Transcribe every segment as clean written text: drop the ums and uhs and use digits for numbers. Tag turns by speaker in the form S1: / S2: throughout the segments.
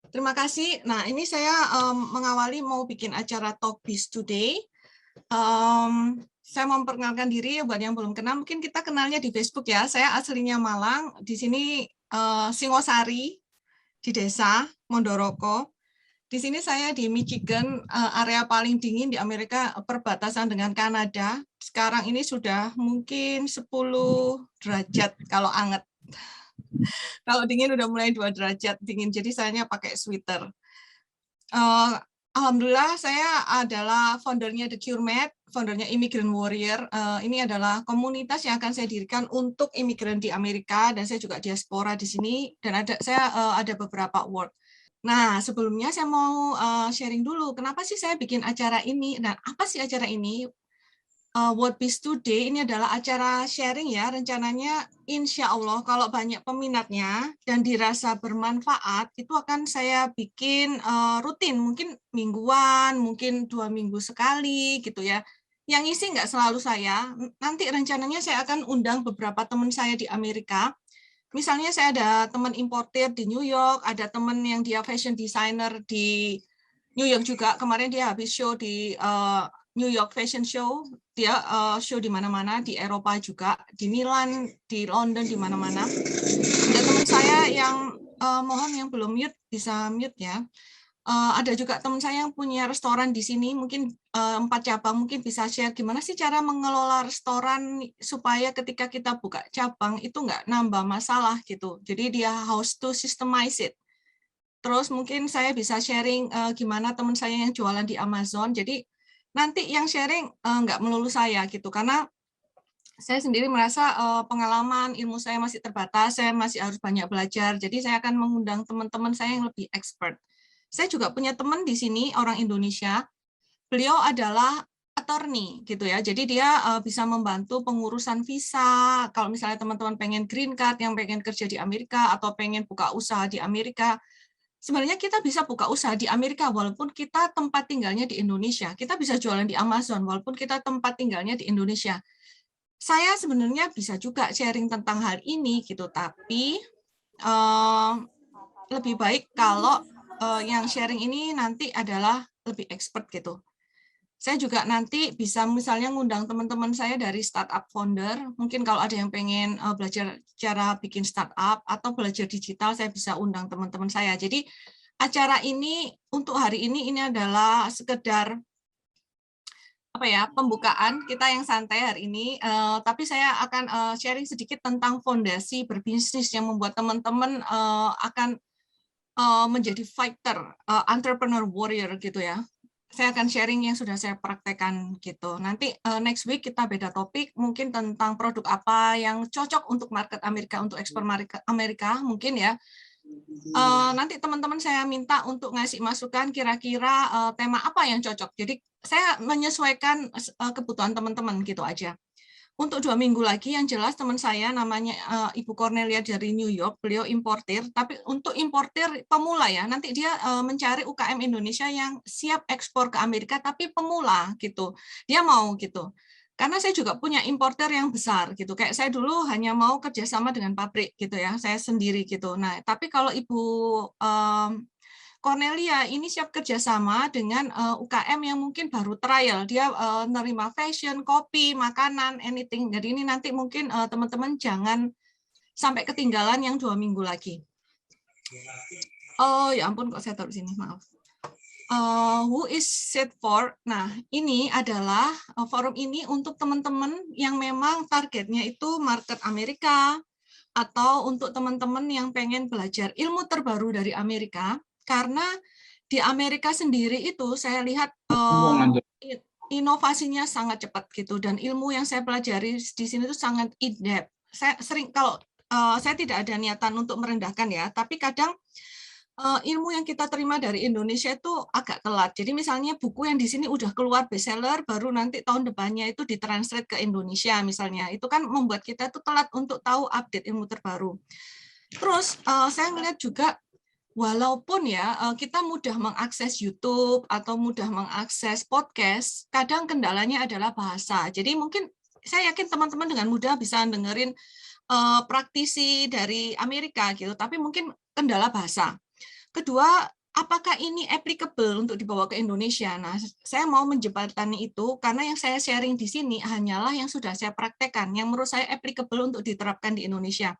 S1: Terima kasih. Nah, ini saya mengawali mau bikin acara Talk Biz Today. Saya mau memperkenalkan diri buat yang belum kenal. Mungkin kita kenalnya di Facebook ya. Saya aslinya Malang. Di sini Singosari di desa Mondoroko. Di sini saya di Michigan, area paling dingin di Amerika, perbatasan dengan Kanada. Sekarang ini sudah mungkin 10 derajat kalau anget. Kalau dingin udah mulai 2 derajat dingin, jadi saya pakai sweater. Alhamdulillah saya adalah foundernya The Cure Med, foundernya Immigrant Warrior. Ini adalah komunitas yang akan saya dirikan untuk imigran di Amerika, dan saya juga diaspora di sini, dan saya ada beberapa award. Nah, sebelumnya saya mau sharing dulu, kenapa sih saya bikin acara ini, dan apa sih acara ini? World Peace Today ini adalah acara sharing ya, rencananya insya Allah kalau banyak peminatnya dan dirasa bermanfaat, itu akan saya bikin rutin, mungkin mingguan, mungkin 2 minggu sekali gitu ya. Yang isi nggak selalu saya, nanti rencananya saya akan undang beberapa teman saya di Amerika. Misalnya saya ada teman importer di New York, ada teman yang dia fashion designer di New York juga. Kemarin dia habis show di New York Fashion Show. Dia show di mana-mana, di Eropa juga, di Milan, di London, di mana-mana. Ada teman saya yang mohon yang belum mute bisa mute ya. Ada juga teman saya yang punya restoran di sini, mungkin 4 cabang, mungkin bisa share gimana sih cara mengelola restoran supaya ketika kita buka cabang itu nggak nambah masalah gitu. Jadi dia how to systemize it. Terus mungkin saya bisa sharing gimana teman saya yang jualan di Amazon. Jadi nanti yang sharing nggak melulu saya gitu, karena saya sendiri merasa pengalaman ilmu saya masih terbatas, saya masih harus banyak belajar. Jadi saya akan mengundang teman-teman saya yang lebih expert. Saya juga punya teman di sini, orang Indonesia. Beliau adalah attorney gitu ya. Jadi dia bisa membantu pengurusan visa. Kalau misalnya teman-teman pengen green card, yang pengen kerja di Amerika atau pengen buka usaha di Amerika, sebenarnya kita bisa buka usaha di Amerika walaupun kita tempat tinggalnya di Indonesia. Kita bisa jualan di Amazon walaupun kita tempat tinggalnya di Indonesia. Saya sebenarnya bisa juga sharing tentang hal ini gitu, tapi lebih baik kalau yang sharing ini nanti adalah lebih expert gitu. Saya juga nanti bisa misalnya ngundang teman-teman saya dari startup founder, mungkin kalau ada yang pengen belajar cara bikin startup atau belajar digital, saya bisa undang teman-teman saya. Jadi acara ini untuk hari ini adalah sekedar apa ya, pembukaan kita yang santai hari ini, tapi saya akan sharing sedikit tentang fondasi berbisnis yang membuat teman-teman akan menjadi fighter, entrepreneur warrior gitu ya. Saya akan sharing yang sudah saya praktekkan gitu. Nanti next week kita beda topik, mungkin tentang produk apa yang cocok untuk market Amerika, untuk ekspor Amerika mungkin ya. Nanti teman-teman saya minta untuk ngasih masukan kira-kira tema apa yang cocok. Jadi saya menyesuaikan kebutuhan teman-teman gitu aja. Untuk 2 minggu lagi, yang jelas teman saya namanya Ibu Cornelia dari New York, beliau importir, tapi untuk importir pemula ya, nanti dia mencari UKM Indonesia yang siap ekspor ke Amerika, tapi pemula gitu, dia mau gitu. Karena saya juga punya importer yang besar gitu, kayak saya dulu hanya mau kerjasama dengan pabrik gitu ya, saya sendiri gitu. Nah, tapi kalau Ibu Cornelia ini siap kerjasama dengan UKM yang mungkin baru trial, dia nerima fashion, kopi, makanan, anything. Jadi ini nanti mungkin teman-teman jangan sampai ketinggalan yang 2 minggu lagi. Oh ya ampun, kok saya taruh sini, maaf. Who is set for? Nah, ini adalah forum ini untuk teman-teman yang memang targetnya itu market Amerika, atau untuk teman-teman yang pengen belajar ilmu terbaru dari Amerika, karena di Amerika sendiri itu saya lihat inovasinya sangat cepat gitu, dan ilmu yang saya pelajari di sini itu sangat in-depth. Saya sering kalau saya tidak ada niatan untuk merendahkan ya, tapi kadang ilmu yang kita terima dari Indonesia itu agak telat. Jadi misalnya buku yang di sini udah keluar bestseller, baru nanti tahun depannya itu ditranslate ke Indonesia misalnya. Itu kan membuat kita itu telat untuk tahu update ilmu terbaru. Terus saya melihat juga walaupun ya kita mudah mengakses YouTube atau mudah mengakses podcast, kadang kendalanya adalah bahasa. Jadi mungkin saya yakin teman-teman dengan mudah bisa dengerin praktisi dari Amerika gitu, tapi mungkin kendala bahasa. Kedua, apakah ini applicable untuk dibawa ke Indonesia? Nah, saya mau menjembatani itu karena yang saya sharing di sini hanyalah yang sudah saya praktekkan, yang menurut saya applicable untuk diterapkan di Indonesia.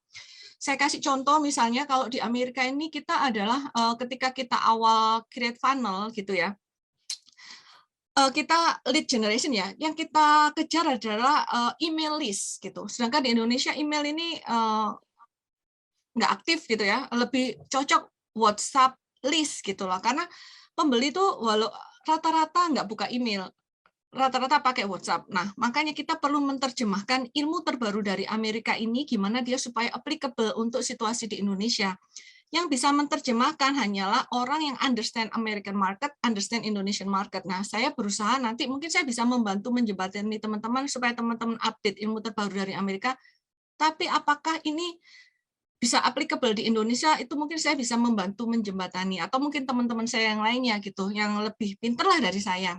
S1: Saya kasih contoh misalnya kalau di Amerika ini kita adalah ketika kita awal create funnel gitu ya, kita lead generation ya, yang kita kejar adalah email list gitu. Sedangkan di Indonesia email ini nggak aktif gitu ya, lebih cocok WhatsApp list gitu lah. Karena pembeli tuh walau rata-rata nggak buka email, rata-rata pakai WhatsApp. Nah, makanya kita perlu menerjemahkan ilmu terbaru dari Amerika ini gimana dia supaya applicable untuk situasi di Indonesia. Yang bisa menerjemahkan hanyalah orang yang understand American market, understand Indonesian market. Nah, saya berusaha nanti mungkin saya bisa membantu menjembatani teman-teman supaya teman-teman update ilmu terbaru dari Amerika. Tapi apakah ini bisa applicable di Indonesia, itu mungkin saya bisa membantu menjembatani, atau mungkin teman-teman saya yang lainnya gitu, yang lebih pinter lah dari saya.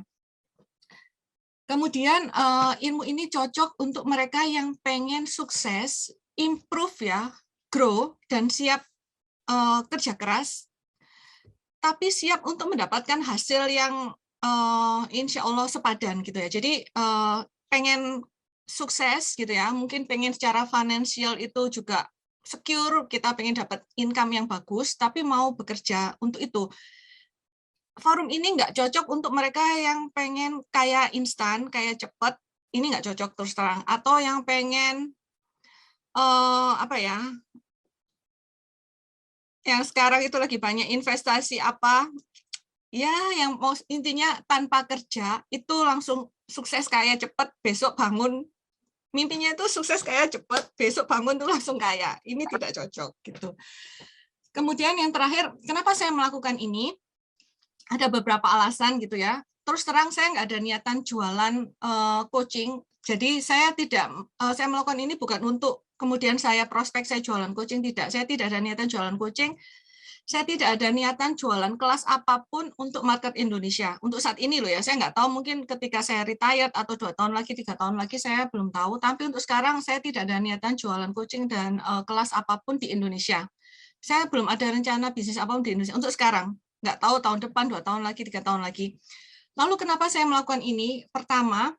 S1: Kemudian ilmu ini cocok untuk mereka yang pengen sukses, improve ya, grow, dan siap kerja keras, tapi siap untuk mendapatkan hasil yang insya Allah sepadan gitu ya. Jadi pengen sukses gitu ya, mungkin pengen secara finansial itu juga secure, kita pengen dapat income yang bagus, tapi mau bekerja untuk itu. Forum ini nggak cocok untuk mereka yang pengen kayak instan, kayak cepat, ini nggak cocok terus terang. Atau yang pengen, apa ya, yang sekarang itu lagi banyak investasi apa, ya yang mau intinya tanpa kerja, itu langsung sukses kayak cepat, besok bangun, mimpinya itu sukses kayak cepat, besok bangun tuh langsung kaya. Ini tidak cocok gitu. Kemudian yang terakhir, kenapa saya melakukan ini? Ada beberapa alasan gitu ya. Terus terang saya nggak ada niatan jualan coaching. Jadi saya tidak, saya melakukan ini bukan untuk kemudian saya prospek saya jualan coaching, tidak. Saya tidak ada niatan jualan coaching. Saya tidak ada niatan jualan kelas apapun untuk market Indonesia. Untuk saat ini loh ya, saya nggak tahu mungkin ketika saya retired atau 2 tahun lagi, 3 tahun lagi saya belum tahu. Tapi untuk sekarang saya tidak ada niatan jualan coaching dan kelas apapun di Indonesia. Saya belum ada rencana bisnis apapun di Indonesia untuk sekarang. Nggak tahu tahun depan, 2 tahun lagi, 3 tahun lagi. Lalu kenapa saya melakukan ini? Pertama,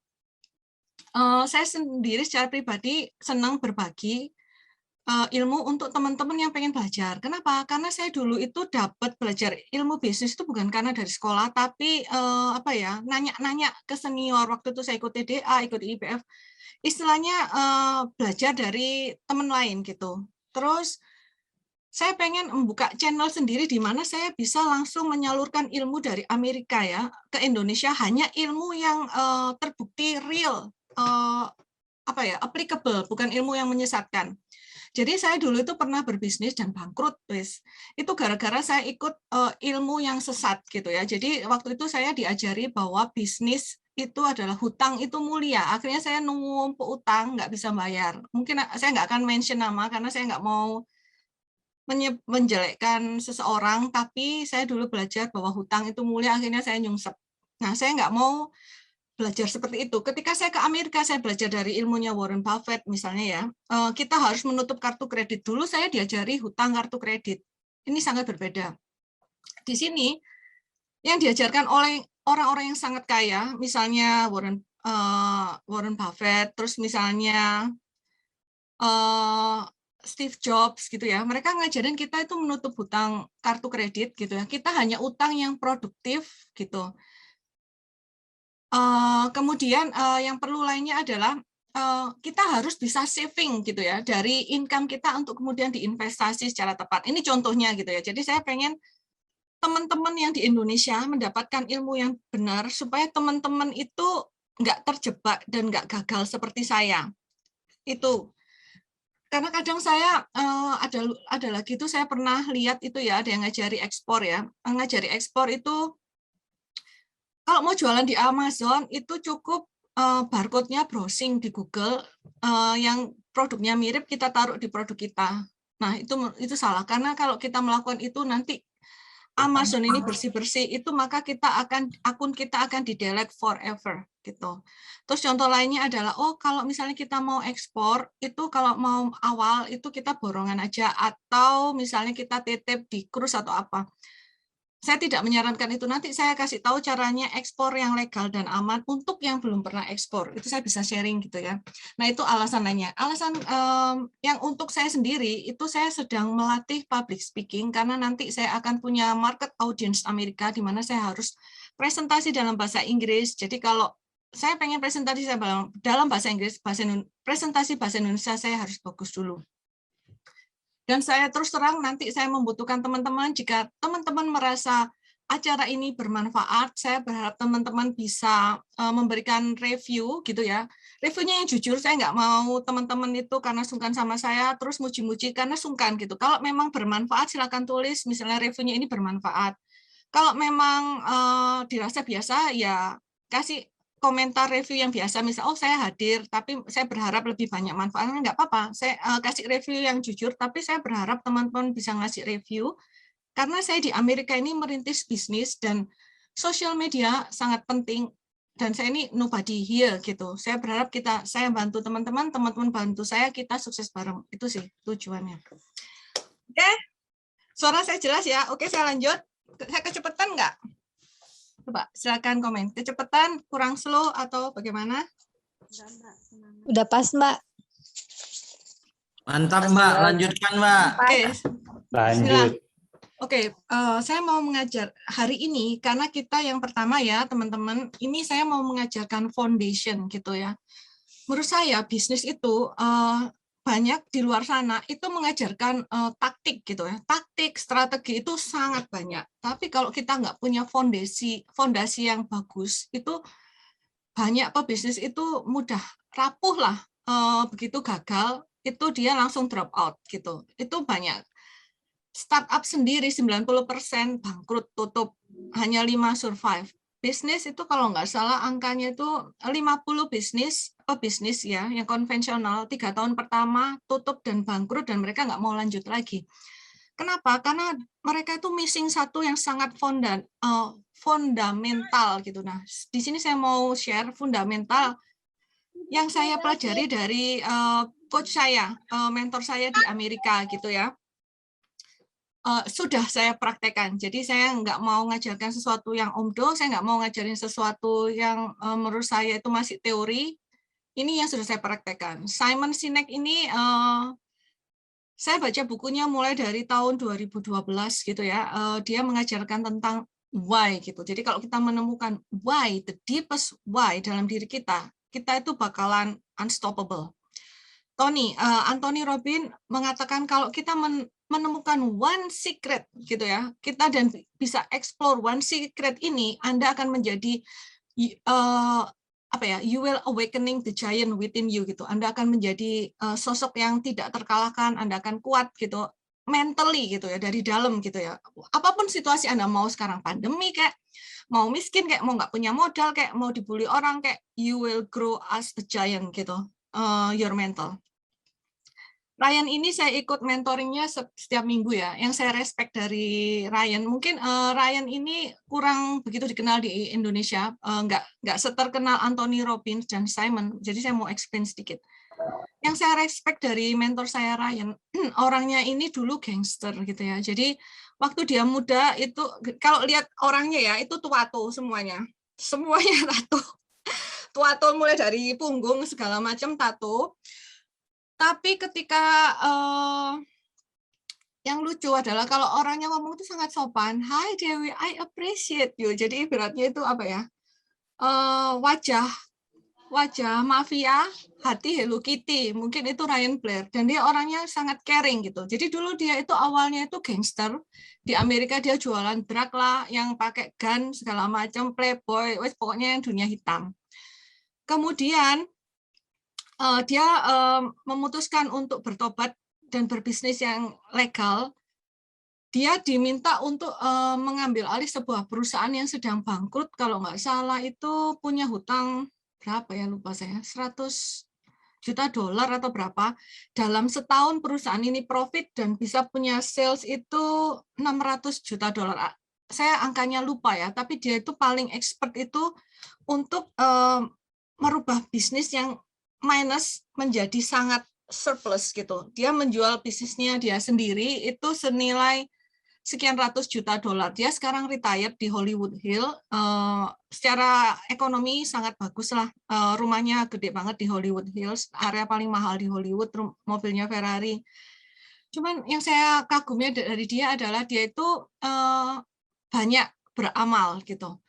S1: saya sendiri secara pribadi senang berbagi ilmu untuk teman-teman yang pengen belajar. Kenapa? Karena saya dulu itu dapat belajar ilmu bisnis itu bukan karena dari sekolah, tapi apa ya, nanya-nanya ke senior. Waktu itu saya ikut TDA, ikut IBF. Istilahnya belajar dari teman lain gitu. Terus saya pengen membuka channel sendiri di mana saya bisa langsung menyalurkan ilmu dari Amerika ya ke Indonesia, hanya ilmu yang terbukti real, apa ya, applicable, bukan ilmu yang menyesatkan. Jadi saya dulu itu pernah berbisnis dan bangkrut, wis. Itu gara-gara saya ikut ilmu yang sesat gitu ya. Jadi waktu itu saya diajari bahwa bisnis itu adalah hutang itu mulia. Akhirnya saya numpuk utang, nggak bisa bayar. Mungkin saya nggak akan mention nama karena saya nggak mau menjelekkan seseorang, tapi saya dulu belajar bahwa hutang itu mulia, akhirnya saya nyungsep. Nah, saya nggak mau belajar seperti itu. Ketika saya ke Amerika, saya belajar dari ilmunya Warren Buffett misalnya ya, kita harus menutup kartu kredit. Dulu saya diajari hutang kartu kredit. Ini sangat berbeda. Di sini, yang diajarkan oleh orang-orang yang sangat kaya, misalnya Warren Buffett, terus misalnya Steve Jobs gitu ya, mereka ngajarin kita itu menutup hutang kartu kredit gitu ya. Kita hanya utang yang produktif gitu. Kemudian yang perlu lainnya adalah kita harus bisa saving gitu ya dari income kita untuk kemudian diinvestasi secara tepat. Ini contohnya gitu ya. Jadi saya pengen teman-teman yang di Indonesia mendapatkan ilmu yang benar supaya teman-teman itu nggak terjebak dan nggak gagal seperti saya. Itu. Karena kadang saya ada lagi itu saya pernah lihat itu ya, ada yang ngajari ekspor ya. Ngajari ekspor itu kalau mau jualan di Amazon itu cukup barcode-nya browsing di Google yang produknya mirip kita taruh di produk kita. Nah, itu salah karena kalau kita melakukan itu nanti Amazon ini bersih-bersih itu maka akun kita akan di-delete forever gitu. Terus contoh lainnya adalah kalau misalnya kita mau ekspor itu kalau mau awal itu kita borongan aja atau misalnya kita titip di cruise atau apa. saya tidak menyarankan itu. Nanti saya kasih tahu caranya ekspor yang legal dan aman untuk yang belum pernah ekspor. Itu saya bisa sharing gitu ya. Nah, itu alasan lainnya. Alasan yang untuk saya sendiri itu saya sedang melatih public speaking karena nanti saya akan punya market audience Amerika di mana saya harus presentasi dalam bahasa Inggris. Jadi kalau saya pengen presentasi dalam bahasa Inggris, presentasi bahasa Indonesia saya harus bagus dulu. Dan saya terus terang nanti saya membutuhkan teman-teman, jika teman-teman merasa acara ini bermanfaat, saya berharap teman-teman bisa memberikan review gitu ya. Reviewnya yang jujur, saya nggak mau teman-teman itu karena sungkan sama saya, terus muji-muji karena sungkan gitu. Kalau memang bermanfaat, silakan tulis, misalnya reviewnya ini bermanfaat. Kalau memang dirasa biasa, ya kasih komentar review yang biasa, misal, oh saya hadir, tapi saya berharap lebih banyak manfaatnya, nggak apa-apa. Saya kasih review yang jujur, tapi saya berharap teman-teman bisa ngasih review, karena saya di Amerika ini merintis bisnis, dan sosial media sangat penting, dan saya ini nobody here, gitu. Saya berharap saya bantu teman-teman, teman-teman bantu saya, kita sukses bareng. Itu sih tujuannya. Oke, suara saya jelas ya? Oke, saya lanjut. Saya kecepatan nggak? Coba silakan komen. Kecepatan, kurang slow atau bagaimana?
S2: Udah pas, Mbak.
S3: Mantap, Mbak. Lanjutkan, Mbak.
S1: Oke.
S4: Lanjut.
S1: Oke, saya mau mengajar hari ini karena kita yang pertama ya, teman-teman. Ini saya mau mengajarkan foundation gitu ya. Menurut saya bisnis itu banyak di luar sana itu mengajarkan taktik gitu ya, taktik, strategi itu sangat banyak. Tapi kalau kita nggak punya fondasi yang bagus, itu banyak pebisnis itu mudah rapuh lah. Begitu gagal, itu dia langsung drop out gitu. Itu banyak. Startup sendiri 90% bangkrut, tutup, hanya 5 survive. Bisnis itu kalau nggak salah angkanya itu 50 bisnis ya, yang konvensional 3 tahun pertama tutup dan bangkrut dan mereka nggak mau lanjut lagi. Kenapa? Karena mereka itu missing satu yang sangat fundamental gitu. Nah, di sini saya mau share fundamental yang saya pelajari dari coach saya, mentor saya di Amerika gitu ya. Sudah saya praktekkan. Jadi saya nggak mau ngajarkan sesuatu yang omdo, saya nggak mau ngajarin sesuatu yang menurut saya itu masih teori. Ini yang sudah saya praktekkan. Simon Sinek ini saya baca bukunya mulai dari tahun 2012 gitu ya. Dia mengajarkan tentang why gitu. Jadi kalau kita menemukan why, the deepest why dalam diri kita itu bakalan unstoppable. Anthony Robbins mengatakan kalau kita menemukan one secret gitu ya, kita dan bisa explore one secret ini, Anda akan menjadi you will awakening the giant within you gitu. Anda akan menjadi sosok yang tidak terkalahkan, Anda akan kuat gitu mentally gitu ya, dari dalam gitu ya. Apapun situasi Anda mau sekarang, pandemi kayak mau miskin kayak mau nggak punya modal kayak mau dibully orang kayak, you will grow as a giant gitu. Your mental. Ryan ini saya ikut mentoringnya setiap minggu ya. Yang saya respect dari Ryan, mungkin Ryan ini kurang begitu dikenal di Indonesia, nggak seterkenal Anthony Robbins dan Simon. Jadi saya mau explain sedikit. Yang saya respect dari mentor saya Ryan, orangnya ini dulu gangster gitu ya. Jadi waktu dia muda itu kalau lihat orangnya ya itu tato semuanya tato, tato mulai dari punggung segala macam tato. Tapi ketika yang lucu adalah kalau orangnya ngomong itu sangat sopan, "Hi Dewi, I appreciate you." Jadi ibaratnya itu apa ya? Wajah mafia, hati Hello Kitty. Mungkin itu Ryan Blair dan dia orangnya sangat caring gitu. Jadi dulu dia itu awalnya itu gangster. Di Amerika dia jualan drug lah yang pakai gun segala macam, playboy, pokoknya yang dunia hitam. Kemudian dia memutuskan untuk bertobat dan berbisnis yang legal. Dia diminta untuk mengambil alih sebuah perusahaan yang sedang bangkrut, kalau nggak salah itu punya hutang berapa ya, lupa saya, 100 juta dolar atau berapa. Dalam setahun perusahaan ini profit dan bisa punya sales itu 600 juta dolar. Saya angkanya lupa ya, tapi dia itu paling expert itu untuk merubah bisnis yang minus menjadi sangat surplus gitu. Dia menjual bisnisnya dia sendiri itu senilai sekian ratus juta dolar. Dia sekarang retired di Hollywood Hill. Secara ekonomi sangat bagus lah. Rumahnya gede banget di Hollywood Hills, area paling mahal di Hollywood, mobilnya Ferrari. Cuman yang saya kagumnya dari dia adalah dia itu banyak beramal gitu.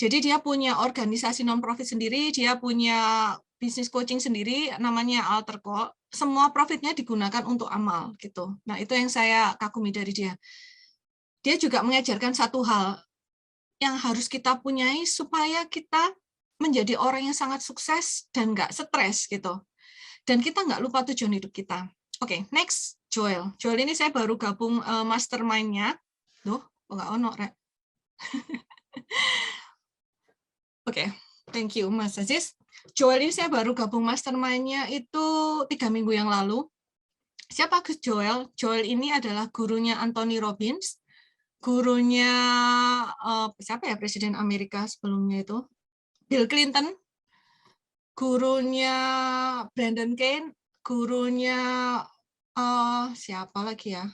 S1: Jadi dia punya organisasi non-profit sendiri, dia punya bisnis coaching sendiri, namanya Alter Call. Semua profitnya digunakan untuk amal gitu. Nah itu yang saya kagumi dari dia. Dia juga mengajarkan satu hal yang harus kita punyai supaya kita menjadi orang yang sangat sukses dan nggak stres gitu. Dan kita nggak lupa tujuan hidup kita. Oke, next, Joel. Joel ini saya baru gabung mastermind-nya. Duh, nggak ono, Rek. Oke, thank you, Mas Aziz. Joel ini saya baru gabung mastermind-nya itu 3 minggu yang lalu. Siapa Joel? Joel ini adalah gurunya Anthony Robbins, gurunya siapa ya Presiden Amerika sebelumnya itu? Bill Clinton, gurunya Brandon Kane, gurunya siapa lagi ya?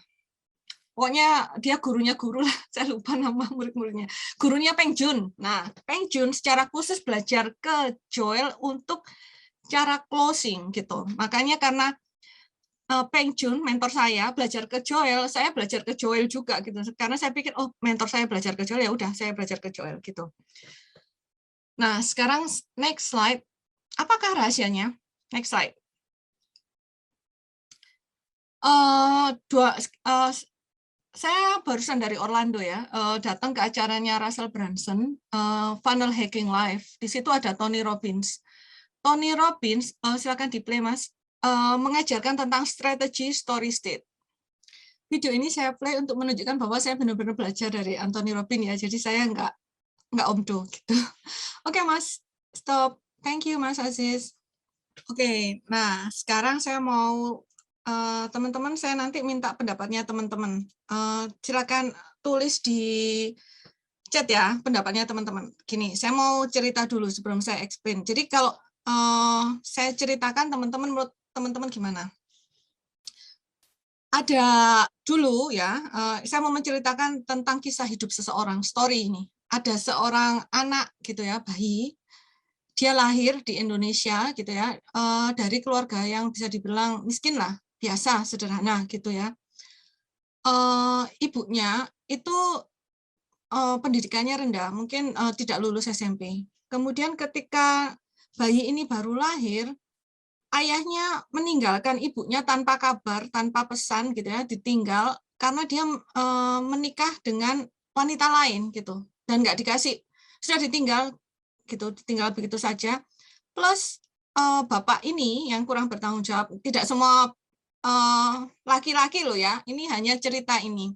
S1: Pokoknya dia gurunya guru lah, saya lupa nama murid-muridnya. Gurunya Peng Joon. Nah, Peng Joon secara khusus belajar ke Joel untuk cara closing gitu. Makanya karena Peng Joon, mentor saya, belajar ke Joel, saya belajar ke Joel juga gitu. Karena saya pikir, oh mentor saya belajar ke Joel, ya udah saya belajar ke Joel gitu. Nah, sekarang next slide. Apakah rahasianya? Next slide. Saya barusan dari Orlando ya, datang ke acaranya Russell Brunson, Funnel Hacking Live. Di situ ada Tony Robbins. Tony Robbins, silakan di-play Mas, mengajarkan tentang strategi story state. Video ini saya play untuk menunjukkan bahwa saya benar-benar belajar dari Anthony Robbins ya, jadi saya nggak omdo gitu. Oke Mas, stop. Thank you Mas Aziz. Oke, nah sekarang saya mau teman-teman, saya nanti minta pendapatnya teman-teman. Silakan tulis di chat ya pendapatnya teman-teman. Gini, saya mau cerita dulu sebelum saya explain. Jadi kalau saya ceritakan teman-teman, menurut teman-teman gimana? Ada dulu ya, saya mau menceritakan tentang kisah hidup seseorang, story ini. Ada seorang anak gitu ya, bayi. Dia lahir di Indonesia gitu ya, dari keluarga yang bisa dibilang miskin lah, biasa, sederhana gitu ya. Ibunya itu pendidikannya rendah, mungkin tidak lulus SMP. Kemudian ketika bayi ini baru lahir, ayahnya meninggalkan ibunya tanpa kabar, tanpa pesan gitu ya, ditinggal karena dia menikah dengan wanita lain gitu dan nggak dikasih, sudah ditinggal gitu, ditinggal begitu saja. Plus bapak ini yang kurang bertanggung jawab, tidak semua laki-laki loh ya, ini hanya cerita ini.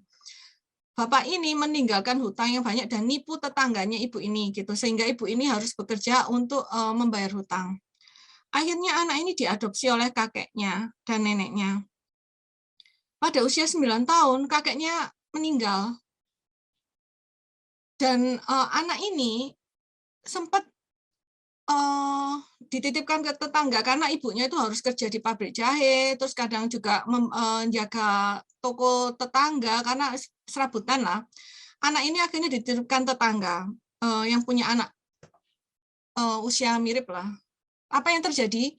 S1: Bapak ini meninggalkan hutang yang banyak dan nipu tetangganya ibu ini gitu, sehingga ibu ini harus bekerja untuk membayar hutang. Akhirnya anak ini diadopsi oleh kakeknya dan neneknya. Pada usia 9 tahun kakeknya meninggal. Dan anak ini sempat dititipkan ke tetangga karena ibunya itu harus kerja di pabrik jahe, terus kadang juga menjaga toko tetangga karena serabutan lah. Anak ini akhirnya dititipkan tetangga yang punya anak usia mirip lah. Apa yang terjadi?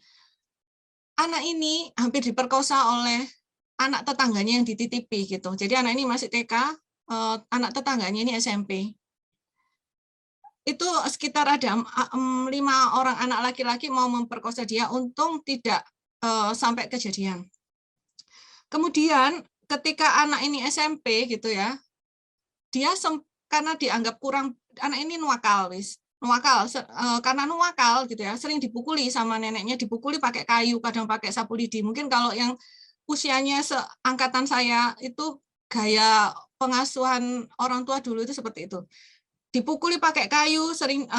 S1: Anak ini hampir diperkosa oleh anak tetangganya yang dititipi gitu. Jadi anak ini masih TK, anak tetangganya ini SMP. Itu sekitar ada 5 orang anak laki-laki mau memperkosa dia, untung tidak sampai kejadian. Kemudian ketika anak ini SMP gitu ya, dia karena dianggap kurang, anak ini nuwakal karena nuwakal gitu ya, sering dipukuli sama neneknya, dipukuli pakai kayu, kadang pakai sapu lidi. Mungkin kalau yang usianya seangkatan saya itu gaya pengasuhan orang tua dulu itu seperti itu. Dipukuli pakai kayu, sering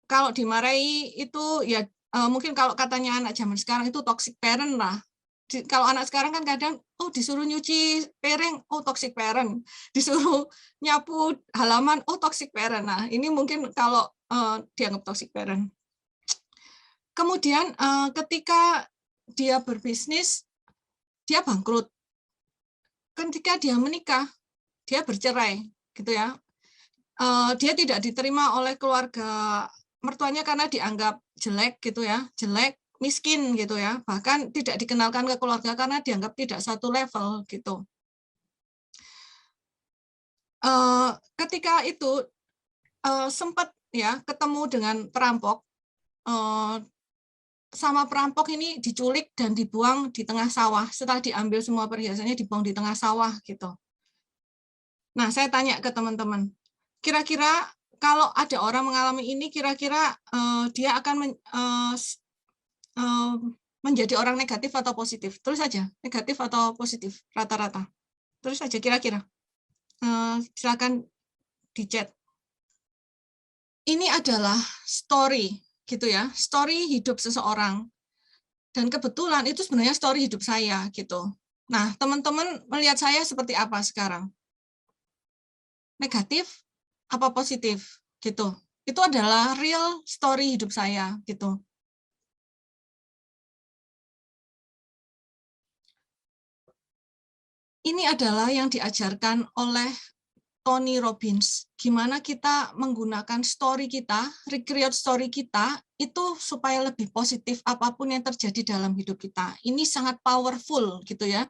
S1: kalau dimarahi itu ya mungkin kalau katanya anak zaman sekarang itu toxic parent lah. Kalau anak sekarang kan kadang disuruh nyuci piring, toxic parent, disuruh nyapu halaman, toxic parent. Nah ini mungkin kalau dianggap toxic parent. Kemudian ketika dia berbisnis, dia bangkrut. Ketika dia menikah, dia bercerai, gitu ya. Dia tidak diterima oleh keluarga mertuanya karena dianggap jelek, gitu ya, jelek, miskin, gitu ya. Bahkan tidak dikenalkan ke keluarga karena dianggap tidak satu level, gitu. Ketika itu sempat ya ketemu dengan perampok. Sama perampok ini diculik dan dibuang di tengah sawah. Setelah diambil semua perhiasannya, dibuang di tengah sawah gitu. Nah, saya tanya ke teman-teman, kira-kira kalau ada orang mengalami ini, kira-kira dia akan menjadi orang negatif atau positif? Tulis saja, negatif atau positif, rata-rata. Tulis saja kira-kira. Silakan di chat. Ini adalah story, gitu ya, story hidup seseorang. Dan kebetulan itu sebenarnya story hidup saya gitu. Nah, teman-teman melihat saya seperti apa sekarang? Negatif apa positif gitu. Itu adalah real story hidup saya gitu. Ini adalah yang diajarkan oleh Tony Robbins. Gimana kita menggunakan story kita, recreate story kita, itu supaya lebih positif apapun yang terjadi dalam hidup kita. Ini sangat powerful gitu ya.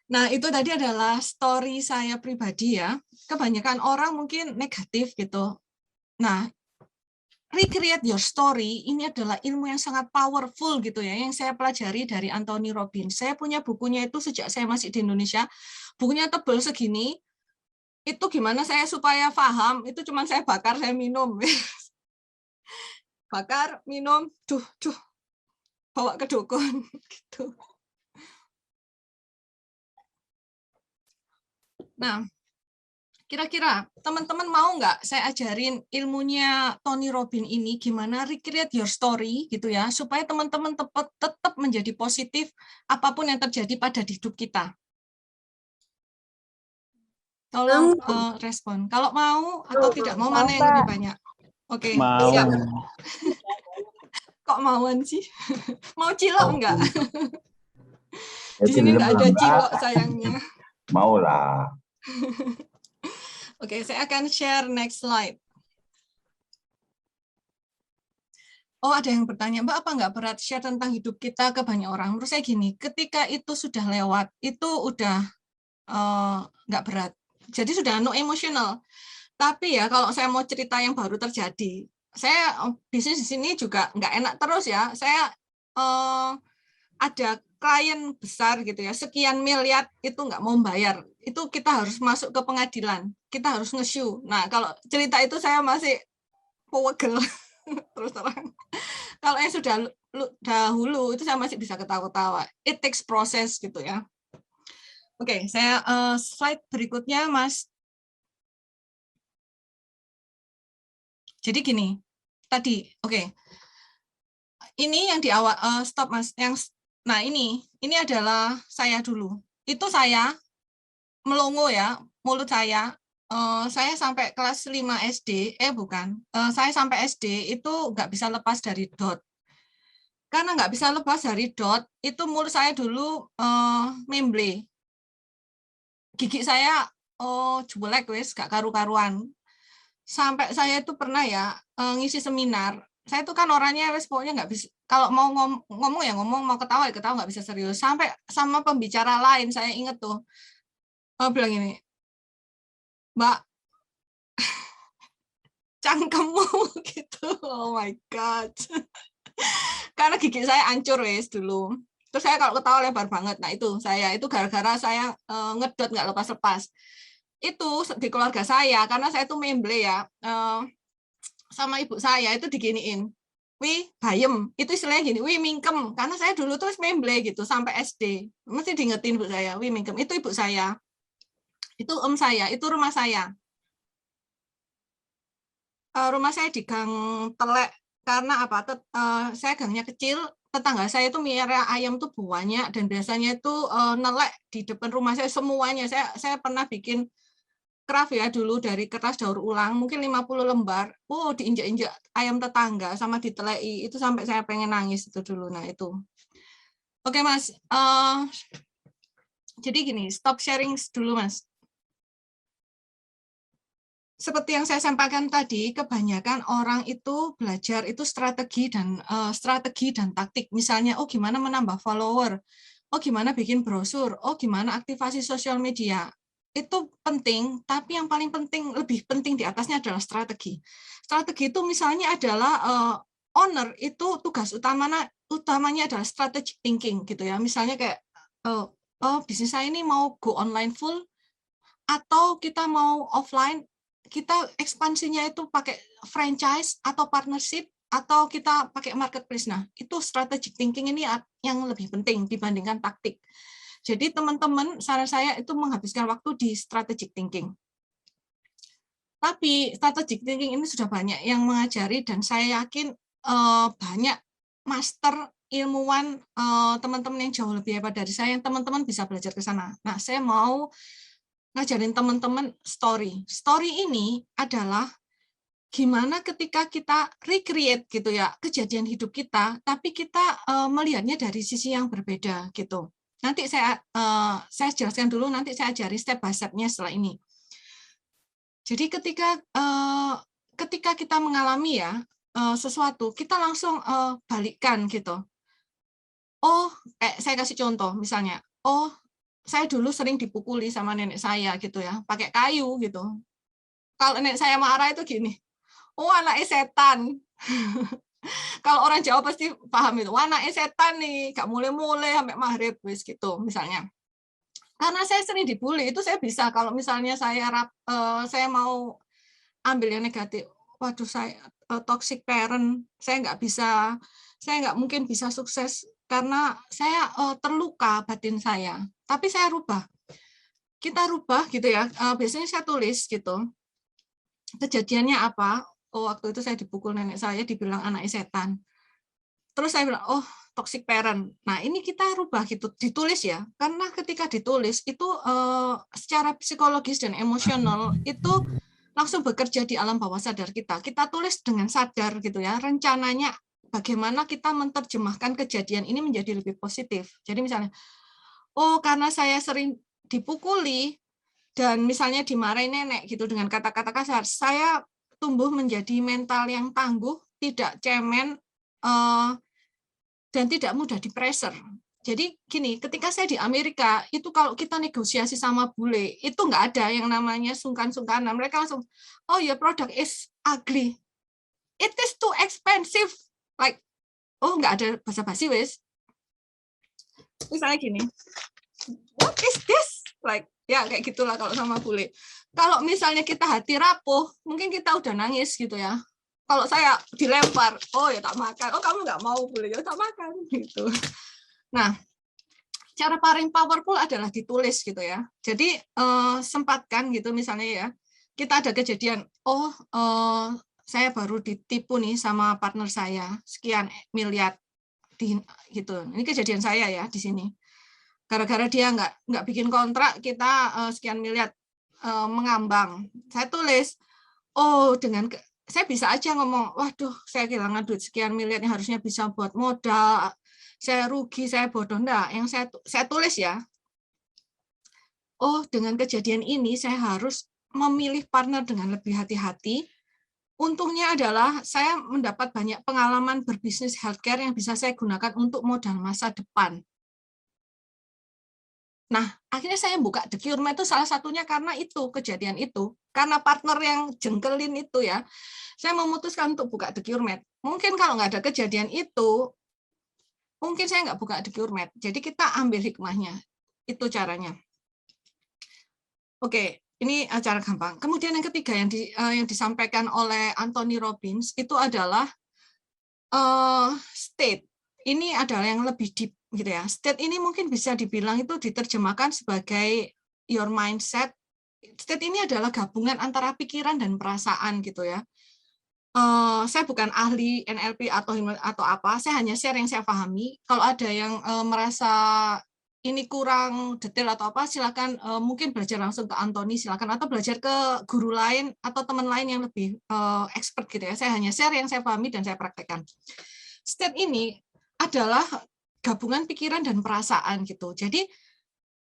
S1: Nah, itu tadi adalah story saya pribadi ya. Kebanyakan orang mungkin negatif gitu. Nah, recreate your story ini adalah ilmu yang sangat powerful gitu ya, yang saya pelajari dari Anthony Robbins. Saya punya bukunya itu sejak saya masih di Indonesia. Bukunya tebal segini. Itu gimana saya supaya paham, itu cuma saya bakar, saya minum. Bakar, minum, bawa ke dukun gitu. Nah, kira-kira teman-teman mau nggak saya ajarin ilmunya Tony Robbins ini gimana recreate your story gitu ya, supaya teman-teman tetap menjadi positif apapun yang terjadi pada hidup kita. Tolong respon. Kalau mau atau tidak mau, mana yang lebih banyak? Oke, siap. Kok mauan sih? Mau cilok enggak? Di sini enggak ada cilok sayangnya.
S4: Mau lah.
S1: Oke, saya akan share next slide. Oh, ada yang bertanya, Mbak, apa nggak berat share tentang hidup kita ke banyak orang? Menurut saya gini, ketika itu sudah lewat, itu udah nggak berat. Jadi sudah no emotional. Tapi ya, kalau saya mau cerita yang baru terjadi, saya bisnis di sini juga nggak enak terus ya. Saya ada klien besar gitu ya, sekian miliar itu nggak mau bayar. Itu kita harus masuk ke pengadilan. Kita harus nge-sue. Nah, kalau cerita itu saya masih pegel terus terang. Kalau yang sudah dahulu itu saya masih bisa ketawa-ketawa. It takes process gitu ya. Oke, saya slide berikutnya, Mas. Jadi gini, tadi, oke. Ini yang di awal, stop Mas. Nah ini adalah saya dulu. Itu saya melongo ya, mulut saya. Saya sampai kelas 5 SD, bukan. Saya sampai SD itu nggak bisa lepas dari dot. Karena nggak bisa lepas dari dot, itu mulut saya dulu memble. Gigi saya jelek wes, gak karu-karuan. Sampai saya itu pernah ya ngisi seminar. Saya itu kan orangnya wes pokoknya nggak bisa. Kalau mau ngomong ya ngomong, mau ketawa ya ketawa, nggak bisa serius. Sampai sama pembicara lain saya inget tuh bilang ini, Mbak, cangkemmu gitu. Oh my god. Karena gigi saya hancur wes dulu. Terus saya kalau ketawa lebar banget. Nah itu gara-gara saya ngedot nggak lepas-lepas. Itu di keluarga saya karena saya tuh memble ya, sama ibu saya itu diginiin, wih bayem, itu istilahnya gini, wih mingkem, karena saya dulu tuh memble gitu sampai SD, mesti diingetin ibu saya, wih mingkem, itu ibu saya, itu saya, itu rumah saya. Rumah saya di Gang Telek, karena apa? Saya gangnya kecil, tetangga saya itu miara ayam tuh banyak, dan biasanya itu nelek di depan rumah saya semuanya. Saya pernah bikin craft ya dulu dari kertas daur ulang, mungkin 50 lembar. Diinjak-injak ayam tetangga sama ditelei, itu sampai saya pengen nangis itu dulu. Nah itu. Oke Mas, jadi gini, stop sharing dulu Mas. seperti yang saya sampaikan tadi, kebanyakan orang itu belajar itu strategi dan taktik. Misalnya, oh gimana menambah follower, oh gimana bikin brosur, oh gimana aktivasi sosial media. Itu penting, tapi yang paling penting, lebih penting di atasnya adalah strategi. Strategi itu misalnya adalah owner itu tugas utamanya adalah strategic thinking gitu ya. Misalnya kayak bisnis saya ini mau go online full atau kita mau offline, kita ekspansinya itu pakai franchise atau partnership atau kita pakai marketplace. Nah, itu strategic thinking ini yang lebih penting dibandingkan taktik. Jadi teman-teman, saran saya itu menghabiskan waktu di strategic thinking. Tapi strategic thinking ini sudah banyak yang mengajari dan saya yakin banyak master ilmuwan teman-teman yang jauh lebih hebat dari saya yang teman-teman bisa belajar ke sana. Nah, saya mau ngajarin teman-teman story. Story ini adalah gimana ketika kita recreate gitu ya kejadian hidup kita, tapi kita melihatnya dari sisi yang berbeda gitu. Nanti saya jelaskan dulu, nanti saya ajari step by step-nya setelah ini. Jadi ketika kita mengalami ya sesuatu, kita langsung balikkan gitu. Oh, saya kasih contoh misalnya. Oh, saya dulu sering dipukuli sama nenek saya gitu ya, pakai kayu gitu. Kalau nenek saya marah itu gini, oh anaknya setan. Kalau orang Jawa pasti paham itu, wah anaknya setan nih, gak mulai-mulai sampai maghrib, wis gitu misalnya. Karena saya sering dibully, itu saya bisa kalau misalnya saya mau ambil yang negatif, waduh saya toxic parent, saya nggak mungkin bisa sukses karena saya terluka batin saya. Tapi saya kita rubah gitu ya. Biasanya saya tulis gitu. Kejadiannya apa? Oh, waktu itu saya dipukul nenek saya, dibilang anaknya setan. Terus saya bilang, oh toxic parent. Nah ini kita rubah gitu, ditulis ya. Karena ketika ditulis itu secara psikologis dan emosional itu langsung bekerja di alam bawah sadar kita. Kita tulis dengan sadar gitu ya. Rencananya bagaimana kita menerjemahkan kejadian ini menjadi lebih positif. Jadi misalnya, oh karena saya sering dipukuli dan misalnya dimarahin nenek gitu dengan kata-kata kasar, saya tumbuh menjadi mental yang tangguh, tidak cemen, dan tidak mudah di-pressure. Jadi gini, ketika saya di Amerika, itu kalau kita negosiasi sama bule, itu nggak ada yang namanya sungkan-sungkanan. Mereka langsung, oh your product is ugly. It is too expensive. Like, oh nggak ada basa-basi wes. Misalnya gini, what is this? Like, ya kayak gitulah kalau sama bule. Kalau misalnya kita hati rapuh, mungkin kita udah nangis gitu ya. Kalau saya dilempar, oh ya tak makan. Oh kamu nggak mau bule, ya tak makan gitu. Nah, cara paling powerful adalah ditulis gitu ya. Jadi sempatkan gitu misalnya ya, kita ada kejadian, oh saya baru ditipu nih sama partner saya sekian miliar gitu. Ini kejadian saya ya di sini. Gara-gara dia nggak bikin kontrak, kita sekian miliar mengambang. Saya tulis, oh saya bisa aja ngomong, waduh saya kehilangan duit sekian miliar yang harusnya bisa buat modal, saya rugi, saya bodoh. Enggak, yang saya tulis ya, oh dengan kejadian ini saya harus memilih partner dengan lebih hati-hati. Untungnya adalah saya mendapat banyak pengalaman berbisnis healthcare yang bisa saya gunakan untuk modal masa depan. Nah, akhirnya saya buka The Cure Med itu salah satunya karena itu, kejadian itu. Karena partner yang jengkelin itu ya, saya memutuskan untuk buka The Cure Med. Mungkin kalau nggak ada kejadian itu, mungkin saya nggak buka The Cure Med. Jadi kita ambil hikmahnya. Itu caranya. Oke, ini cara gampang. Kemudian yang ketiga yang disampaikan oleh Anthony Robbins itu adalah state. Ini adalah yang lebih deep gitu ya. State ini mungkin bisa dibilang itu diterjemahkan sebagai your mindset. State ini adalah gabungan antara pikiran dan perasaan gitu ya. Saya bukan ahli NLP atau apa, saya hanya share yang saya pahami. Kalau ada yang merasa ini kurang detail atau apa, silakan mungkin belajar langsung ke Anthony, silakan, atau belajar ke guru lain atau teman lain yang lebih expert gitu ya. Saya hanya share yang saya pahami dan saya praktekkan. State ini adalah gabungan pikiran dan perasaan gitu. Jadi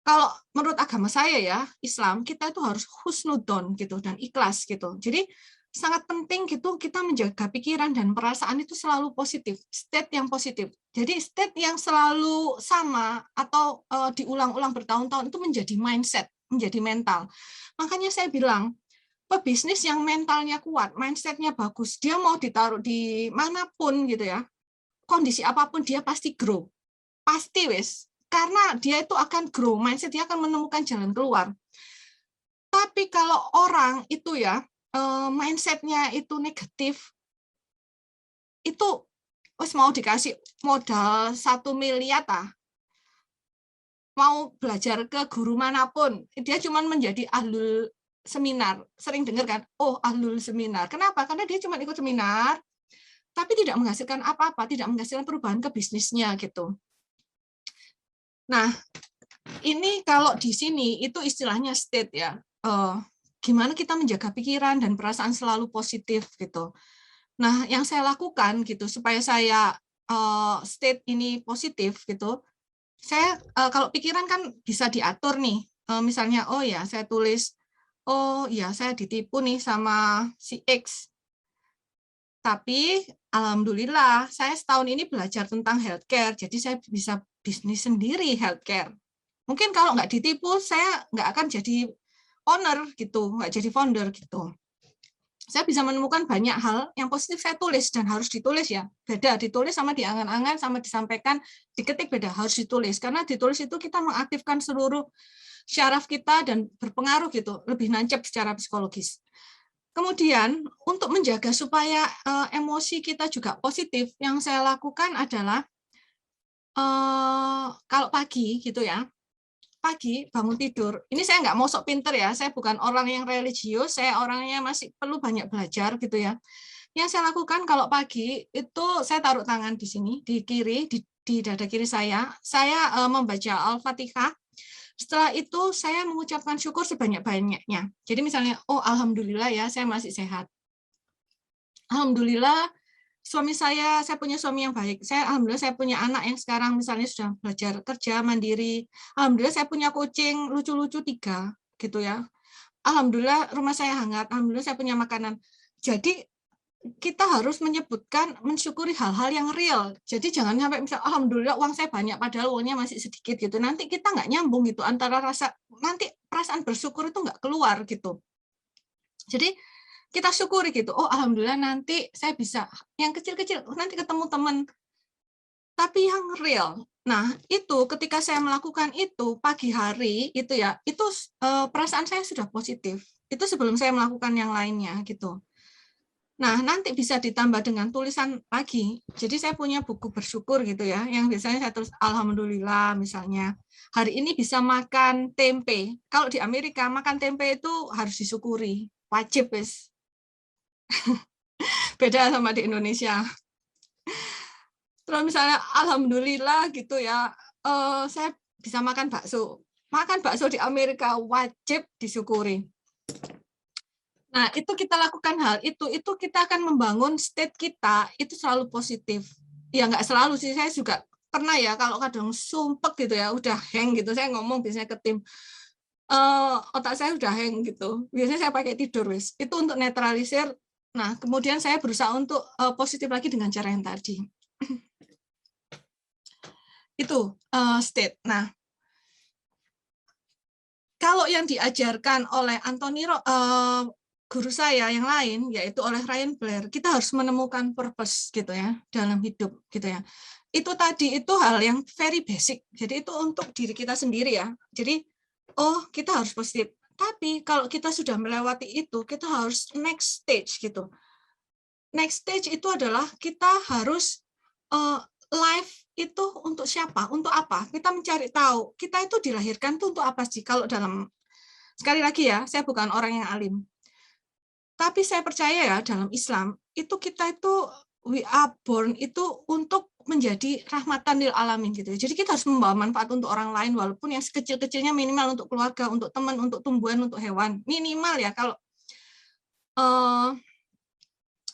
S1: kalau menurut agama saya ya, Islam, kita itu harus husnudon gitu dan ikhlas gitu. Jadi sangat penting gitu kita menjaga pikiran dan perasaan itu selalu positif, state yang positif. Jadi state yang selalu sama atau diulang-ulang bertahun-tahun itu menjadi mindset, menjadi mental. Makanya saya bilang, pebisnis yang mentalnya kuat, mindsetnya bagus, dia mau ditaruh di manapun gitu ya, kondisi apapun dia pasti grow. Pasti wes. Karena dia itu akan grow, mindset dia akan menemukan jalan keluar. Tapi kalau orang itu ya, mindsetnya itu negatif, itu mau dikasih modal 1 miliar mau belajar ke guru manapun, dia cuma menjadi ahlul seminar. Sering dengar kan, oh ahlul seminar. Kenapa? Karena dia cuma ikut seminar, tapi tidak menghasilkan apa-apa, tidak menghasilkan perubahan ke bisnisnya gitu. Nah, ini kalau di sini itu istilahnya state ya. Gimana kita menjaga pikiran dan perasaan selalu positif gitu. Nah, yang saya lakukan gitu supaya saya state ini positif gitu. Saya kalau pikiran kan bisa diatur nih. Misalnya, oh ya, saya tulis, oh ya, saya ditipu nih sama si X. Tapi alhamdulillah, saya setahun ini belajar tentang healthcare, jadi saya bisa bisnis sendiri healthcare. Mungkin kalau nggak ditipu, saya nggak akan jadi owner gitu, nggak jadi founder gitu. Saya bisa menemukan banyak hal yang positif saya tulis dan harus ditulis ya. Beda ditulis sama diangan-angan sama disampaikan, diketik beda, harus ditulis. Karena ditulis itu kita mengaktifkan seluruh syaraf kita dan berpengaruh gitu, lebih nancep secara psikologis. Kemudian untuk menjaga supaya emosi kita juga positif, yang saya lakukan adalah kalau pagi gitu ya, pagi bangun tidur, ini saya nggak mau sok pinter ya, saya bukan orang yang religius, saya orangnya masih perlu banyak belajar gitu ya. Yang saya lakukan kalau pagi itu saya taruh tangan di sini, di kiri, di dada kiri saya membaca Al-Fatihah. Setelah itu saya mengucapkan syukur sebanyak-banyaknya. Jadi misalnya, oh alhamdulillah ya saya masih sehat. Alhamdulillah suami saya punya suami yang baik. Alhamdulillah saya punya anak yang sekarang misalnya sudah belajar kerja mandiri. Alhamdulillah saya punya kucing lucu-lucu 3 gitu ya. Alhamdulillah rumah saya hangat. Alhamdulillah saya punya makanan. Jadi kita harus menyebutkan, mensyukuri hal-hal yang real. Jadi jangan sampai misal alhamdulillah uang saya banyak padahal uangnya masih sedikit gitu. Nanti kita nggak nyambung gitu antara nanti perasaan bersyukur itu nggak keluar gitu. Jadi kita syukuri gitu. Oh, alhamdulillah nanti saya bisa yang kecil-kecil, nanti ketemu teman. Tapi yang real. Nah, itu ketika saya melakukan itu pagi hari itu ya, itu perasaan saya sudah positif. Itu sebelum saya melakukan yang lainnya gitu. Nah, nanti bisa ditambah dengan tulisan pagi. Jadi saya punya buku bersyukur gitu ya, yang biasanya saya tulis alhamdulillah misalnya. Hari ini bisa makan tempe. Kalau di Amerika makan tempe itu harus disyukuri, wajib wis. Beda sama di Indonesia. Terus misalnya alhamdulillah gitu ya, saya bisa makan bakso. Makan bakso di Amerika wajib disyukuri. Nah, itu kita lakukan hal itu kita akan membangun state kita itu selalu positif. Ya nggak selalu sih, saya juga pernah ya kalau kadang sumpek gitu ya, udah hang gitu. Saya ngomong biasanya ke tim, otak saya udah hang gitu. Biasanya saya pakai tidur wis. Itu untuk netralisir. Nah, kemudian saya berusaha untuk positif lagi dengan cara yang tadi. Itu state. Nah, kalau yang diajarkan oleh Anthony guru saya yang lain, yaitu oleh Ryan Blair, kita harus menemukan purpose gitu ya dalam hidup gitu ya. Itu tadi itu hal yang very basic. Jadi itu untuk diri kita sendiri ya. Jadi oh kita harus positif. Tapi kalau kita sudah melewati itu, kita harus next stage gitu. Next stage itu adalah kita harus life itu untuk siapa, untuk apa? Kita mencari tahu. Kita itu dilahirkan tuh untuk apa sih? Kalau dalam sekali lagi ya, saya bukan orang yang alim. Tapi saya percaya ya dalam Islam itu kita itu we are born itu untuk menjadi rahmatan lil alamin gitu. Jadi kita harus membawa manfaat untuk orang lain walaupun yang sekecil-kecilnya minimal untuk keluarga, untuk teman, untuk tumbuhan, untuk hewan. Minimal ya kalau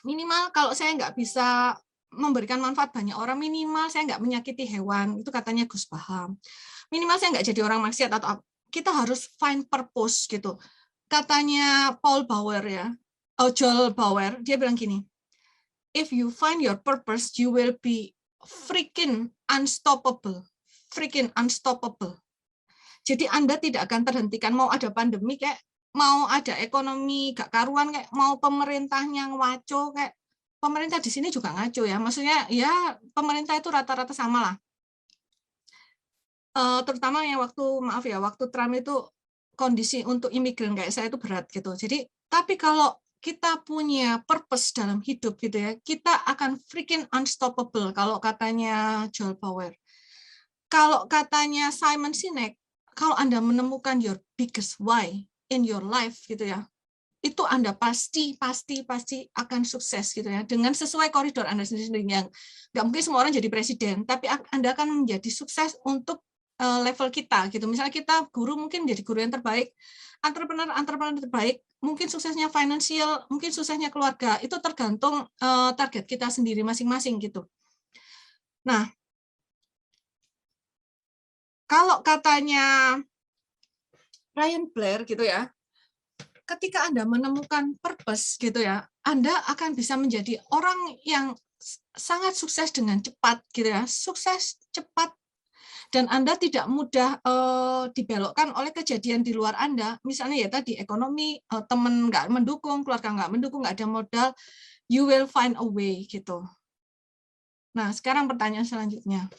S1: minimal kalau saya nggak bisa memberikan manfaat banyak orang, minimal saya nggak menyakiti hewan. Itu katanya Gus Paham. Minimal saya nggak jadi orang maksiat atau apa. Kita harus find purpose gitu. Katanya Paul Bauer ya, Joel Bauer, dia bilang gini, if you find your purpose, you will be freaking unstoppable. Freaking unstoppable. Jadi Anda tidak akan terhentikan, mau ada pandemi kayak, mau ada ekonomi gak karuan kayak, mau pemerintahnya ngaco kayak, pemerintah di sini juga ngaco ya. Maksudnya ya pemerintah itu rata-rata sama lah. Terutama yang waktu Trump itu kondisi untuk imigran kayak saya itu berat gitu. Jadi tapi kalau kita punya purpose dalam hidup gitu ya, kita akan freaking unstoppable kalau katanya Joel Bauer. Kalau katanya Simon Sinek, kalau Anda menemukan your biggest why in your life gitu ya, itu Anda pasti akan sukses gitu ya, dengan sesuai koridor Anda sendiri yang nggak mungkin semua orang jadi presiden, tapi Anda akan menjadi sukses untuk level kita gitu. Misalnya kita guru mungkin jadi guru yang terbaik, entrepreneur terbaik, mungkin suksesnya finansial, mungkin suksesnya keluarga, itu tergantung target kita sendiri masing-masing gitu. Nah, kalau katanya Ryan Blair gitu ya, ketika Anda menemukan purpose gitu ya, Anda akan bisa menjadi orang yang sangat sukses dengan cepat gitu ya, sukses cepat, dan Anda tidak mudah dibelokkan oleh kejadian di luar Anda. Misalnya ya tadi ekonomi, teman nggak mendukung, keluarga nggak mendukung, nggak ada modal, you will find a way gitu. Nah, sekarang pertanyaan selanjutnya.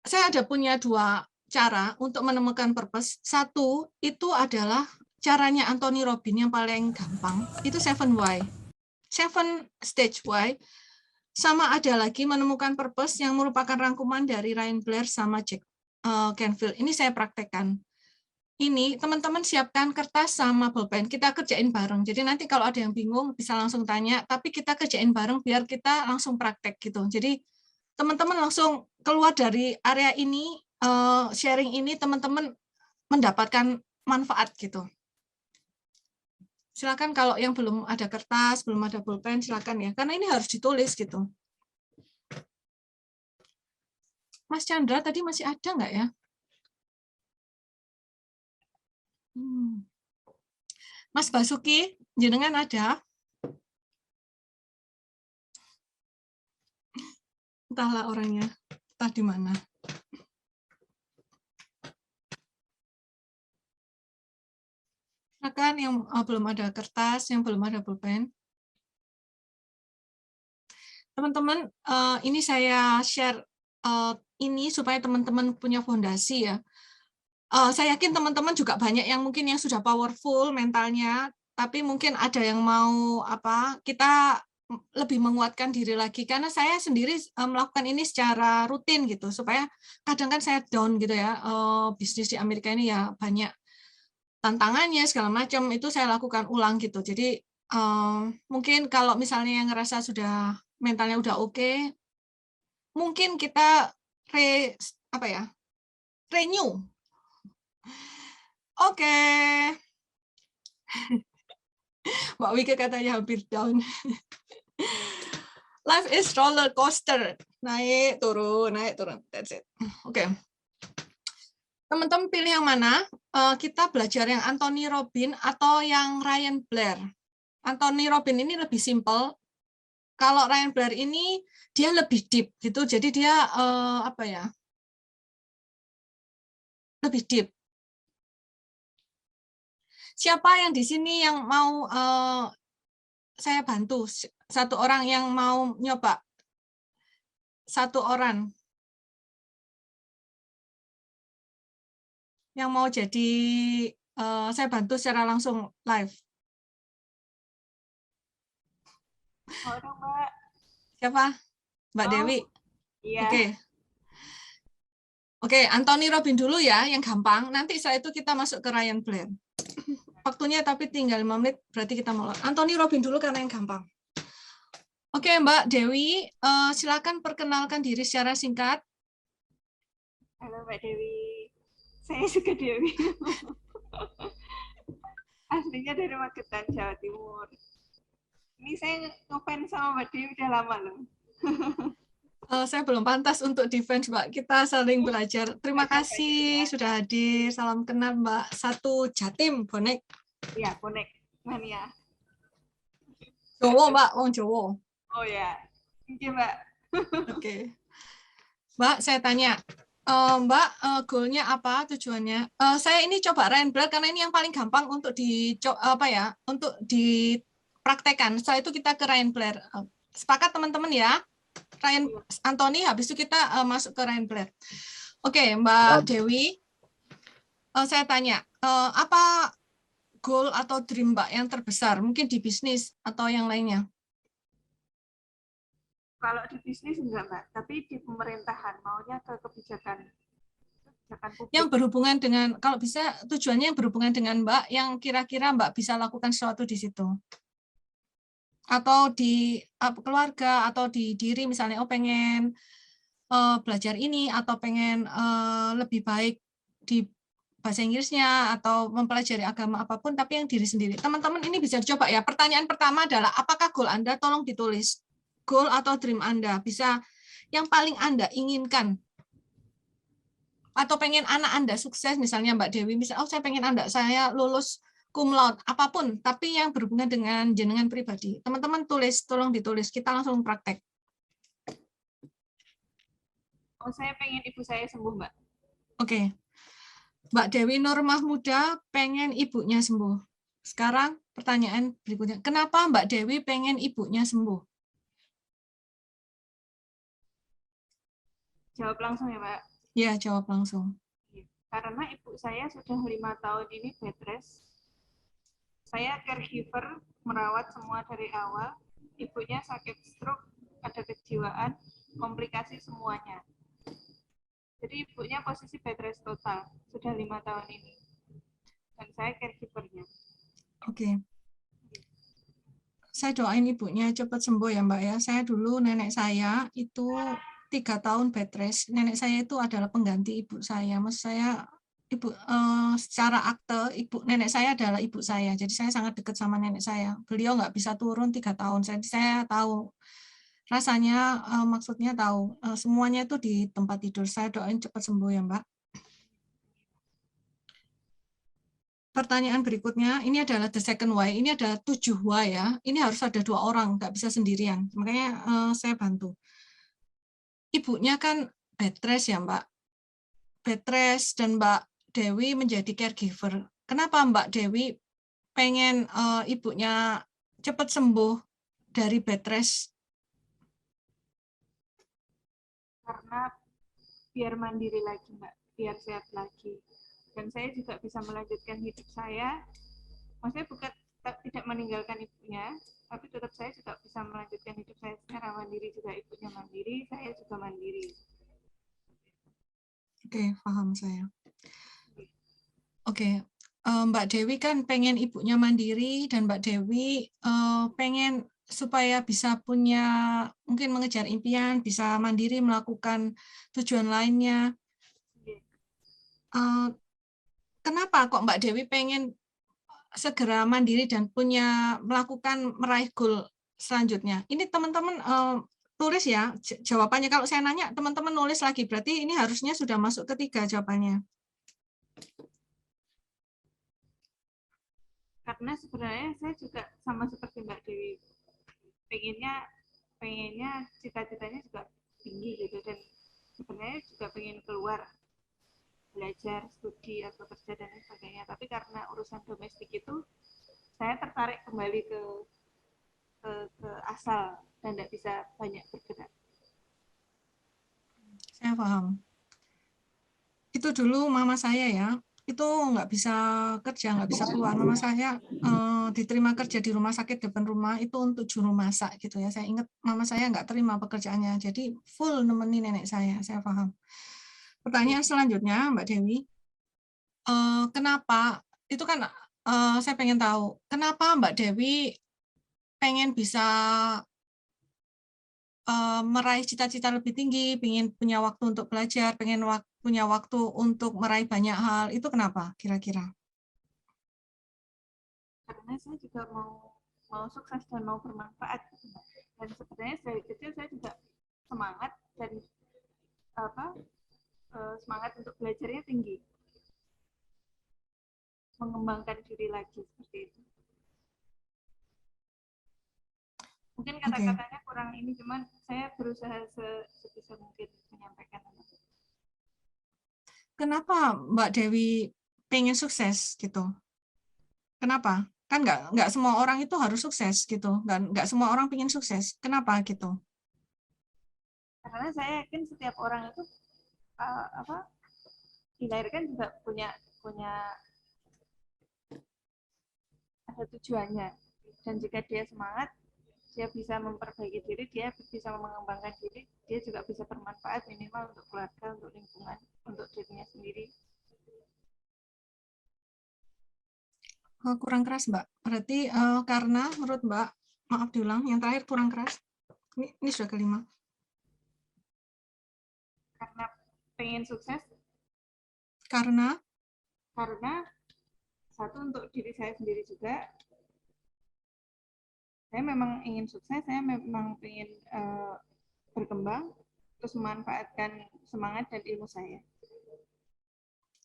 S1: Saya ada punya dua cara untuk menemukan purpose. Satu, itu adalah caranya Anthony Robbins yang paling gampang, itu 7 why. 7 stage why. Sama ada lagi menemukan purpose yang merupakan rangkuman dari Ryan Blair sama Jack Canfield. Ini saya praktekkan. Ini teman-teman siapkan kertas sama pulpen, kita kerjain bareng. Jadi nanti kalau ada yang bingung bisa langsung tanya, tapi kita kerjain bareng biar kita langsung praktek gitu. Jadi teman-teman langsung keluar dari area ini, sharing ini, teman-teman mendapatkan manfaat gitu. Silakan kalau yang belum ada kertas, belum ada pulpen, silakan ya, karena ini harus ditulis gitu. Mas Chandra tadi masih ada nggak ya? Mas Basuki, jenengan ada? Entahlah orangnya, entah di mana. Silakan yang belum ada kertas, yang belum ada pulpen. Teman-teman, ini saya share ini supaya teman-teman punya fondasi ya. Saya yakin teman-teman juga banyak yang mungkin yang sudah powerful mentalnya, tapi mungkin ada yang mau kita lebih menguatkan diri lagi, karena saya sendiri melakukan ini secara rutin gitu, supaya kadang kan saya down gitu ya, bisnis di Amerika ini ya banyak tantangannya segala macam, itu saya lakukan ulang gitu. Jadi mungkin kalau misalnya yang ngerasa sudah mentalnya udah oke, mungkin kita renew. Oke. Mbak Wike katanya hampir down. Life is roller coaster. Naik, turun, naik, turun. That's it. Oke. Teman-teman pilih yang mana? Kita belajar yang Anthony Robbins atau yang Ryan Blair. Anthony Robbins ini lebih simple. Kalau Ryan Blair ini dia lebih deep gitu. Jadi dia lebih deep. Siapa yang di sini yang mau saya bantu? Satu orang yang mau nyoba? Satu orang yang mau jadi saya bantu secara langsung live.
S4: Mau dong, Mbak.
S1: Siapa? Mbak Dewi?
S4: Iya.
S1: Oke, Anthony Robbins dulu ya, yang gampang. Nanti setelah itu kita masuk ke Ryan Blair. Waktunya tapi tinggal 5 menit, berarti kita mulai. Anthony Robbins dulu karena yang gampang. Oke, Mbak Dewi, silakan perkenalkan diri secara singkat.
S4: Halo Mbak Dewi, saya suka Dewi. Aslinya dari Magetan, Jawa Timur. Ini saya ngefans sama Mbak Dewi udah lama loh.
S1: Saya belum pantas untuk defense, Mbak. Kita saling belajar. Terima kasih sudah hadir. Salam kenal, Mbak. Satu Jatim, bonek.
S4: Iya, bonek mania.
S1: Jowo, Mbak. Wong Jowo.
S4: Oh ya, iya Mbak.
S1: Oke. Mbak, saya tanya. Mbak, goalnya apa, tujuannya? Saya ini coba Rainbird karena ini yang paling gampang untuk untuk dipraktekkan. Setelah itu kita ke Rainbird. Sepakat teman-teman ya? Ryan Anthony, habis itu kita masuk ke Ryan Blair. Oke, Mbak Dewi, saya tanya, apa goal atau dream Mbak yang terbesar? Mungkin di bisnis atau yang lainnya?
S4: Kalau di bisnis enggak Mbak, tapi di pemerintahan maunya ke kebijakan publik.
S1: Yang berhubungan dengan, kalau bisa tujuannya yang berhubungan dengan Mbak, yang kira-kira Mbak bisa lakukan sesuatu di situ. Atau di keluarga, atau di diri misalnya, oh pengen belajar ini, atau pengen lebih baik di bahasa Inggrisnya, atau mempelajari agama apapun, tapi yang diri sendiri. Teman-teman ini bisa dicoba ya. Pertanyaan pertama adalah, apakah goal Anda? Tolong ditulis. Goal atau dream Anda. Bisa yang paling Anda inginkan. Atau pengen anak Anda sukses, misalnya Mbak Dewi, misalnya, oh saya pengen anak saya lulus cum laude, apapun, tapi yang berhubungan dengan jenengan pribadi. Teman-teman tulis, tolong ditulis, kita langsung praktek.
S4: Oh, saya pengen ibu saya sembuh, Mbak.
S1: Oke. Mbak Dewi Nur Mahmuda pengen ibunya sembuh. Sekarang pertanyaan berikutnya, kenapa Mbak Dewi pengen ibunya sembuh?
S4: Jawab langsung ya, Mbak.
S1: Ya, jawab langsung.
S4: Karena ibu saya sudah 5 tahun ini bed rest. Saya caregiver, merawat semua dari awal. Ibunya sakit stroke, ada kejiwaan, komplikasi semuanya. Jadi ibunya posisi bed rest total, sudah 5 tahun ini. Dan saya caregivernya.
S1: Oke. Saya doain ibunya cepat sembuh ya Mbak ya. Saya dulu nenek saya itu 3 tahun bed rest. Nenek saya itu adalah pengganti ibu saya. Maksud saya ibu secara akte ibu nenek saya adalah ibu saya. Jadi saya sangat dekat sama nenek saya. Beliau nggak bisa turun 3 tahun. Jadi saya tahu rasanya, maksudnya tahu semuanya itu di tempat tidur. Saya doain cepat sembuh ya Mbak. Pertanyaan berikutnya, ini adalah the second why. Ini ada 7 why ya. Ini harus ada 2 orang, nggak bisa sendirian. Makanya saya bantu. Ibunya kan bed rest ya Mbak. Bed rest dan Mbak Dewi menjadi caregiver. Kenapa Mbak Dewi pengen ibunya cepat sembuh dari bed rest?
S4: Karena biar mandiri lagi, Mbak. Biar sehat lagi. Dan saya juga bisa melanjutkan hidup saya. Maksudnya bukan tidak meninggalkan ibunya, tapi tetap saya juga bisa melanjutkan hidup saya secara mandiri juga. Ibunya mandiri, saya juga mandiri.
S1: Oke, paham saya. Oke, Mbak Dewi kan pengen ibunya mandiri dan Mbak Dewi pengen supaya bisa punya, mungkin mengejar impian, bisa mandiri melakukan tujuan lainnya. Kenapa kok Mbak Dewi pengen segera mandiri dan melakukan meraih goal selanjutnya? Ini teman-teman tulis ya jawabannya. Kalau saya nanya, teman-teman nulis lagi. Berarti ini harusnya sudah masuk ketiga jawabannya.
S4: Karena sebenarnya saya juga sama seperti Mbak Dewi, pengennya cita-citanya juga tinggi gitu, dan sebenarnya juga pengen keluar belajar, studi atau kerja dan sebagainya. Tapi karena urusan domestik itu, saya tertarik kembali ke asal dan tidak bisa banyak bergerak.
S1: Saya paham. Itu dulu mama saya ya. Itu nggak bisa kerja, nggak bisa keluar. Mama saya diterima kerja di rumah sakit depan rumah itu untuk juru masak gitu ya. Saya ingat mama saya nggak terima pekerjaannya, jadi full nemenin nenek saya paham. Pertanyaan selanjutnya Mbak Dewi, kenapa, itu kan saya pengen tahu, kenapa Mbak Dewi pengen bisa meraih cita-cita lebih tinggi, pengen punya waktu untuk belajar, pengen punya waktu untuk meraih banyak hal, itu kenapa kira-kira?
S4: Karena saya juga mau sukses dan mau bermanfaat. Dan sebenarnya dari kecil saya juga semangat dan semangat untuk belajarnya tinggi, mengembangkan diri lagi seperti itu. Mungkin kata-katanya kurang ini, cuman saya berusaha sebisa mungkin menyampaikan.
S1: Kenapa Mbak Dewi pengen sukses gitu? Kenapa? Kan nggak semua orang itu harus sukses gitu, dan nggak semua orang pengen sukses. Kenapa gitu?
S4: Karena saya yakin setiap orang itu dilahirkan juga punya ada tujuannya, dan jika dia semangat, dia bisa memperbaiki diri, dia bisa mengembangkan diri, dia juga bisa bermanfaat minimal untuk keluarga, untuk lingkungan, untuk dirinya sendiri.
S1: Kurang keras, Mbak. Berarti karena menurut Mbak, maaf diulang, yang terakhir kurang keras. Ini sudah kelima.
S4: Karena pengen sukses.
S1: Karena
S4: satu, untuk diri saya sendiri juga. Saya memang ingin sukses, saya memang ingin berkembang, terus memanfaatkan semangat dan ilmu saya.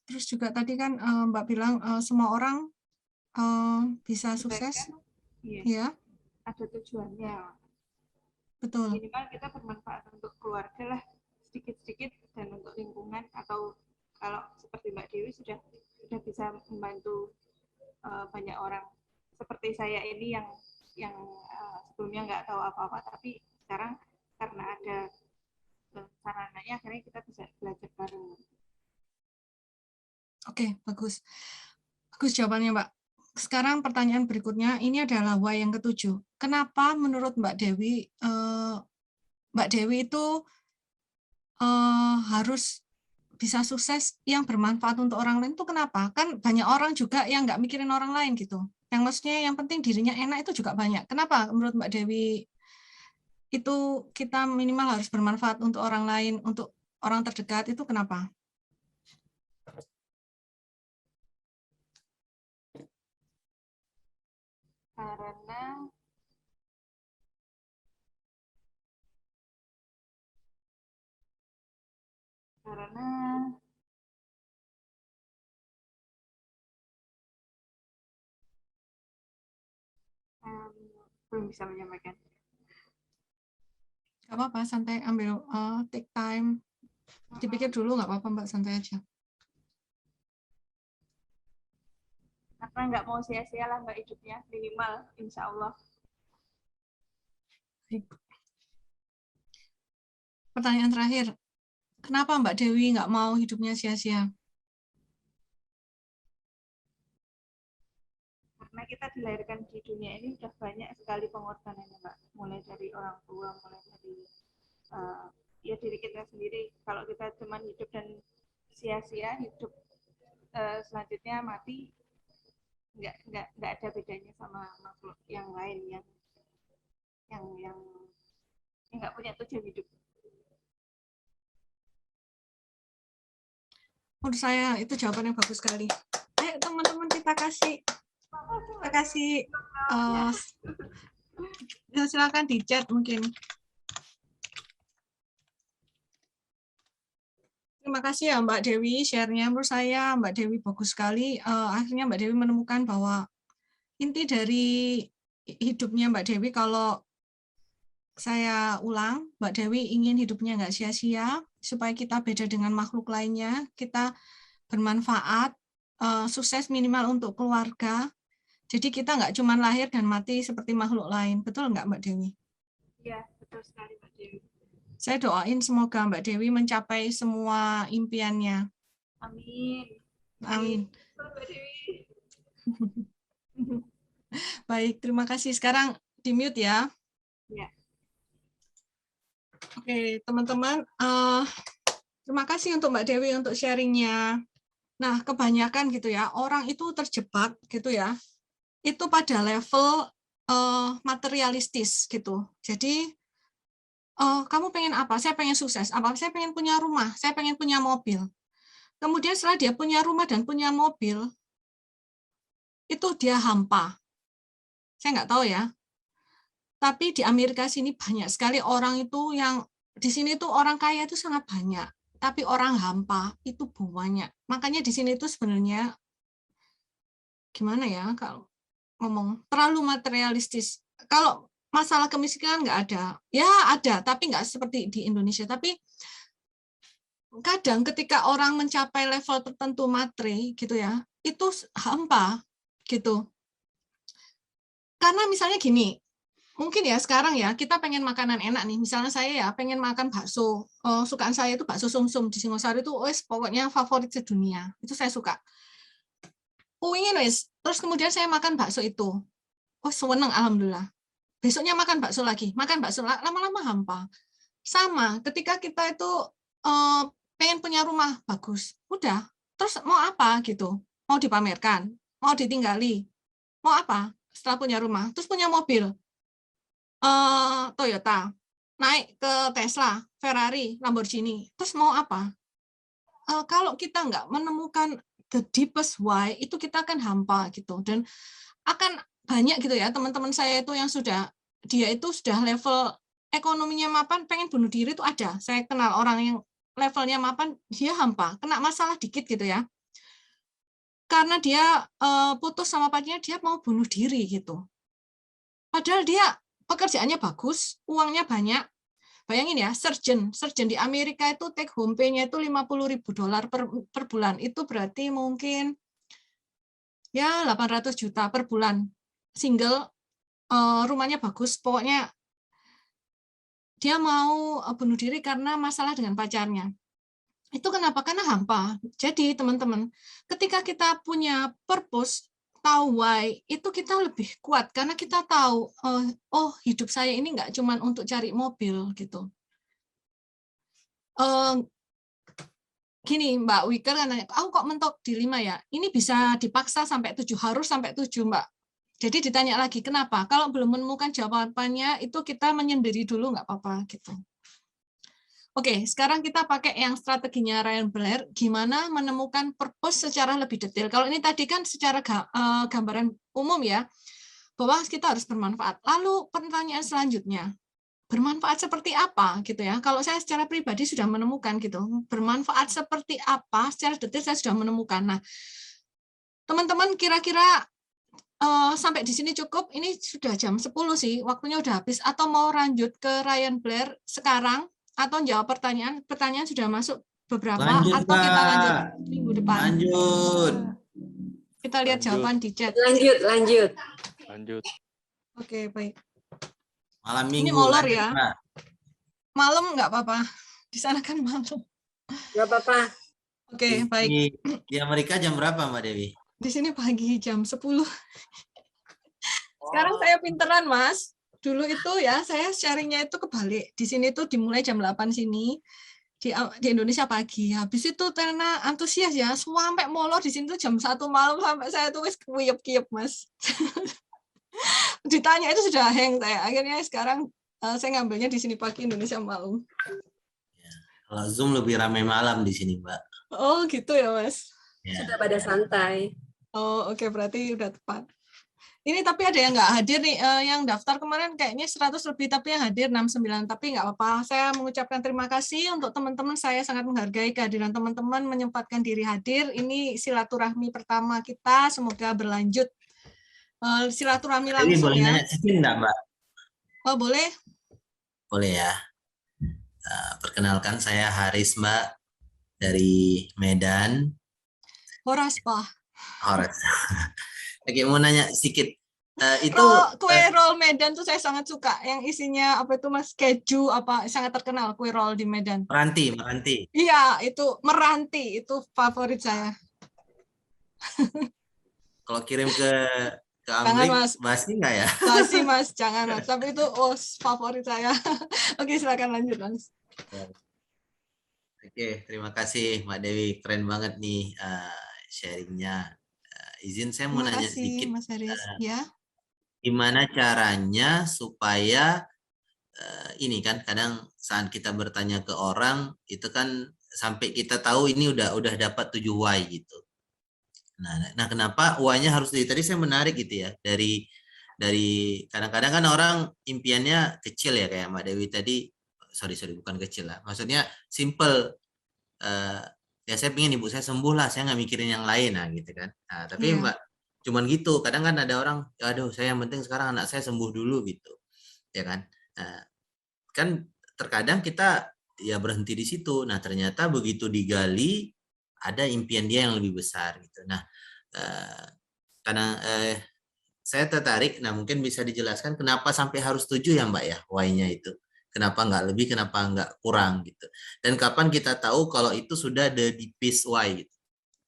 S1: Terus juga tadi kan Mbak bilang semua orang bisa sukses,
S4: ya. Ada tujuannya.
S1: Betul.
S4: Minimal kita bermanfaat untuk keluarga lah, sedikit-sedikit, dan untuk lingkungan, atau kalau seperti Mbak Dewi sudah bisa membantu banyak orang. Seperti saya ini yang sebelumnya nggak tahu apa-apa, tapi sekarang karena ada sarananya, akhirnya kita bisa belajar bareng.
S1: Oke, bagus. Bagus jawabannya, Mbak. Sekarang pertanyaan berikutnya, ini adalah why yang ke-7. Kenapa menurut Mbak Dewi itu harus bisa sukses yang bermanfaat untuk orang lain itu kenapa? Kan banyak orang juga yang nggak mikirin orang lain gitu. Yang maksudnya yang penting dirinya enak itu juga banyak. Kenapa menurut Mbak Dewi itu kita minimal harus bermanfaat untuk orang lain, untuk orang terdekat, itu kenapa?
S4: Karena belum bisa menyampaikan.
S1: Gak apa-apa, santai, ambil take time. Dipikir dulu, nggak apa-apa, Mbak, santai aja.
S4: Karena nggak mau sia-sia lah Mbak hidupnya, minimal, insya Allah.
S1: Pertanyaan terakhir, kenapa Mbak Dewi nggak mau hidupnya sia-sia?
S4: Karena kita dilahirkan di dunia ini sudah banyak sekali pengorbanannya Mbak, mulai dari orang tua, mulai dari ya diri kita sendiri. Kalau kita cuma hidup dan sia-sia, hidup selanjutnya mati, nggak ada bedanya sama makhluk yang lain yang nggak punya tujuan hidup.
S1: Menurut saya itu jawaban yang bagus sekali. Ayo teman-teman kita kasih silakan di chat mungkin. Terima kasih ya Mbak Dewi share-nya. Menurut saya Mbak Dewi bagus sekali. Akhirnya Mbak Dewi menemukan bahwa inti dari hidupnya Mbak Dewi, kalau saya ulang, Mbak Dewi ingin hidupnya nggak sia-sia, supaya kita beda dengan makhluk lainnya, kita bermanfaat, sukses minimal untuk keluarga. Jadi kita nggak cuma lahir dan mati seperti makhluk lain. Betul nggak Mbak Dewi?
S4: Iya, betul sekali Mbak Dewi.
S1: Saya doain semoga Mbak Dewi mencapai semua impiannya.
S4: Amin.
S1: Amin.
S4: Mbak Dewi.
S1: Baik, terima kasih. Sekarang di mute ya.
S4: Ya.
S1: Oke, teman-teman. Terima kasih untuk Mbak Dewi untuk sharingnya. Nah, kebanyakan gitu ya, orang itu terjebak gitu ya, itu pada level materialistis gitu. Jadi, kamu pengen apa? Saya pengen sukses. Apa? Saya pengen punya rumah. Saya pengen punya mobil. Kemudian setelah dia punya rumah dan punya mobil, itu dia hampa. Saya nggak tahu ya. Tapi di Amerika sini banyak sekali orang itu yang di sini tuh orang kaya itu sangat banyak, tapi orang hampa itu banyak. Makanya di sini tuh sebenarnya gimana ya kalau ngomong terlalu materialistis. Kalau masalah kemiskinan nggak ada, ya ada, tapi nggak seperti di Indonesia. Tapi kadang ketika orang mencapai level tertentu materi gitu ya, itu hampa gitu. Karena misalnya gini, mungkin ya sekarang ya kita pengen makanan enak nih. Misalnya saya ya pengen makan bakso. Sukaan saya itu bakso sumsum di Singosari itu wes pokoknya favorit sedunia. Itu saya suka. Ingin wes. Terus kemudian saya makan bakso itu. Oh, seneng alhamdulillah. Besoknya makan bakso lagi. Makan bakso lama-lama hampa. Sama ketika kita itu pengen punya rumah bagus. Udah. Terus mau apa gitu? Mau dipamerkan? Mau ditinggali? Mau apa? Setelah punya rumah. Terus punya mobil. Toyota, naik ke Tesla, Ferrari, Lamborghini, terus mau apa? Kalau kita nggak menemukan the deepest why, itu kita akan hampa gitu, dan akan banyak gitu ya teman-teman saya itu yang dia itu sudah level ekonominya mapan, pengen bunuh diri itu ada. Saya kenal orang yang levelnya mapan, dia hampa, kena masalah dikit gitu ya, karena dia putus sama pacarnya, dia mau bunuh diri gitu. Padahal dia pekerjaannya bagus, uangnya banyak. Bayangin ya, surgeon di Amerika itu take home pay-nya itu $50.000 per bulan. Itu berarti mungkin ya 800 juta per bulan. Single, rumahnya bagus, pokoknya dia mau bunuh diri karena masalah dengan pacarnya. Itu kenapa? Karena hampa. Jadi teman-teman, ketika kita punya purpose, tahu why, itu kita lebih kuat karena kita tahu oh hidup saya ini nggak cuma untuk cari mobil gitu. Gini Mbak Wiker kan nanya, aku kok mentok di 5 ya? Ini bisa dipaksa sampai 7, harus sampai 7 Mbak. Jadi ditanya lagi kenapa? Kalau belum menemukan jawabannya itu kita menyendiri dulu nggak apa-apa gitu. Oke, sekarang kita pakai yang strateginya Ryan Blair, gimana menemukan purpose secara lebih detail. Kalau ini tadi kan secara gambaran umum ya, bahwa kita harus bermanfaat. Lalu pertanyaan selanjutnya, bermanfaat seperti apa gitu ya? Kalau saya secara pribadi sudah menemukan gitu, bermanfaat seperti apa secara detail saya sudah menemukan. Nah, teman-teman kira-kira sampai di sini cukup, ini sudah jam 10 sih, waktunya udah habis, atau mau lanjut ke Ryan Blair sekarang? Atau jawab pertanyaan sudah masuk beberapa,
S3: Lanjut,
S1: atau kita lanjut
S3: Pak.
S1: minggu depan.
S3: Lanjut.
S1: Kita lihat jawaban di chat.
S5: Lanjut.
S1: Oke, baik.
S3: Malam
S1: Ini
S3: minggu.
S1: molor
S3: lanjut,
S1: ya.
S3: Pak.
S1: Malam nggak apa-apa. Di sana kan malam.
S2: Nggak apa-apa.
S1: Oke, baik.
S3: Di Amerika jam berapa, Mbak Dewi?
S1: Di sini pagi jam 10. Sekarang saya pinteran, Mas. Dulu itu ya, saya sharingnya itu kebalik. Di sini tuh dimulai jam 8 sini. Di Indonesia pagi. Habis itu karena antusias ya, sampai molor di sini tuh jam 1 malam sampai saya tuh wis kuyep-kuyep, Mas. Ditanya itu sudah hang saya. Akhirnya sekarang saya ngambilnya di sini pagi, Indonesia malam.
S3: Kalau Zoom lebih ramai malam di sini, Mbak.
S1: Oh, gitu ya, Mas.
S3: Ya.
S2: Sudah pada santai.
S1: Oh, oke, berarti udah tepat. Ini tapi ada yang nggak hadir nih, yang daftar kemarin kayaknya 100 lebih, tapi yang hadir 69, tapi nggak apa-apa. Saya mengucapkan terima kasih untuk teman-teman, saya sangat menghargai kehadiran teman-teman, menyempatkan diri hadir. Ini silaturahmi pertama kita, semoga berlanjut. Silaturahmi
S3: Ini
S1: langsung
S3: boleh
S1: ya.
S3: nanya sedikit enggak, Mbak?
S1: Oh, boleh?
S3: Boleh ya. Perkenalkan saya Haris, Mbak, dari Medan.
S1: Horas, Pak.
S3: Horas. Oke, mau nanya sedikit. Itu
S1: kue roll Medan tuh saya sangat suka, yang isinya apa itu Mas, keju apa, sangat terkenal kue roll di Medan.
S3: Meranti.
S1: Iya, itu meranti, itu favorit saya.
S3: Kalau kirim ke
S1: Jangan,
S3: Amerika,
S1: Mas.
S3: basi nggak ya?
S1: Basi, Mas, jangan, Mas. Tapi itu favorit saya. Oke, silakan lanjut, Mas.
S3: Oke, terima kasih Mbak Dewi, keren banget nih sharingnya. Izin saya mau
S1: Terima
S3: nanya
S1: kasih,
S3: sedikit,
S1: Mas Haris. Ya.
S3: gimana caranya supaya ini kan kadang saat kita bertanya ke orang itu kan sampai kita tahu ini udah dapat 7 why gitu. Nah kenapa why-nya harus tadi saya menarik gitu ya, dari kadang-kadang kan orang impiannya kecil ya, kayak Mbak Dewi tadi sorry bukan kecil lah. Maksudnya simple. Ya saya pengen ibu saya sembuh lah, saya nggak mikirin yang lain lah gitu kan. Nah, tapi Mbak cuman gitu. Kadang kan ada orang, aduh saya yang penting sekarang anak saya sembuh dulu gitu, ya kan. Nah, kan terkadang kita ya berhenti di situ. Nah ternyata begitu digali ada impian dia yang lebih besar gitu. Nah karena saya tertarik. Nah mungkin bisa dijelaskan kenapa sampai harus 7 ya Mbak ya, why-nya itu. Kenapa nggak lebih, kenapa nggak kurang gitu. Dan kapan kita tahu kalau itu sudah the deepest why gitu.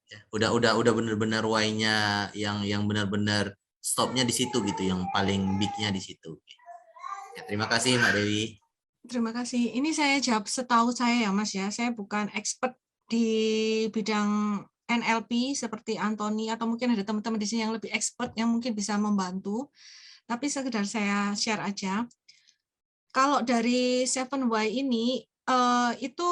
S3: Ya, udah benar-benar why-nya yang benar-benar stopnya di situ gitu, yang paling big-nya di situ. Ya, terima kasih Mbak Dewi.
S1: Terima kasih. Ini saya jawab setahu saya ya Mas ya. Saya bukan expert di bidang NLP seperti Anthony atau mungkin ada teman-teman di sini yang lebih expert yang mungkin bisa membantu. Tapi sekedar saya share aja. Kalau dari 7 Why ini itu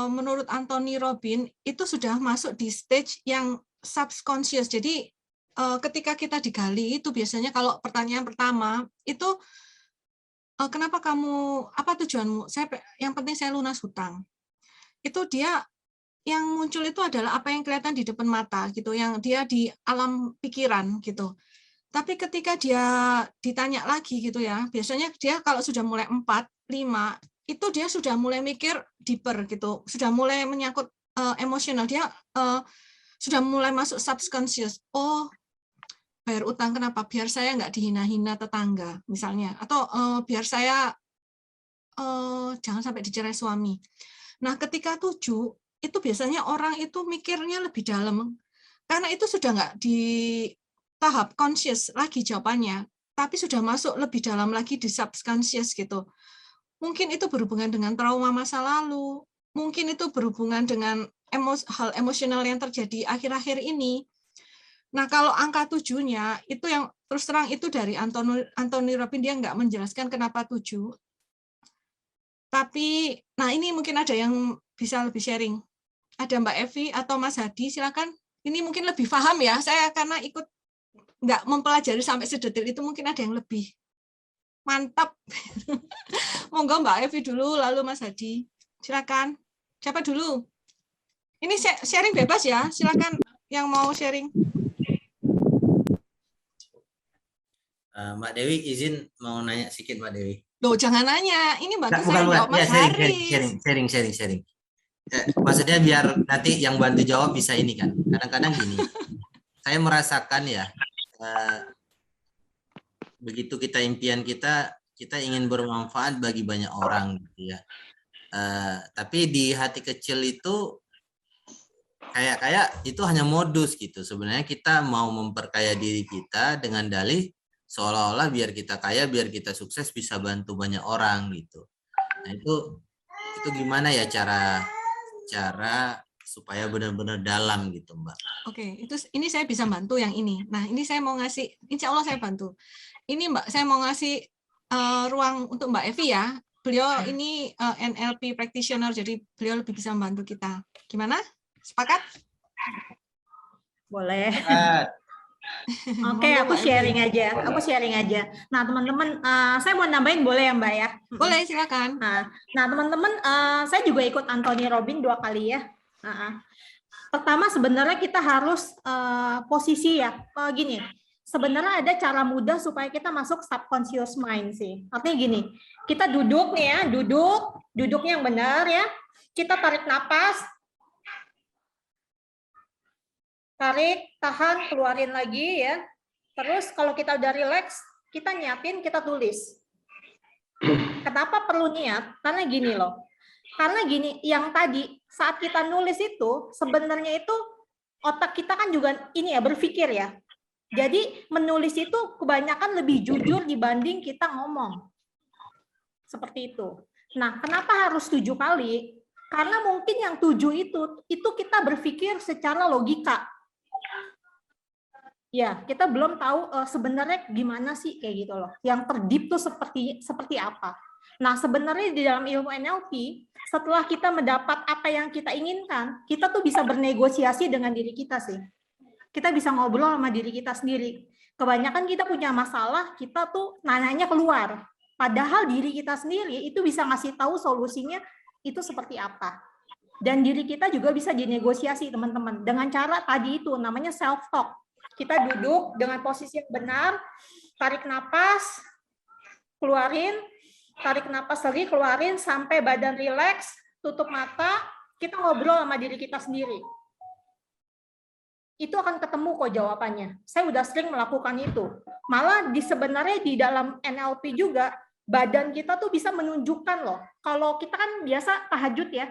S1: menurut Anthony Robbins itu sudah masuk di stage yang subconscious. Jadi ketika kita digali itu biasanya kalau pertanyaan pertama itu kenapa kamu, apa tujuanmu? Yang penting saya lunas hutang. Itu dia yang muncul itu adalah apa yang kelihatan di depan mata gitu, yang dia di alam pikiran gitu. Tapi ketika dia ditanya lagi gitu ya, biasanya dia kalau sudah mulai 4, 5, itu dia sudah mulai mikir deeper gitu, sudah mulai menyangkut emosional, dia sudah mulai masuk subconscious. Oh, bayar utang kenapa? Biar saya nggak dihina-hina tetangga misalnya, atau biar saya jangan sampai dicerai suami. Nah, ketika 7, itu biasanya orang itu mikirnya lebih dalam, karena itu sudah nggak di tahap conscious lagi jawabannya, tapi sudah masuk lebih dalam lagi di subconscious gitu. Mungkin itu berhubungan dengan trauma masa lalu, mungkin itu berhubungan dengan hal emosional yang terjadi akhir-akhir ini. Nah, kalau angka 7-nya, itu yang terus terang itu dari Anthony Robbins, dia nggak menjelaskan kenapa 7. Tapi, nah ini mungkin ada yang bisa lebih sharing. Ada Mbak Evi atau Mas Hadi, silakan. Ini mungkin lebih paham ya, saya karena ikut nggak mempelajari sampai sedetil itu, mungkin ada yang lebih mantap. Monggo Mbak Evi dulu, lalu Mas Hadi. Silakan. Siapa dulu? Ini sharing bebas ya, silakan yang mau sharing.
S3: Mbak Dewi izin mau nanya sedikit Mbak Dewi.
S1: Loh, jangan nanya. Ini bagus
S3: Bukan.
S1: saya jawab Mas Haris.
S3: Sharing. Maksudnya biar nanti yang bantu jawab bisa ini kan. Kadang-kadang gini. Saya merasakan ya, begitu kita impian kita ingin bermanfaat bagi banyak orang gitu ya. Tapi di hati kecil itu kayak itu hanya modus gitu. Sebenarnya kita mau memperkaya diri kita dengan dalih seolah-olah biar kita kaya, biar kita sukses bisa bantu banyak orang gitu. Nah itu gimana ya cara supaya benar-benar dalam gitu Mbak.
S1: Oke, ini saya bisa bantu yang ini. Nah ini saya mau ngasih, insya Allah saya bantu. Ini Mbak, saya mau ngasih ruang untuk Mbak Evi ya. Beliau ini NLP practitioner, jadi beliau lebih bisa membantu kita. Gimana? Sepakat?
S6: Boleh. Oke, aku sharing aja. Nah, teman-teman, saya mau nambahin boleh ya, Mbak ya?
S1: Boleh, silakan.
S6: Nah, teman-teman, saya juga ikut Anthony Robbins 2 kali ya. Pertama, sebenarnya kita harus posisi ya. Gini, sebenarnya ada cara mudah supaya kita masuk subconscious mind sih. Artinya gini, kita duduk nih ya, duduknya yang benar ya. Kita tarik napas. Tarik, tahan, keluarin lagi ya. Terus kalau kita udah relax, kita nyiapin, kita tulis. Kenapa perlu niat? Karena gini loh. Karena gini, yang tadi saat kita nulis itu sebenarnya itu otak kita kan juga ini ya berpikir ya. Jadi menulis itu kebanyakan lebih jujur dibanding kita ngomong. Seperti itu. Nah, kenapa harus 7 kali? Karena mungkin yang 7 itu kita berpikir secara logika. Ya, kita belum tahu sebenarnya gimana sih kayak gitu loh. Yang terdeep tuh seperti apa. Nah, sebenarnya di dalam ilmu NLP, setelah kita mendapat apa yang kita inginkan, kita tuh bisa bernegosiasi dengan diri kita sih. Kita bisa ngobrol sama diri kita sendiri. Kebanyakan kita punya masalah, kita tuh nanyanya keluar. Padahal diri kita sendiri itu bisa ngasih tahu solusinya itu seperti apa. Dan diri kita juga bisa dinegosiasi, teman-teman, dengan cara tadi itu namanya self talk. Kita duduk dengan posisi yang benar, tarik napas, keluarin, tarik napas lagi, keluarin sampai badan rileks, tutup mata, kita ngobrol sama diri kita sendiri. Itu akan ketemu kok jawabannya. Saya udah sering melakukan itu. Malah sebenarnya di dalam NLP juga, badan kita tuh bisa menunjukkan loh. Kalau kita kan biasa tahajud ya,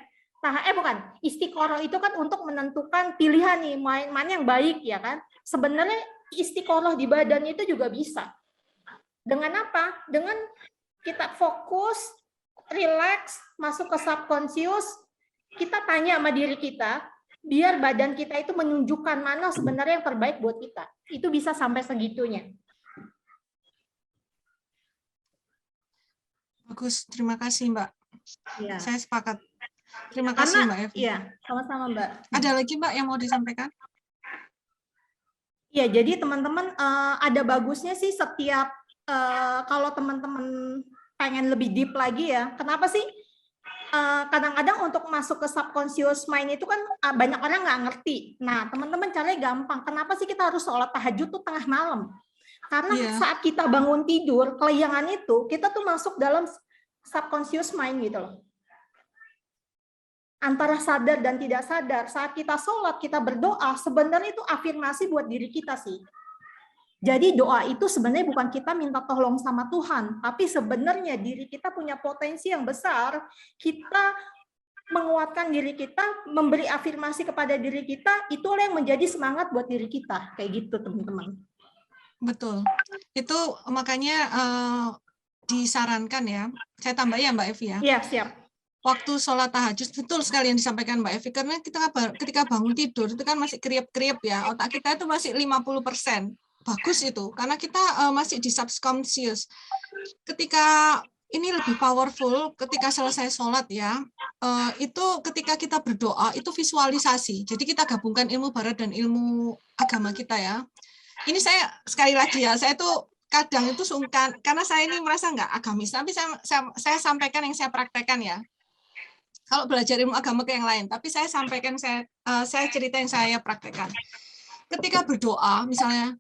S6: istiqoroh itu kan untuk menentukan pilihan nih, mana yang baik ya kan. Sebenarnya istiqoroh di badan itu juga bisa. Dengan apa? Dengan kita fokus, relax, masuk ke subconscious, kita tanya sama diri kita, biar badan kita itu menunjukkan mana sebenarnya yang terbaik buat kita. Itu bisa sampai segitunya.
S1: Bagus, terima kasih Mbak.
S6: Ya.
S1: Saya sepakat. Terima kasih Mbak Evi.
S6: Iya, sama-sama Mbak.
S1: Ada lagi Mbak yang mau disampaikan?
S6: Ya, jadi teman-teman ada bagusnya sih setiap kalau teman-teman pengen lebih deep lagi ya. Kenapa sih? Kadang-kadang untuk masuk ke subconscious mind itu kan banyak orang nggak ngerti. Nah, teman-teman caranya gampang. Kenapa sih kita harus sholat tahajud tuh tengah malam? Karena saat kita bangun tidur, kelayangan itu, kita tuh masuk dalam subconscious mind gitu loh. Antara sadar dan tidak sadar, saat kita sholat, kita berdoa, sebenarnya itu afirmasi buat diri kita sih. Jadi doa itu sebenarnya bukan kita minta tolong sama Tuhan, tapi sebenarnya diri kita punya potensi yang besar, kita menguatkan diri kita, memberi afirmasi kepada diri kita, itulah yang menjadi semangat buat diri kita. Kayak gitu teman-teman.
S1: Betul. Itu makanya disarankan ya, saya tambah ya Mbak Evi ya.
S6: Iya, siap.
S1: Waktu sholat tahajud, betul sekali yang disampaikan Mbak Evi, karena kita ketika bangun tidur itu kan masih kriep-kriep ya, otak kita itu masih 50%. Bagus itu, karena kita masih di subconscious. Ketika ini lebih powerful, ketika selesai sholat ya, itu ketika kita berdoa, itu visualisasi. Jadi kita gabungkan ilmu barat dan ilmu agama kita ya. Ini saya sekali lagi ya, saya tuh kadang itu sungkan, karena saya ini merasa nggak agamis, tapi saya sampaikan yang saya praktekkan ya. Kalau belajar ilmu agama ke yang lain, tapi saya sampaikan, saya cerita yang saya praktekkan. Ketika berdoa, misalnya,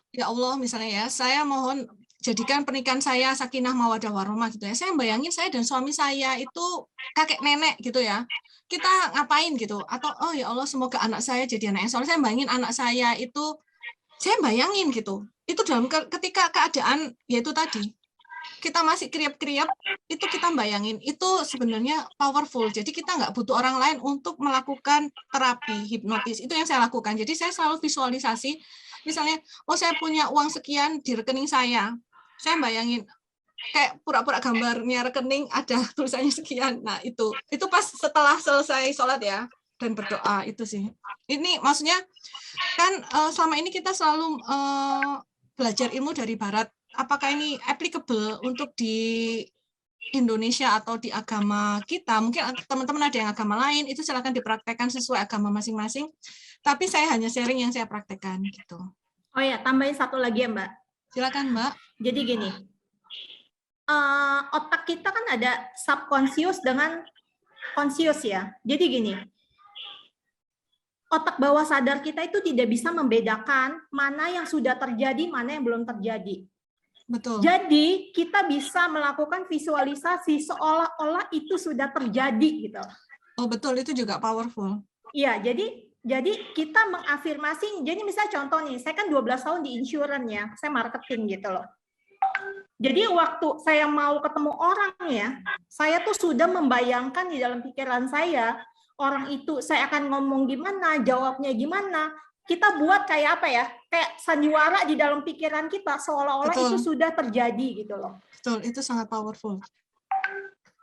S1: ya Allah misalnya ya, saya mohon jadikan pernikahan saya sakinah mawaddah warahmah gitu ya. Saya bayangin saya dan suami saya itu kakek nenek gitu ya. Kita ngapain gitu? Atau oh ya Allah semoga anak saya jadi anak yang soleh. Saya bayangin anak saya itu, saya bayangin gitu. Itu dalam ketika keadaan yaitu tadi kita masih kriap-kriap, itu kita bayangin itu sebenarnya powerful. Jadi kita nggak butuh orang lain untuk melakukan terapi hipnotis. Itu yang saya lakukan. Jadi saya selalu visualisasi, misalnya, oh saya punya uang sekian di rekening saya bayangin kayak pura-pura gambarnya rekening ada tulisannya sekian. Nah itu pas setelah selesai sholat ya dan berdoa itu sih. Ini maksudnya kan selama ini kita selalu belajar ilmu dari Barat. Apakah ini applicable untuk di Indonesia atau di agama kita? Mungkin teman-teman ada yang agama lain, itu silakan dipraktekkan sesuai agama masing-masing. Tapi saya hanya sharing yang saya praktekkan gitu.
S6: Oh ya, tambahin satu lagi ya Mbak.
S1: Silakan Mbak.
S6: Jadi gini, otak kita kan ada subconscious dengan conscious ya. Jadi gini, otak bawah sadar kita itu tidak bisa membedakan mana yang sudah terjadi, mana yang belum terjadi.
S1: Betul.
S6: Jadi kita bisa melakukan visualisasi seolah-olah itu sudah terjadi gitu.
S1: Oh betul, itu juga powerful.
S6: Iya, jadi kita mengafirmasi. Jadi misalnya contoh nih, saya kan 12 tahun di insurance ya, saya marketing gitu loh. Jadi waktu saya mau ketemu orang ya, saya tuh sudah membayangkan di dalam pikiran saya orang itu saya akan ngomong gimana, jawabnya gimana. Kita buat kayak apa ya? Kayak sandiwara di dalam pikiran kita seolah-olah itu sudah terjadi gitu loh.
S1: Betul, itu sangat powerful.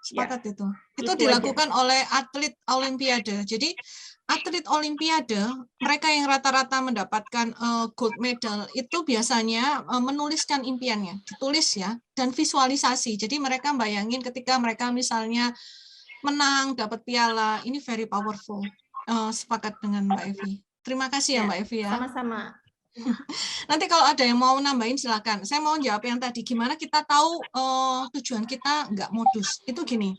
S1: Sepakat ya. Itu
S6: aja.
S1: dilakukan oleh atlet olimpiade. Jadi atlet olimpiade, mereka yang rata-rata mendapatkan gold medal itu biasanya menuliskan impiannya, ditulis ya, dan visualisasi. Jadi mereka bayangin ketika mereka misalnya menang, dapat piala, ini very powerful. Sepakat dengan Mbak Evi. Terima kasih ya Mbak Evi ya.
S6: Sama-sama.
S1: Nanti kalau ada yang mau nambahin silakan. Saya mau jawab yang tadi, gimana kita tahu tujuan kita nggak modus. Itu gini,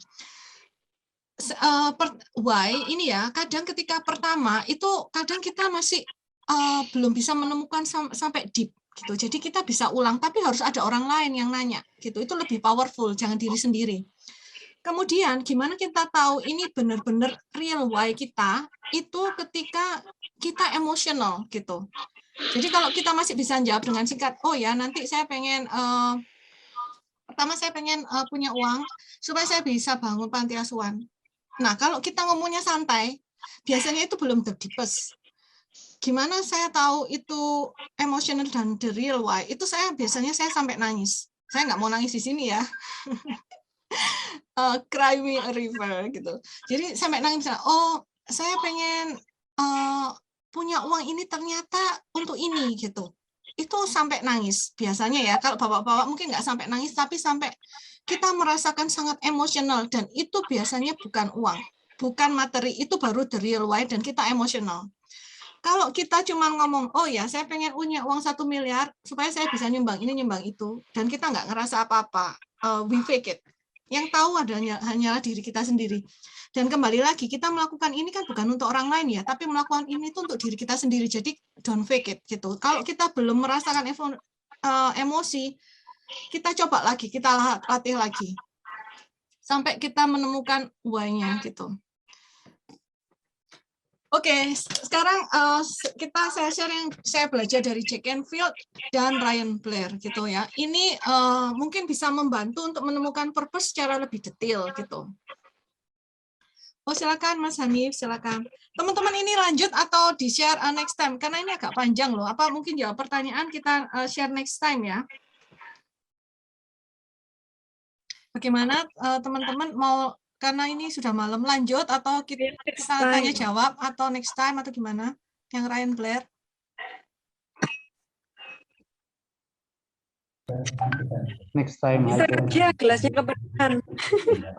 S1: why ini ya, kadang ketika pertama itu kadang kita masih belum bisa menemukan sampai deep gitu. Jadi kita bisa ulang, tapi harus ada orang lain yang nanya gitu. Itu lebih powerful, jangan diri sendiri. Kemudian gimana kita tahu ini benar-benar real why kita itu ketika kita emosional gitu. Jadi kalau kita masih bisa jawab dengan singkat, oh ya nanti saya pengen pertama saya pengen punya uang supaya saya bisa bangun panti asuhan. Nah kalau kita ngomongnya santai, biasanya itu belum the deepest. Gimana saya tahu itu emotional dan the real why? Itu biasanya saya sampai nangis. Saya nggak mau nangis di sini ya. Cry me a river gitu. Jadi sampai nangis misalnya, oh saya pengen punya uang ini ternyata untuk ini gitu. Itu sampai nangis biasanya ya. Kalau bapak-bapak mungkin nggak sampai nangis, tapi sampai kita merasakan sangat emosional dan itu biasanya bukan uang, bukan materi, itu baru the real why dan kita emosional. Kalau kita cuma ngomong, oh ya saya pengen punya uang 1 miliar supaya saya bisa nyumbang ini, nyumbang itu, dan kita nggak ngerasa apa-apa, we fake it. Yang tahu hanyalah diri kita sendiri. Dan kembali lagi, kita melakukan ini kan bukan untuk orang lain ya, tapi melakukan ini itu untuk diri kita sendiri, jadi don't fake it. Gitu. Kalau kita belum merasakan emosi, kita coba lagi, kita latih lagi. Sampai kita menemukan why-nya gitu. Oke, sekarang saya share yang saya belajar dari Jack Canfield dan Ryan Blair gitu ya. Ini mungkin bisa membantu untuk menemukan purpose secara lebih detail gitu. Oh silakan Mas Hanif, silakan. Teman-teman ini lanjut atau di share next time karena ini agak panjang loh. Apa mungkin jawab pertanyaan kita share next time ya? Bagaimana teman-teman mau? Karena ini sudah malam, lanjut atau kita tanya jawab atau next time atau gimana? Yang Ryan Blair.
S7: Next time
S2: aja. Gelasnya kebetulan.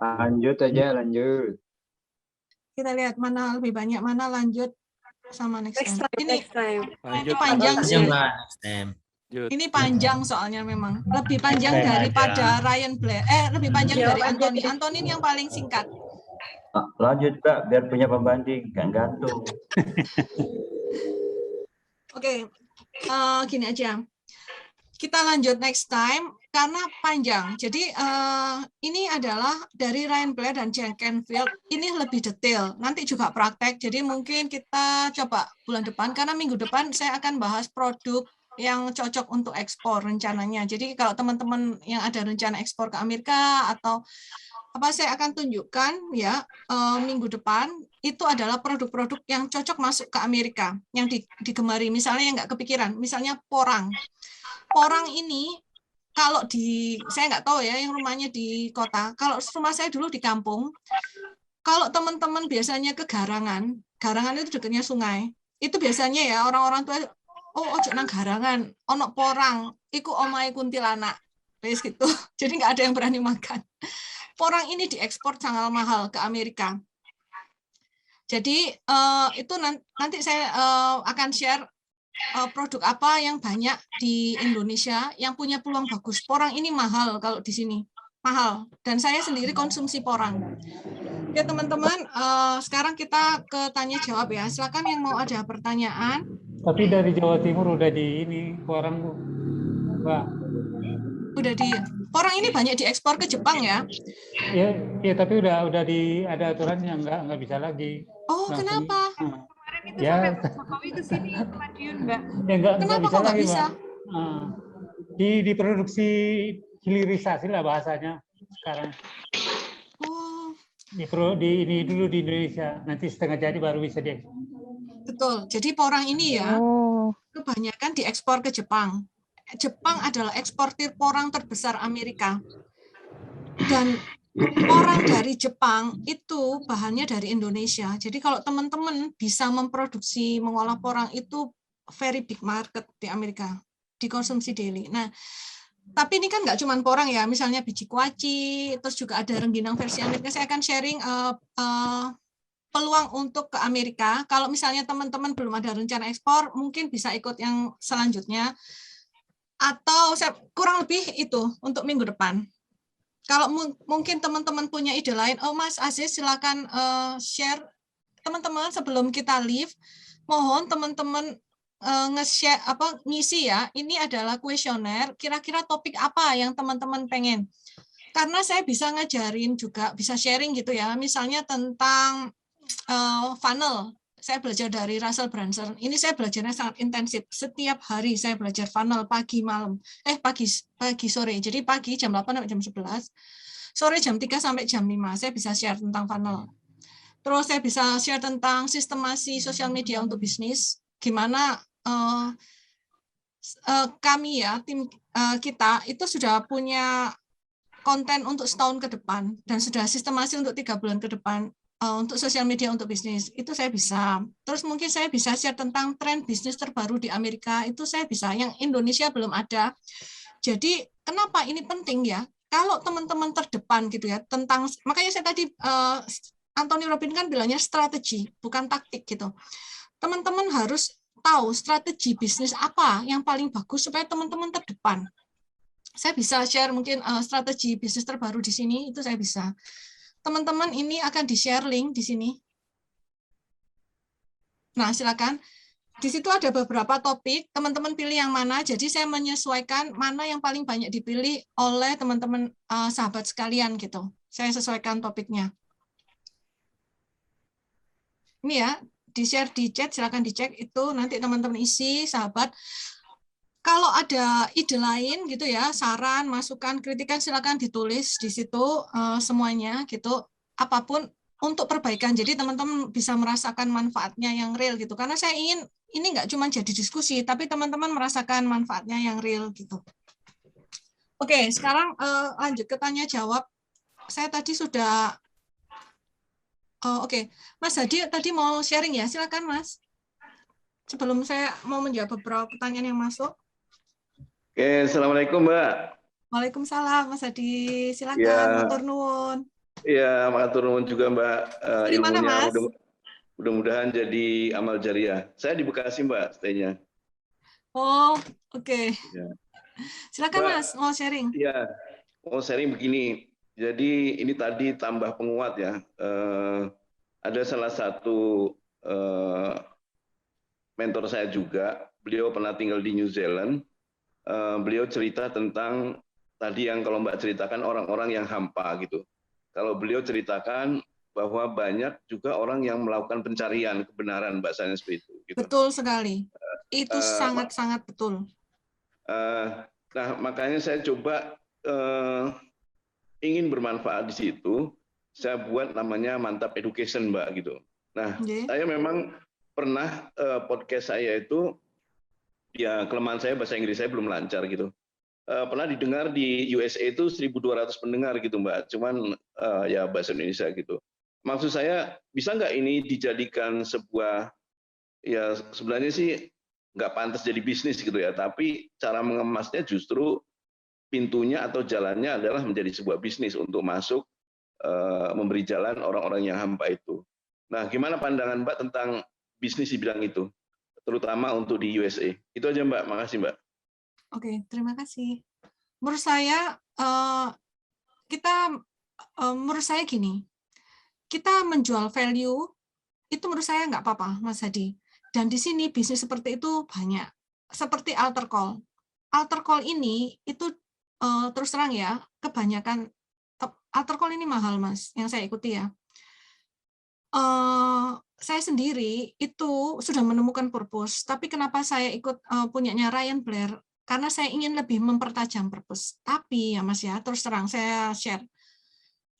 S5: Lanjut aja, lanjut.
S1: Kita lihat mana lebih banyak, mana lanjut sama next time. Ini
S5: Lanjut.
S1: panjang sih.
S3: Next time.
S1: Ini panjang soalnya memang lebih panjang daripada Ryan Blair. Lebih panjang dari Anthony. Anthony yang paling singkat.
S8: Lanjut Kak, biar punya pembanding, nggak gantung.
S1: Oke, gini aja. Kita lanjut next time karena panjang. Jadi ini adalah dari Ryan Blair dan Jack Canfield. Ini lebih detail. Nanti juga praktek. Jadi mungkin kita coba bulan depan karena minggu depan saya akan bahas produk yang cocok untuk ekspor rencananya. Jadi kalau teman-teman yang ada rencana ekspor ke Amerika atau apa, saya akan tunjukkan ya minggu depan itu adalah produk-produk yang cocok masuk ke Amerika, yang digemari. Misalnya yang nggak kepikiran, misalnya porang. Porang ini kalau saya nggak tahu ya yang rumahnya di kota. Kalau rumah saya dulu di kampung, kalau teman-teman biasanya ke garangan itu dekatnya sungai. Itu biasanya ya orang-orang tua, oh ojo nang garangan, ono porang, iku omahe kuntilanak, wis gitu. Jadi nggak ada yang berani makan. Porang ini diekspor sangat mahal ke Amerika. Jadi itu nanti saya akan share produk apa yang banyak di Indonesia yang punya peluang bagus. Porang ini mahal kalau di sini, mahal. Dan saya sendiri konsumsi porang. Oke teman-teman, sekarang kita ke tanya jawab ya. Silakan yang mau ada pertanyaan.
S7: Tapi dari Jawa Timur udah di ini porang Bu, Mbak.
S1: Udah di porang ini banyak diekspor ke Jepang ya?
S7: Ya tapi udah ada aturannya nggak bisa lagi.
S1: Oh kenapa?
S4: Kemarin itu
S7: Ya.
S4: sampai Pak Jokowi ke sini ke Madiun, Mbak.
S7: Ya nggak
S1: Kenapa
S7: bisa
S1: kok nggak
S7: lagi
S1: bisa?
S7: Mbak. Diproduksi hilirisasi lah bahasanya sekarang.
S1: Oh
S7: Ini dulu di Indonesia, nanti setengah jadi baru bisa diekspor.
S1: betul. Jadi porang ini ya kebanyakan diekspor ke Jepang. Jepang adalah eksportir porang terbesar Amerika. Dan porang dari Jepang itu bahannya dari Indonesia. Jadi kalau teman-teman bisa memproduksi, mengolah porang itu very big market di Amerika, dikonsumsi daily. Nah, tapi ini kan nggak cuma porang ya, misalnya biji kuaci, terus juga ada rengginang versi Amerika. Saya akan sharing peluang untuk ke Amerika. Kalau misalnya teman-teman belum ada rencana ekspor, mungkin bisa ikut yang selanjutnya. Atau kurang lebih itu untuk minggu depan. Kalau mungkin teman-teman punya ide lain, Mas Aziz silakan share. Teman-teman sebelum kita leave, mohon teman-teman nge-share ngisi ya. Ini adalah kuesioner. Kira-kira topik apa yang teman-teman pengen? Karena saya bisa ngajarin juga, bisa sharing gitu ya. Misalnya tentang funnel. Saya belajar dari Russell Brunson. Ini saya belajarnya sangat intensif. Setiap hari saya belajar funnel pagi malam. Pagi sore. Jadi pagi jam 8 sampai jam 11. Sore jam 3 sampai jam 5. Saya bisa share tentang funnel. Terus saya bisa share tentang sistemasi sosial media untuk bisnis. Gimana kami ya, tim kita itu sudah punya konten untuk setahun ke depan dan sudah sistemasi untuk 3 bulan ke depan. Untuk sosial media untuk bisnis itu saya bisa. Terus mungkin saya bisa share tentang tren bisnis terbaru di Amerika, itu saya bisa, yang Indonesia belum ada. Jadi kenapa ini penting ya? Kalau teman-teman terdepan gitu ya tentang, makanya saya tadi Anthony Robbins kan bilangnya strategi bukan taktik gitu. Teman-teman harus tahu strategi bisnis apa yang paling bagus supaya teman-teman terdepan. Saya bisa share mungkin strategi bisnis terbaru di sini, itu saya bisa. Teman-teman ini akan di-share link di sini. Nah, silakan. Di situ ada beberapa topik, teman-teman pilih yang mana. Jadi saya menyesuaikan mana yang paling banyak dipilih oleh teman-teman sahabat sekalian gitu. Saya sesuaikan topiknya. Ini ya, di-share di chat, silakan dicek itu nanti teman-teman isi sahabat. Kalau ada ide lain gitu ya, saran, masukan, kritikan silakan ditulis di situ semuanya gitu, apapun untuk perbaikan. Jadi teman-teman bisa merasakan manfaatnya yang real gitu. Karena saya ingin ini nggak cuma jadi diskusi, tapi teman-teman merasakan manfaatnya yang real gitu. Oke, sekarang lanjut ke tanya jawab. Saya tadi sudah Oke. Mas Hadi tadi mau sharing ya, silakan Mas. Sebelum saya mau menjawab beberapa pertanyaan yang masuk.
S9: Oke, Assalamualaikum Mbak.
S1: Waalaikumsalam Mas Hadi, silakan.
S9: Ya.
S1: Matur nuwun.
S9: Iya, matur nuwun juga Mbak.
S1: Di mana Mas?
S9: Mudah-mudahan jadi amal jariah. Saya di Bekasi Mbak, stay-nya.
S1: Oh, oke.
S9: Ya.
S1: Silakan
S9: Mbak,
S1: Mas, mau sharing.
S9: Iya, mau sharing begini. Jadi ini tadi tambah penguat ya. Ada salah satu mentor saya juga. Beliau pernah tinggal di New Zealand. Beliau cerita tentang tadi yang kalau Mbak ceritakan orang-orang yang hampa gitu. Kalau beliau ceritakan bahwa banyak juga orang yang melakukan pencarian kebenaran, bahasanya seperti itu. Gitu.
S1: Betul sekali. Itu sangat-sangat betul.
S9: Nah, makanya saya coba ingin bermanfaat di situ. Saya buat namanya Mantap Education, Mbak, gitu. Nah, saya memang pernah podcast saya itu, ya kelemahan saya bahasa Inggris saya belum lancar gitu. Pernah didengar di USA itu 1.200 pendengar gitu Mbak, cuman ya bahasa Indonesia gitu. Maksud saya bisa nggak ini dijadikan sebuah, ya sebenarnya sih nggak pantas jadi bisnis gitu ya, tapi cara mengemasnya justru pintunya atau jalannya adalah menjadi sebuah bisnis untuk masuk memberi jalan orang-orang yang hampa itu. Nah, gimana pandangan Mbak tentang bisnis di bidang itu, terutama untuk di USA? Itu aja Mbak, makasih Mbak.
S1: Oke, terima kasih. Menurut saya menurut saya gini, kita menjual value itu menurut saya nggak apa-apa, Mas Hadi. Dan di sini bisnis seperti itu banyak, seperti altar call. Altar call ini itu terus terang ya, kebanyakan altar call ini mahal, Mas, yang saya ikuti ya. Saya sendiri itu sudah menemukan purpose, tapi kenapa saya ikut punyanya Ryan Blair? Karena saya ingin lebih mempertajam purpose. Tapi ya Mas ya, terus terang saya share.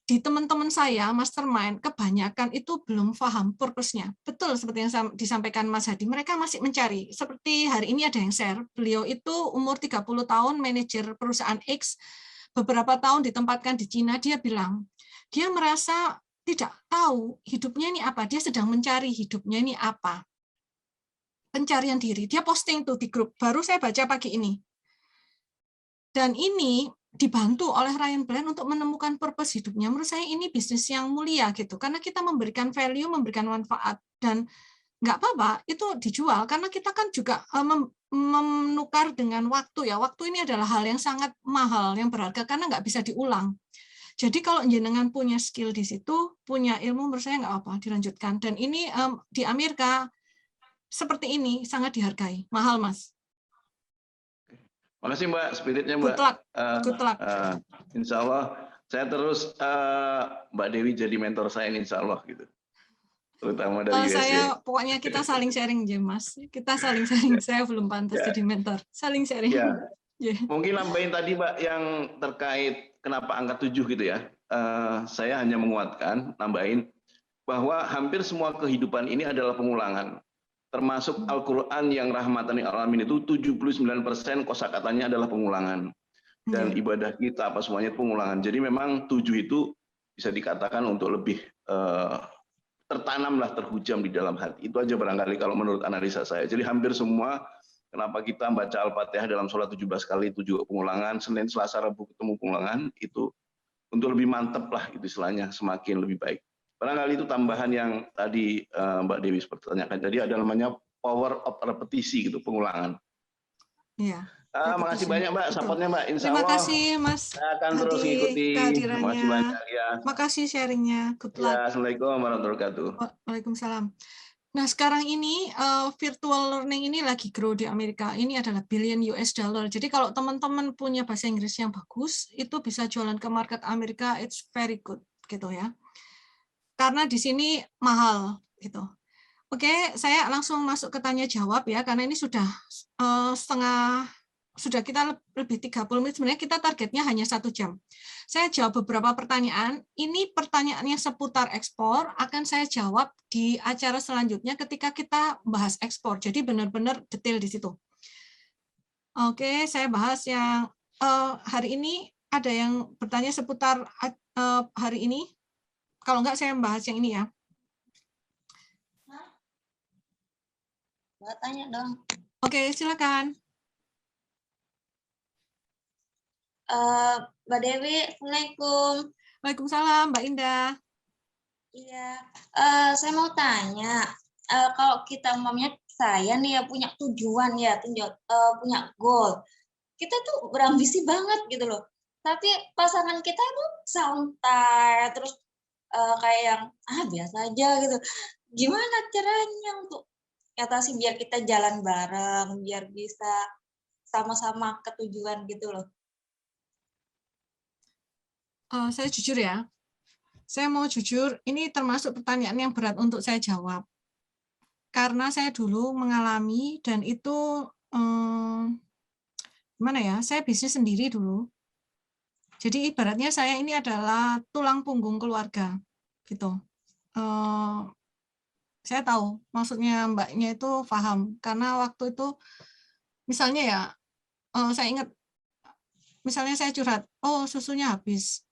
S1: Di teman-teman saya, mastermind, kebanyakan itu belum paham purpose-nya. Betul seperti yang disampaikan Mas Hadi, mereka masih mencari. Seperti hari ini ada yang share, beliau itu umur 30 tahun, manajer perusahaan X, beberapa tahun ditempatkan di Cina, dia bilang, dia merasa tidak tahu hidupnya ini apa, dia sedang mencari hidupnya ini apa. Pencarian diri, dia posting tuh di grup, baru saya baca pagi ini. Dan ini dibantu oleh Ryan Bland untuk menemukan purpose hidupnya. Menurut saya ini bisnis yang mulia gitu, karena kita memberikan value, memberikan manfaat, dan nggak apa-apa itu dijual karena kita kan juga menukar dengan waktu ya. Waktu ini adalah hal yang sangat mahal, yang berharga karena nggak bisa diulang. Jadi kalau jenengan punya skill di situ, punya ilmu, menurut saya nggak apa, dilanjutkan. Dan ini di Amerika seperti ini sangat dihargai, mahal Mas.
S9: Makasih Mbak, spiritnya Mbak.
S1: Good luck.
S9: Insya Allah saya terus Mbak Dewi jadi mentor saya Insya Allah gitu. Terutama dari
S1: saya pokoknya kita saling sharing aja Mas. Kita saling sharing. Saya belum pantas jadi mentor. Saling sharing.
S9: Ya. Mungkin nambahin tadi Mbak yang terkait kenapa angka 7 gitu ya. Saya hanya menguatkan, nambahin bahwa hampir semua kehidupan ini adalah pengulangan. Termasuk Al-Quran yang rahmatan lil alamin itu 79% kosakatanya adalah pengulangan. Dan ibadah kita apa semuanya pengulangan. Jadi memang 7 itu bisa dikatakan untuk lebih tertanamlah, terhujam di dalam hati. Itu aja barangkali kalau menurut analisa saya. Jadi hampir semua, kenapa kita baca Al-Fatihah dalam sholat 17 kali itu juga pengulangan, Senin, Selasa, Rabu ketemu pengulangan, itu untuk lebih mantap lah itu istilahnya, semakin lebih baik. Barangkali itu tambahan yang tadi Mbak Dewi seperti tanyakan. Jadi ada namanya power of repetisi gitu, pengulangan.
S1: Iya.
S9: Makasih banyak Mbak, supportnya Mbak. Insya
S1: Terima
S9: Allah.
S1: kasih Mas.
S9: Saya akan terus ikuti.
S1: Kehadirannya.
S9: Terima kasih banyak ya.
S1: Makasih sharingnya. Good luck.
S9: Ya, Assalamualaikum warahmatullahi wabarakatuh.
S1: Waalaikumsalam. Nah sekarang ini virtual learning ini lagi grow di Amerika. Ini adalah billion US dollar. Jadi kalau teman-teman punya bahasa Inggris yang bagus, itu bisa jualan ke market Amerika. It's very good gitu ya. Karena di sini mahal gitu. Oke, saya langsung masuk ke tanya jawab ya, karena ini sudah sudah kita lebih 30 menit, sebenarnya kita targetnya hanya 1 jam. Saya jawab beberapa pertanyaan, ini pertanyaannya seputar ekspor, akan saya jawab di acara selanjutnya ketika kita bahas ekspor, jadi benar-benar detail di situ. Oke, saya bahas yang hari ini, ada yang bertanya seputar hari ini, kalau enggak saya bahas yang ini ya.
S10: Mbak tanya dong.
S1: Oke, silakan.
S10: Mbak Dewi, Assalamualaikum.
S1: Waalaikumsalam, Mbak Indah.
S10: Iya, saya mau tanya, kalau kita umpamanya saya nih ya punya tujuan ya, punya goal, kita tuh berambisi banget gitu loh. Tapi pasangan kita tuh santai, terus kayak yang biasa aja gitu. Gimana caranya untuk atasi biar kita jalan bareng, biar bisa sama-sama ke tujuan gitu loh.
S1: Saya jujur ya, saya mau jujur, ini termasuk pertanyaan yang berat untuk saya jawab. Karena saya dulu mengalami, dan itu, gimana ya, saya bisnis sendiri dulu. Jadi ibaratnya saya ini adalah tulang punggung keluarga, gitu. Saya tahu, maksudnya mbaknya itu paham, karena waktu itu, misalnya ya, saya ingat, misalnya saya curhat, oh susunya habis,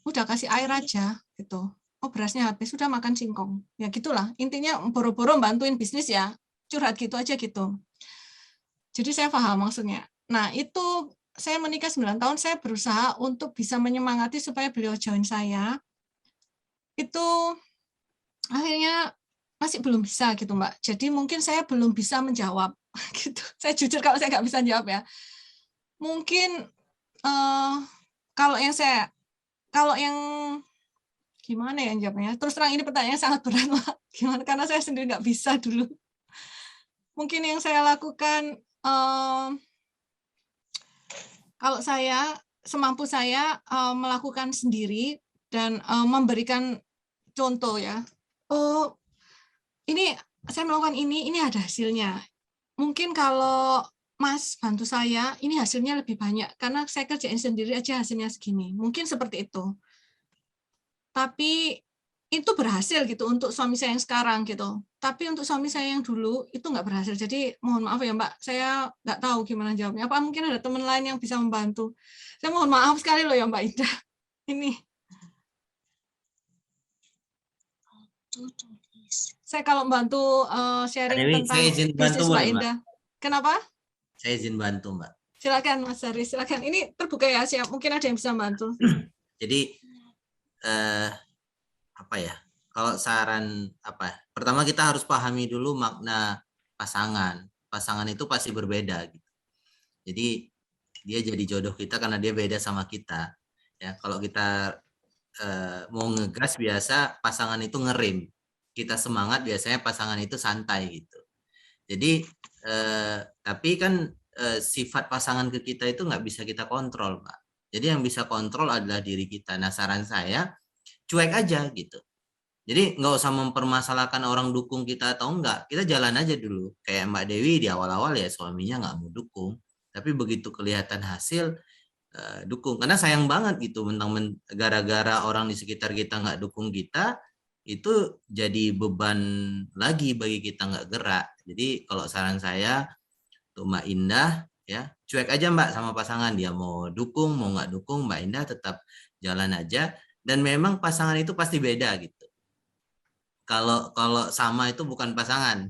S1: udah kasih air aja gitu. Oh berasnya habis, sudah makan singkong. Ya gitulah. Intinya boro-boro bantuin bisnis ya. Curhat gitu aja gitu. Jadi saya paham maksudnya. Nah, itu saya menikah 9 tahun, saya berusaha untuk bisa menyemangati supaya beliau join saya. Itu akhirnya masih belum bisa gitu, Mbak. Jadi mungkin saya belum bisa menjawab gitu. Saya jujur kalau saya nggak bisa jawab ya. Mungkin kalau yang gimana ya jawabnya? Terus terang ini pertanyaannya sangat berat, Pak. Gimana? Karena saya sendiri nggak bisa dulu. Mungkin yang saya lakukan, kalau saya semampu saya melakukan sendiri dan memberikan contoh ya. Oh, ini saya melakukan ini ada hasilnya. Mungkin kalau Mas bantu saya, ini hasilnya lebih banyak karena saya kerjain sendiri aja hasilnya segini. Mungkin seperti itu. Tapi itu berhasil gitu untuk suami saya yang sekarang gitu. Tapi untuk suami saya yang dulu itu nggak berhasil. Jadi mohon maaf ya Mbak, saya nggak tahu gimana jawabnya. Apa mungkin ada teman lain yang bisa membantu? Saya mohon maaf sekali loh ya Mbak Indah. Ini. Saya kalau bantu sharing tentang bisnis Mbak Indah. Kenapa?
S3: Saya izin bantu, Mbak.
S1: Silakan Mas Haris, silakan. Ini terbuka ya, siap. Mungkin ada yang bisa bantu.
S3: Jadi apa ya? Kalau saran apa? Pertama kita harus pahami dulu makna pasangan. Pasangan itu pasti berbeda gitu. Jadi dia jadi jodoh kita karena dia beda sama kita. Ya, kalau kita mau ngegas biasa pasangan itu ngerem. Kita semangat biasanya pasangan itu santai gitu. Jadi tapi kan sifat pasangan ke kita itu nggak bisa kita kontrol, Pak. Jadi yang bisa kontrol adalah diri kita. Nah, saran saya cuek aja gitu. Jadi nggak usah mempermasalahkan orang dukung kita atau enggak. Kita jalan aja dulu. Kayak Mbak Dewi di awal-awal ya suaminya nggak mau dukung. Tapi begitu kelihatan hasil, dukung. Karena sayang banget gitu. Gara-gara orang di sekitar kita nggak dukung kita, itu jadi beban lagi bagi kita nggak gerak. Jadi kalau saran saya, tuh Mbak Indah, ya cuek aja Mbak sama pasangan. Dia mau dukung, mau nggak dukung, Mbak Indah tetap jalan aja. Dan memang pasangan itu pasti beda gitu. Kalau sama itu bukan pasangan,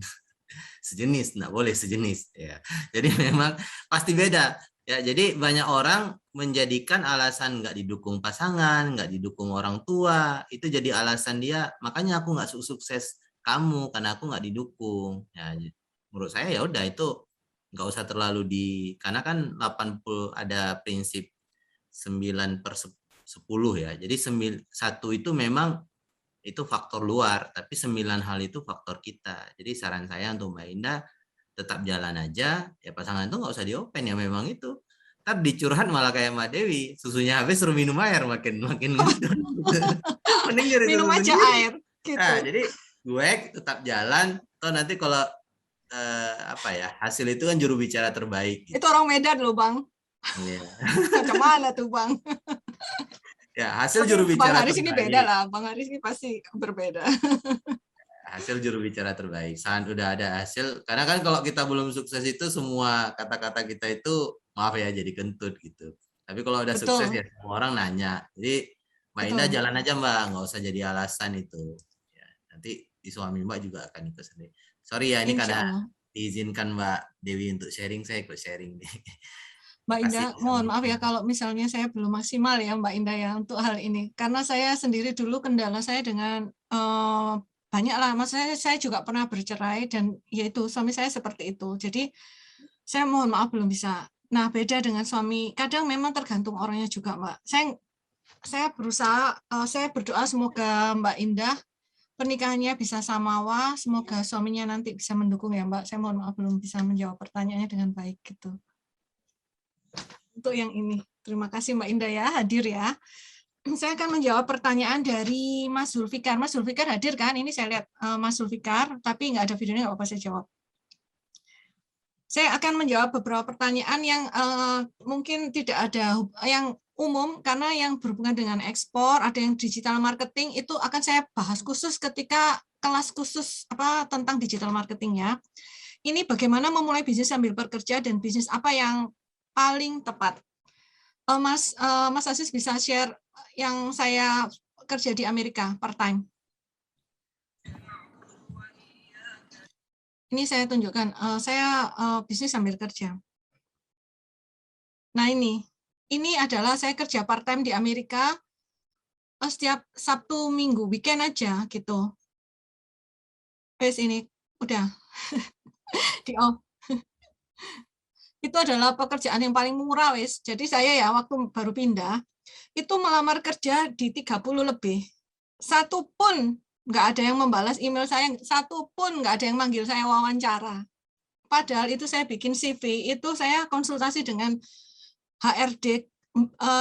S3: sejenis, nggak boleh sejenis. Ya. Jadi memang pasti beda. Ya, jadi banyak orang menjadikan alasan nggak didukung pasangan, nggak didukung orang tua, itu jadi alasan dia. Makanya aku nggak sukses kamu karena aku nggak didukung. Ya, menurut saya ya udah itu nggak usah terlalu karena kan 80 ada prinsip 9/10 ya. Jadi 1 itu memang itu faktor luar, tapi 9 hal itu faktor kita. Jadi saran saya untuk Mbak Indah tetap jalan aja, ya pasangan itu nggak usah diopen ya memang itu. Tapi dicurhat malah kayak Mbak Dewi, susunya habis suruh minum air makin gitu. Mending
S1: minum aja air. Gitu.
S3: Nah, jadi gue tetap jalan. Toh nanti kalau hasil itu kan juru bicara terbaik. Gitu.
S1: Itu orang Medan loh Bang.
S3: Iya.
S1: Kemana tuh Bang?
S3: Ya hasil juru bicara
S1: Bang Haris
S3: terbaik.
S1: ini beda lah, Bang Haris ini pasti berbeda.
S3: Hasil juru bicara terbaik. Saat udah ada hasil, karena kan kalau kita belum sukses itu semua kata-kata kita itu maaf ya jadi kentut gitu. Tapi kalau udah sukses ya semua orang nanya. Jadi Mbak Indah jalan aja Mbak, nggak usah jadi alasan itu. Ya, nanti di suami Mbak juga akan ikut sendiri. Sorry ya ini karena diizinkan Mbak Dewi untuk sharing, saya ikut sharing nih.
S1: Mbak Indah, mohon maaf ya kalau misalnya saya belum maksimal ya Mbak Indah ya untuk hal ini. Karena saya sendiri dulu kendala saya dengan banyak lah, maksudnya saya juga pernah bercerai dan yaitu suami saya seperti itu. Jadi saya mohon maaf belum bisa. Nah beda dengan suami, kadang memang tergantung orangnya juga Mbak. Saya berusaha, saya berdoa semoga Mbak Indah pernikahannya bisa samawa, semoga suaminya nanti bisa mendukung ya Mbak. Saya mohon maaf belum bisa menjawab pertanyaannya dengan baik gitu. Untuk yang ini, terima kasih Mbak Indah ya, hadir ya. Saya akan menjawab pertanyaan dari Mas Zulfikar. Mas Zulfikar hadir kan? Ini saya lihat Mas Zulfikar, tapi nggak ada videonya, nggak apa-apa saya jawab. Saya akan menjawab beberapa pertanyaan yang mungkin tidak ada yang umum, karena yang berhubungan dengan ekspor, ada yang digital marketing, itu akan saya bahas khusus ketika kelas khusus tentang digital marketing ya. Ini bagaimana memulai bisnis sambil bekerja dan bisnis apa yang paling tepat. Mas Aziz bisa share yang saya kerja di Amerika part time. Ini saya tunjukkan, saya bisnis sambil kerja. Nah ini adalah saya kerja part time di Amerika setiap Sabtu Minggu, weekend aja gitu. Wes ini udah di off. Itu adalah pekerjaan yang paling murah wes. Jadi saya ya waktu baru pindah itu melamar kerja di 30 lebih. Satu pun nggak ada yang membalas email saya, satu pun nggak ada yang manggil saya wawancara. Padahal itu saya bikin CV, itu saya konsultasi dengan HRD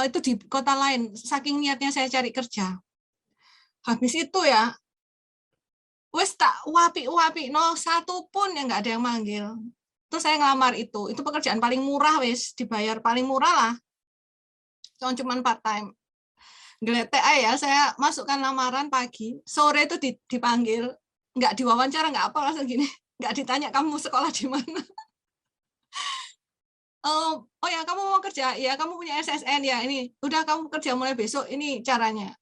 S1: itu di kota lain, saking niatnya saya cari kerja. Habis itu ya, wes tak wapi-wapi, satu pun yang nggak ada yang manggil. Terus saya ngelamar itu pekerjaan paling murah wes, dibayar paling murah lah. Cuma part time. Geletek ya, saya masukkan lamaran pagi, sore itu dipanggil, nggak diwawancara, nggak apa, langsung gini, nggak ditanya kamu sekolah di mana. Oh ya, kamu mau kerja, ya kamu punya SSN ya, ini udah kamu kerja mulai besok, ini caranya.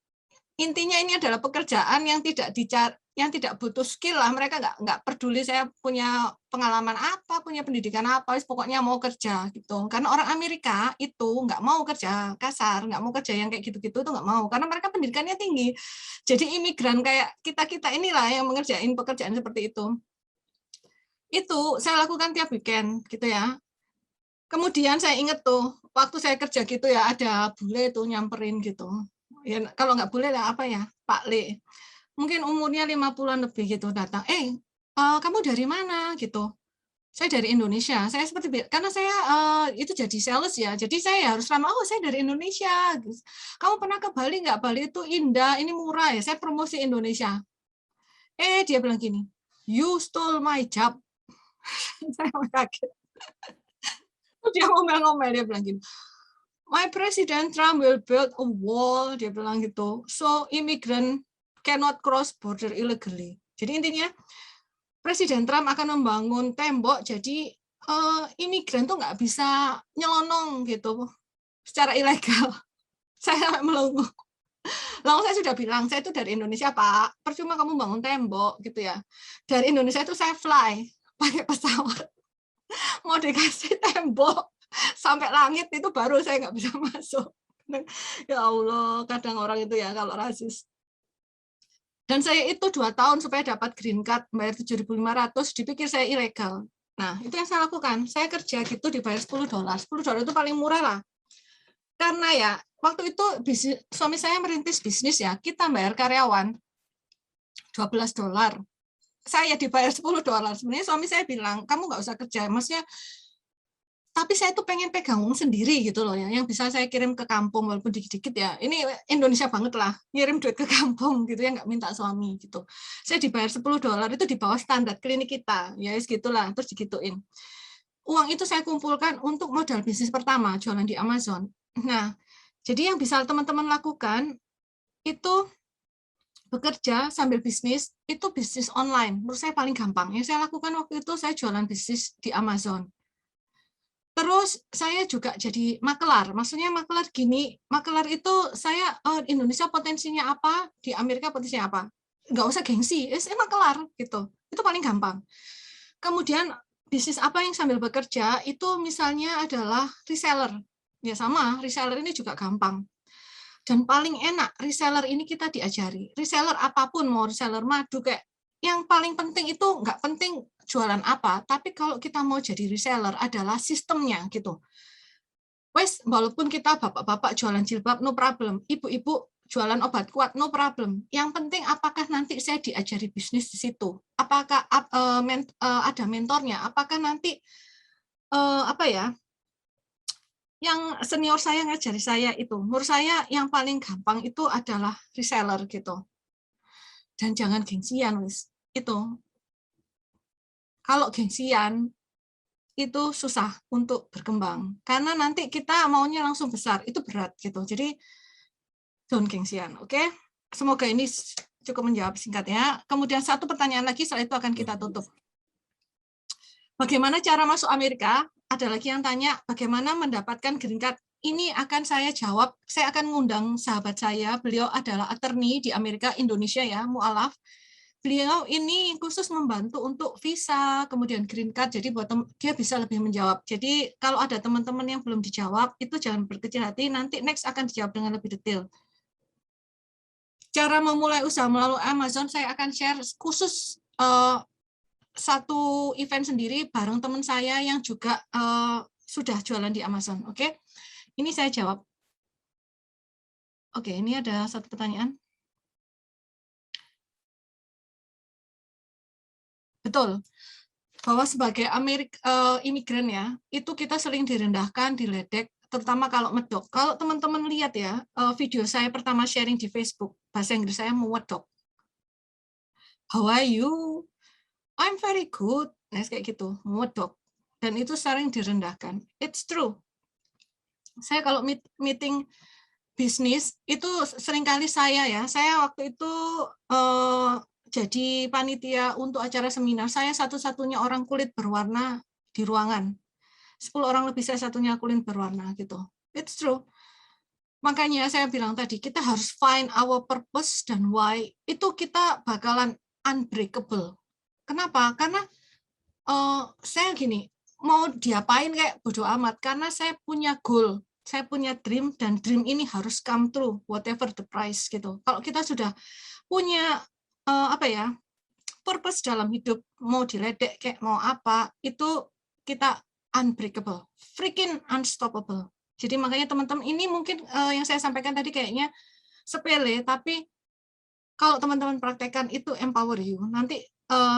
S1: Intinya ini adalah pekerjaan yang tidak dicari, yang tidak butuh skill lah, mereka nggak peduli saya punya pengalaman apa, punya pendidikan apa, pokoknya mau kerja gitu. Karena orang Amerika itu nggak mau kerja kasar, nggak mau kerja yang kayak gitu-gitu tuh nggak mau, karena mereka pendidikannya tinggi. Jadi imigran kayak kita inilah yang mengerjain pekerjaan seperti itu. Itu saya lakukan tiap weekend gitu ya. Kemudian saya inget tuh waktu saya kerja gitu ya, ada bule tuh nyamperin gitu. Ya kalau nggak bule ya apa ya, Pak Le. Mungkin umurnya 50-an lebih gitu datang. Kamu dari mana gitu? Saya dari Indonesia. Saya seperti karena saya itu jadi sales ya. Jadi saya harus ramah. Oh, saya dari Indonesia. Kamu pernah ke Bali nggak? Bali itu indah, ini murah ya. Saya promosi Indonesia. Dia bilang gini, you stole my job. Saya kaget. Dia ngomel-ngomel, dia bilang gini, my President Trump will build a wall, dia bilang gitu. So immigrant cannot cross border illegally. Jadi intinya Presiden Trump akan membangun tembok, jadi imigran tuh nggak bisa nyelonong gitu secara ilegal. Saya melongo. Lalu saya sudah bilang, saya itu dari Indonesia Pak, percuma kamu bangun tembok gitu ya. Dari Indonesia itu saya fly pakai pesawat, mau dikasih tembok sampai langit itu baru saya nggak bisa masuk. Ya Allah, kadang orang itu ya kalau rasis. Dan saya itu 2 tahun supaya dapat green card, bayar 7.500, dipikir saya ilegal. Nah, itu yang saya lakukan. Saya kerja gitu dibayar $10. $10 itu paling murah lah. Karena ya, waktu itu suami saya merintis bisnis ya, kita bayar karyawan $12. Saya dibayar $10. Sebenarnya suami saya bilang, kamu nggak usah kerja. Maksudnya, tapi saya tuh pengen pegang uang sendiri gitu loh ya, yang bisa saya kirim ke kampung walaupun dikit-dikit ya. Ini Indonesia banget lah, ngirim duit ke kampung gitu ya, nggak minta suami gitu. Saya dibayar $10 itu di bawah standar klinik kita, ya segitulah, terus digituin. Uang itu saya kumpulkan untuk modal bisnis pertama, jualan di Amazon. Nah, jadi yang bisa teman-teman lakukan itu bekerja sambil bisnis, itu bisnis online. Menurut saya paling gampang. Yang saya lakukan waktu itu saya jualan bisnis di Amazon. Terus saya juga jadi makelar. Maksudnya makelar gini, makelar itu saya Indonesia potensinya apa, di Amerika potensinya apa. Nggak usah gengsi, saya makelar gitu. Itu paling gampang. Kemudian bisnis apa yang sambil bekerja itu misalnya adalah reseller. Ya sama, reseller ini juga gampang. Dan paling enak reseller ini kita diajari. Reseller apapun, mau reseller madu kayak yang paling penting itu nggak penting jualan apa, tapi kalau kita mau jadi reseller adalah sistemnya gitu. Wes, walaupun kita bapak-bapak jualan jilbab, no problem. Ibu-ibu jualan obat kuat, no problem. Yang penting apakah nanti saya diajari bisnis di situ? Apakah ada mentornya? Apakah nanti yang senior saya ngajari saya itu? Menurut saya yang paling gampang itu adalah reseller gitu. Dan jangan gengsian, wis. Itu. Kalau gengsian, itu susah untuk berkembang. Karena nanti kita maunya langsung besar, itu berat gitu. Jadi, don't gengsian, oke? Semoga ini cukup menjawab singkatnya. Kemudian satu pertanyaan lagi, setelah itu akan kita tutup. Bagaimana cara masuk Amerika? Ada lagi yang tanya, bagaimana mendapatkan green card? Ini akan saya jawab, saya akan ngundang sahabat saya, beliau adalah attorney di Amerika, Indonesia ya, mu'alaf. Beliau ini khusus membantu untuk visa, kemudian green card, jadi buat dia bisa lebih menjawab. Jadi kalau ada teman-teman yang belum dijawab, itu jangan berkecil hati, nanti next akan dijawab dengan lebih detail. Cara memulai usaha melalui Amazon, saya akan share khusus satu event sendiri bareng teman saya yang juga sudah jualan di Amazon. Oke, ini saya jawab. Oke, ini ada satu pertanyaan. Betul, bahwa sebagai imigran ya, itu kita sering direndahkan, diledek, terutama kalau medok. Kalau teman-teman lihat ya, video saya pertama sharing di Facebook, bahasa Inggris saya medok. How are you? I'm very good. Nah, kayak gitu, medok. Dan itu sering direndahkan. It's true. Saya kalau meeting bisnis, itu seringkali saya waktu itu jadi panitia untuk acara seminar, saya satu-satunya orang kulit berwarna di ruangan. 10 orang lebih saya satunya kulit berwarna gitu. It's true. Makanya saya bilang tadi, kita harus find our purpose dan why. Itu kita bakalan unbreakable. Kenapa? Karena saya gini, mau diapain kayak bodo amat, karena saya punya goal, saya punya dream, dan dream ini harus come true, whatever the price gitu. Kalau kita sudah punya purpose dalam hidup, mau diledek kayak mau apa, itu kita unbreakable, freaking unstoppable. Jadi makanya teman-teman, ini mungkin yang saya sampaikan tadi kayaknya sepele, tapi kalau teman-teman praktekkan itu empower you. Nanti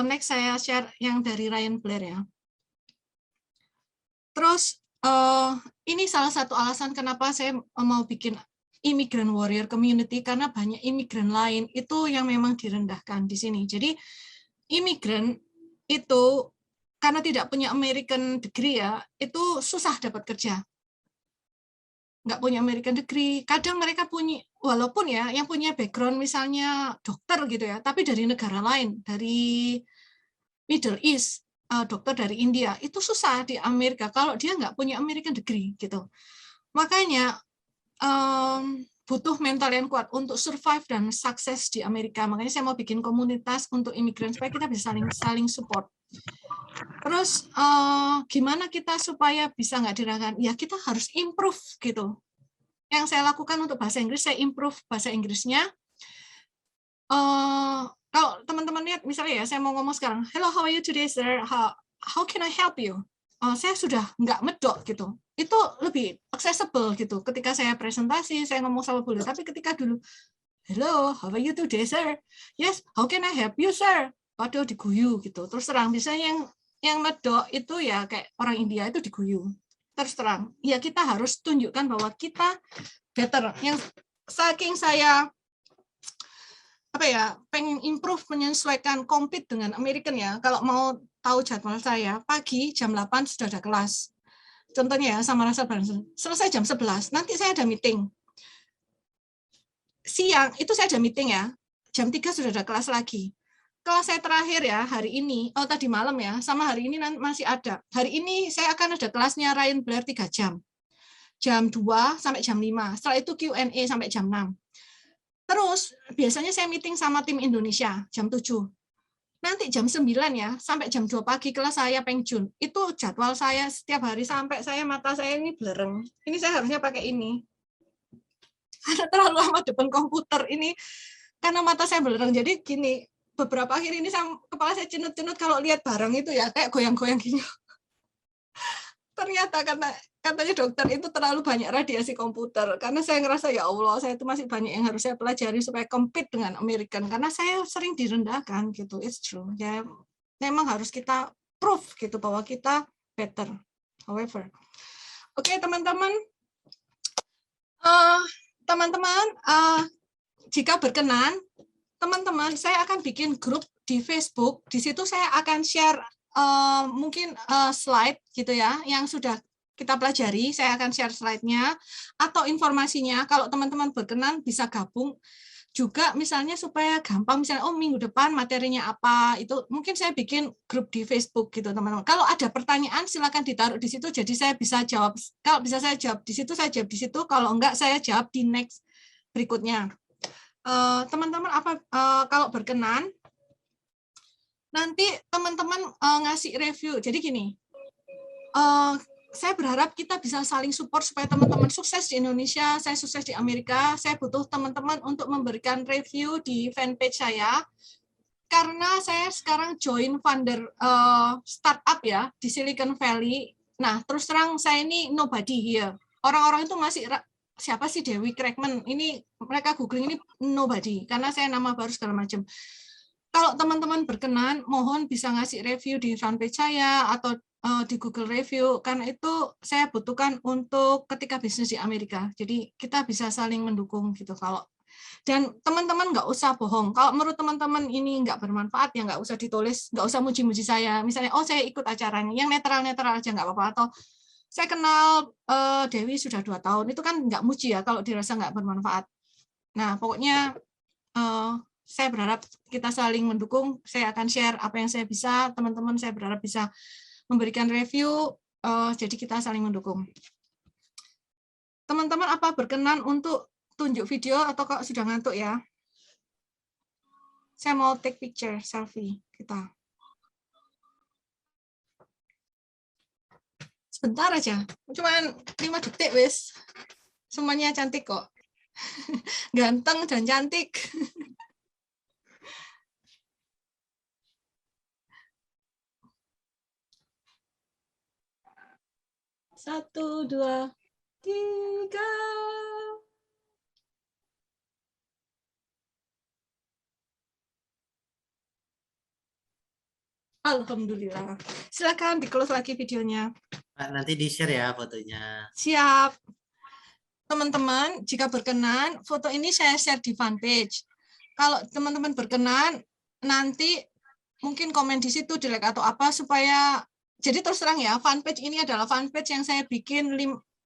S1: next saya share yang dari Ryan Blair ya. Terus ini salah satu alasan kenapa saya mau bikin Immigrant Warrior Community, karena banyak imigran lain itu yang memang direndahkan di sini. Jadi imigran itu karena tidak punya American degree ya, itu susah dapat kerja. Nggak punya American degree, kadang mereka punya, walaupun ya yang punya background misalnya dokter gitu ya, tapi dari negara lain, dari Middle East, dokter dari India, itu susah di Amerika kalau dia nggak punya American degree gitu. Makanya butuh mental yang kuat untuk survive dan sukses di Amerika. Makanya saya mau bikin komunitas untuk imigran supaya kita bisa saling support. Terus gimana kita supaya bisa nggak direndahkan? Ya kita harus improve gitu. Yang saya lakukan untuk bahasa Inggris, saya improve bahasa Inggrisnya. Kalau teman-teman lihat, misalnya ya, saya mau ngomong sekarang, hello, how are you today, sir? How can I help you? Saya sudah nggak medok gitu. Itu lebih accessible gitu. Ketika saya presentasi, saya ngomong sama boleh. Tapi ketika dulu, hello, how are you today, sir? Yes, how can I help you, sir? Waduh, diguyu gitu. Terus terang, biasanya yang medok itu ya kayak orang India itu diguyu. Terus terang, ya kita harus tunjukkan bahwa kita better. Yang saking saya pengen improve, menyesuaikan, compete dengan American ya. Kalau mau tahu jadwal saya, pagi jam 8 sudah ada kelas. Contohnya ya, sama rasa bareng. Selesai jam 11, nanti saya ada meeting. Siang, itu saya ada meeting ya. Jam 3 sudah ada kelas lagi. Kelas saya terakhir ya, hari ini, tadi malam ya, sama hari ini masih ada. Hari ini saya akan ada kelasnya Ryan Blair 3 jam. Jam 2 sampai jam 5. Setelah itu Q&A sampai jam 6. Terus, biasanya saya meeting sama tim Indonesia, jam 7. Nanti jam 9 ya, sampai jam 2 pagi kelas saya Peng Jun. Itu jadwal saya setiap hari sampai mata saya ini blereng. Ini saya harusnya pakai ini. Karena terlalu lama depan komputer ini, karena mata saya blereng. Jadi gini, beberapa akhir ini kepala saya cenut-cenut kalau lihat barang itu ya, kayak goyang-goyang gini. Ternyata katanya dokter itu terlalu banyak radiasi komputer, karena saya ngerasa ya Allah, saya itu masih banyak yang harus saya pelajari supaya compete dengan American, karena saya sering direndahkan gitu. It's true ya, memang harus kita prove gitu bahwa kita better. However, oke teman-teman, jika berkenan teman-teman, saya akan bikin grup di Facebook. Di situ saya akan share mungkin slide gitu ya, yang sudah kita pelajari. Saya akan share slide-nya atau informasinya. Kalau teman-teman berkenan bisa gabung juga, misalnya supaya gampang, misalnya minggu depan materinya apa, itu mungkin saya bikin grup di Facebook gitu teman-teman. Kalau ada pertanyaan silakan ditaruh di situ, jadi saya bisa jawab. Kalau bisa saya jawab di situ, saya jawab di situ. Kalau enggak, saya jawab di next berikutnya. Teman-teman kalau berkenan, nanti teman-teman ngasih review. Jadi gini, saya berharap kita bisa saling support supaya teman-teman sukses di Indonesia, saya sukses di Amerika. Saya butuh teman-teman untuk memberikan review di fanpage saya, karena saya sekarang join founder startup ya di Silicon Valley. Nah, terus terang saya ini nobody here. Orang-orang itu masih, siapa sih Dewi Crackman? Ini mereka googling ini nobody, karena saya nama baru segala macam. Kalau teman-teman berkenan, mohon bisa ngasih review di fanpage saya atau di Google Review, karena itu saya butuhkan untuk ketika bisnis di Amerika. Jadi kita bisa saling mendukung gitu. Dan teman-teman nggak usah bohong. Kalau menurut teman-teman ini nggak bermanfaat, ya nggak usah ditulis, nggak usah muji-muji saya. Misalnya, saya ikut acaranya, yang netral-netral aja nggak apa-apa. Atau saya kenal Dewi sudah 2 tahun, itu kan nggak muji ya kalau dirasa nggak bermanfaat. Nah, pokoknya saya berharap kita saling mendukung. Saya akan share apa yang saya bisa. Teman-teman saya berharap bisa memberikan review. Jadi kita saling mendukung. Teman-teman apa berkenan untuk tunjuk video atau kok sudah ngantuk ya? Saya mau take picture, selfie kita. Sebentar aja, cuman 5 detik wis. Semuanya cantik kok. Ganteng dan cantik. Satu, dua, tiga. Alhamdulillah. Silakan di-close lagi videonya.
S3: Nanti di-share ya fotonya.
S1: Siap. Teman-teman, jika berkenan, foto ini saya share di fanpage. Kalau teman-teman berkenan, nanti mungkin komen di situ, di like atau apa, supaya, jadi terus terang ya, fanpage ini adalah fanpage yang saya bikin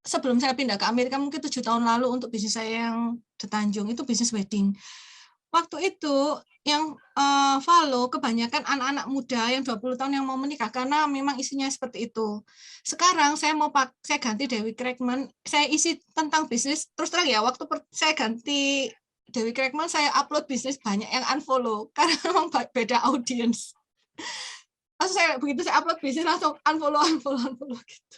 S1: sebelum saya pindah ke Amerika, mungkin 7 tahun lalu untuk bisnis saya yang di Tanjung, itu bisnis wedding. Waktu itu yang follow kebanyakan anak-anak muda yang 20 tahun yang mau menikah karena memang isinya seperti itu. Sekarang saya ganti Dewi Crackman, saya isi tentang bisnis. Terus terang ya, waktu saya ganti Dewi Crackman, saya upload bisnis banyak yang unfollow karena memang beda audience. Begitu saya upload bisnis langsung unfollow gitu.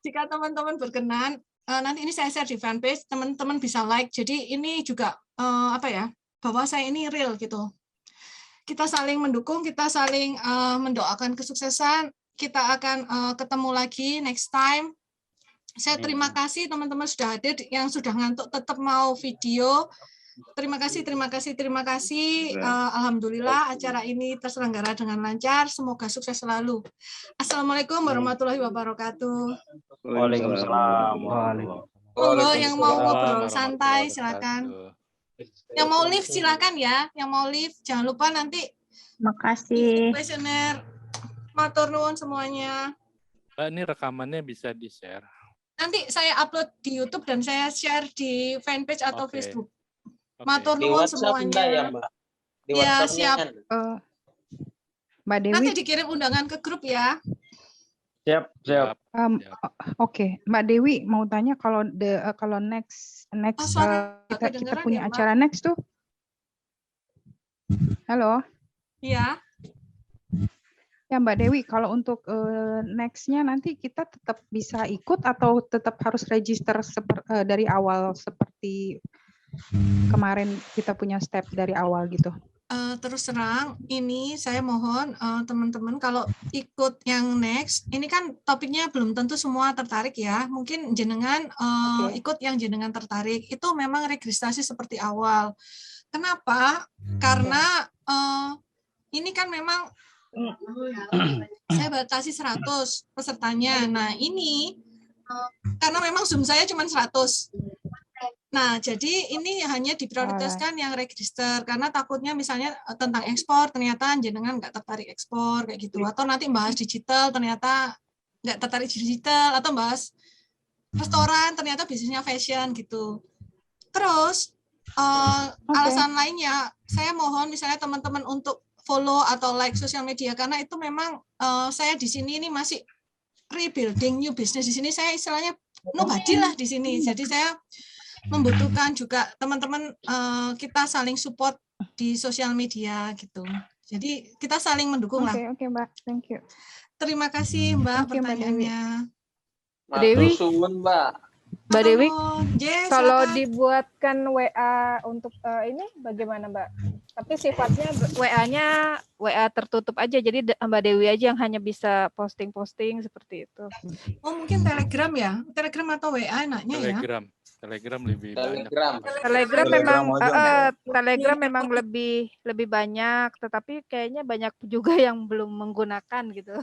S1: Jika teman-teman berkenan, nanti ini saya share di fanpage, teman-teman bisa like. Jadi ini juga bahwa saya ini real gitu. Kita saling mendukung, kita saling mendoakan kesuksesan. Kita akan ketemu lagi next time. Saya terima kasih teman-teman sudah hadir, yang sudah ngantuk tetap mau video. Terima kasih. Alhamdulillah acara ini terselenggara dengan lancar. Semoga sukses selalu. Assalamualaikum warahmatullahi wabarakatuh.
S5: Waalaikumsalam.
S1: Monggo yang mau ngobrol santai silakan. Yang mau live silakan ya. Yang mau live jangan lupa nanti.
S11: Makasih.
S1: Questionnaire. Matur nuwun semuanya.
S12: Mbak, ini rekamannya bisa di-share.
S1: Nanti saya upload di YouTube dan saya share di fanpage atau Facebook. Matur nuwun semuanya.
S13: Ya, Mbak. Di
S1: ya,
S13: siap.
S1: Kan?
S11: Mbak Dewi.
S1: Nanti dikirim undangan ke grup ya.
S5: Siap.
S11: Oke, Mbak Dewi mau tanya kalau next kita punya
S1: ya,
S11: acara next tuh. Halo.
S1: Iya.
S11: Ya Mbak Dewi, kalau untuk next-nya nanti kita tetap bisa ikut atau tetap harus register dari awal seperti kemarin kita punya step dari awal gitu?
S1: Terus terang, ini saya mohon teman-teman kalau ikut yang next, ini kan topiknya belum tentu semua tertarik ya. Mungkin jenengan ikut yang jenengan tertarik. Itu memang registrasi seperti awal. Kenapa? Karena ini kan memang saya batasi 100 pesertanya. Nah ini karena memang Zoom saya cuma 100. Nah, jadi ini hanya diprioritaskan yang register karena takutnya misalnya tentang ekspor ternyata jenengan nggak tertarik ekspor kayak gitu, atau nanti bahas digital ternyata nggak tertarik digital, atau bahas restoran ternyata bisnisnya fashion gitu. Terus alasan lainnya saya mohon misalnya teman-teman untuk follow atau like sosial media karena itu memang saya di sini ini masih rebuilding new business. Di sini saya istilahnya nobody lah di sini. Jadi saya membutuhkan juga teman-teman kita saling support di sosial media gitu. Jadi kita saling mendukung lah.
S11: Oke Mbak, thank you.
S1: Terima kasih Mbak pertanyaannya.
S13: Mbak Dewi.
S2: Mbak Dewi, kalau
S1: silakan.
S2: dibuatkan WA untuk ini bagaimana Mbak? Tapi sifatnya WA-nya WA tertutup aja, jadi Mbak Dewi aja yang hanya bisa posting-posting seperti itu.
S1: Oh mungkin Telegram ya? Telegram atau WA enaknya ya?
S12: Telegram lebih banyak.
S2: Telegram memang lebih banyak, tetapi kayaknya banyak juga yang belum menggunakan gitu.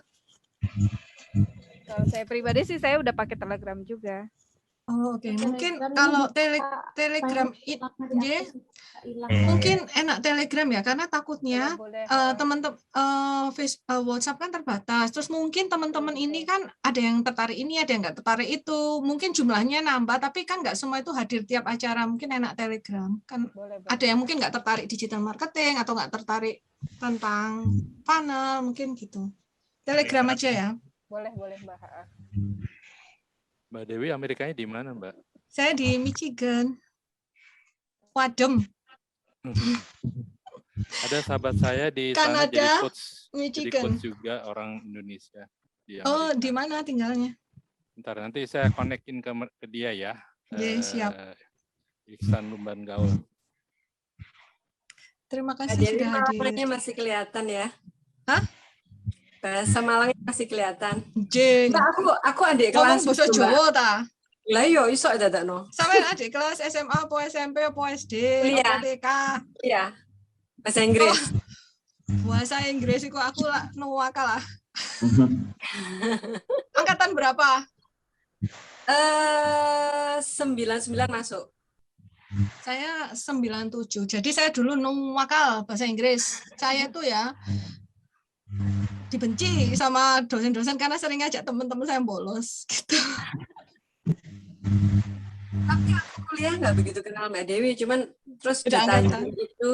S2: Kalau saya pribadi sih saya udah pakai Telegram juga.
S1: Oh, oke. Mungkin kalau Telegram mungkin enak Telegram ya, karena takutnya teman-teman WhatsApp kan terbatas. Terus mungkin teman-teman ini kan ada yang tertarik ini, ada yang nggak tertarik itu. Mungkin jumlahnya nambah, tapi kan nggak semua itu hadir tiap acara. Mungkin enak Telegram. Kan ada yang mungkin nggak tertarik digital marketing atau nggak tertarik tentang funnel, mungkin gitu. Telegram aja ya.
S2: Boleh Mbak.
S12: Mbak Dewi, Amerikanya di mana, Mbak?
S1: Saya di Michigan. Wadem.
S12: Ada sahabat saya di sana jadi
S1: Kanada,
S12: coach
S1: Michigan.
S12: juga orang Indonesia di
S1: Oh,
S12: Amerika.
S1: di mana tinggalnya?
S12: Bentar, nanti saya konekin ke dia ya.
S1: Oke, siap.
S12: Iksan Lumban Gaul.
S1: Terima kasih
S14: Jadi
S1: sudah hadir.
S14: Malangnya masih kelihatan ya?
S1: Hah?
S14: Bahasa Malangnya masih kelihatan.
S1: Jeng.
S14: Nah, aku adik
S1: Ngomong
S14: kelas.
S1: basa Jawa ta?
S14: Lah yo iso dadakno.
S1: Sampean adik kelas SMA apa SMP apa SD apa TK?
S14: Iya. Bahasa Inggris.
S1: Bahasa Inggris iku aku lah nuwakal lah. Angkatan berapa?
S14: 99 masuk.
S1: Saya 97. Jadi saya dulu nuwakal bahasa Inggris. Saya tuh ya dibenci sama dosen-dosen karena sering ngajak teman-teman saya bolos gitu.
S14: Tapi aku kuliah nggak begitu kenal Mbak Dewi, cuman terus di
S1: Udah
S14: Tanjung itu,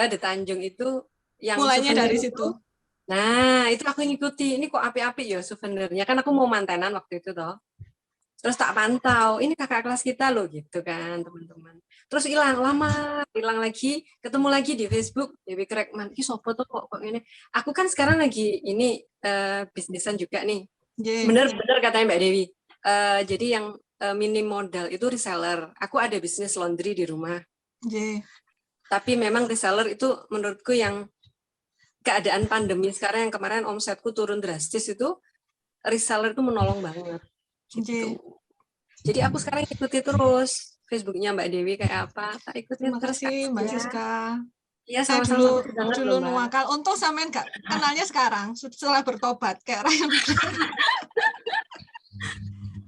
S14: di Tanjung itu yang
S1: mulainya
S14: souvenir
S1: dari
S14: itu,
S1: situ.
S14: Nah, itu aku ngikuti. Ini kok api-api ya souvenirnya. Kan aku mau mantenan waktu itu toh. Terus tak pantau, ini kakak kelas kita loh gitu kan teman-teman. Terus hilang lagi, ketemu lagi di Facebook Dewi Krekman. Ih sopo tuh kok ini. Aku kan sekarang lagi ini bisnisan juga nih. Bener-bener katanya Mbak Dewi. Jadi yang minim modal itu reseller. Aku ada bisnis laundry di rumah. Tapi memang reseller itu menurutku yang keadaan pandemi sekarang yang kemarin omsetku turun drastis itu reseller itu menolong banget. Gitu. Jadi aku sekarang ikuti terus Facebooknya Mbak Dewi kayak apa, tak ikutin.
S1: Terima kasih Mbak Siska.
S14: Iya,
S1: saya
S14: sama-sama.
S1: dulu nuwakal. Untung sampean gak kenalnya sekarang setelah bertobat kayak Ryan.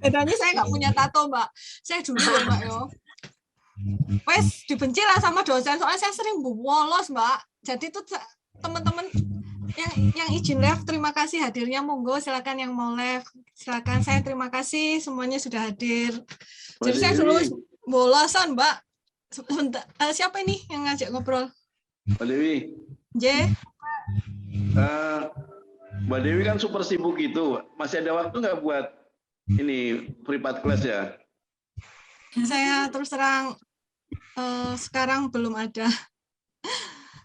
S1: Bedanya saya nggak punya tato Mbak. Saya dulu ya Mbak yo. Wes dibenci lah sama dosen soalnya saya sering bolos Mbak. Jadi tuh teman-teman yang izin live, terima kasih hadirnya, monggo silakan yang mau live, silakan. Saya terima kasih semuanya sudah hadir. Jadi saya dulu bolosan Mbak. Siapa ini yang ngajak ngobrol?
S9: Mbak Dewi. Mbak Dewi kan super sibuk gitu, masih ada waktu nggak buat ini privat class ya?
S1: Saya terus terang sekarang belum ada.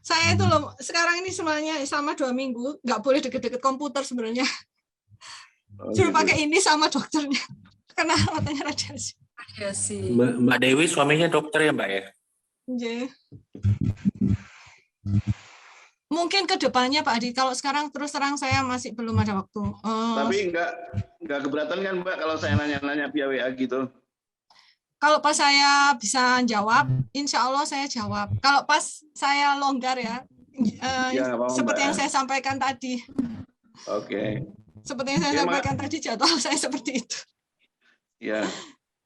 S1: Saya itu loh, sekarang ini sebenarnya selama 2 minggu nggak boleh deket-deket komputer sebenarnya. Suruh pakai ini sama dokternya karena matanya radiasi.
S15: Mbak Dewi suaminya dokter ya Mbak ya?
S1: Mungkin ke depannya Pak Adi. Kalau sekarang terus terang saya masih belum ada waktu.
S9: Tapi nggak keberatan kan Mbak kalau saya nanya-nanya via WA gitu?
S1: Kalau pas saya bisa jawab, insya Allah saya jawab. Kalau pas saya longgar ya, seperti yang saya sampaikan tadi.
S9: Oke.
S1: Seperti yang saya sampaikan tadi, jadwal saya seperti itu.
S9: Ya.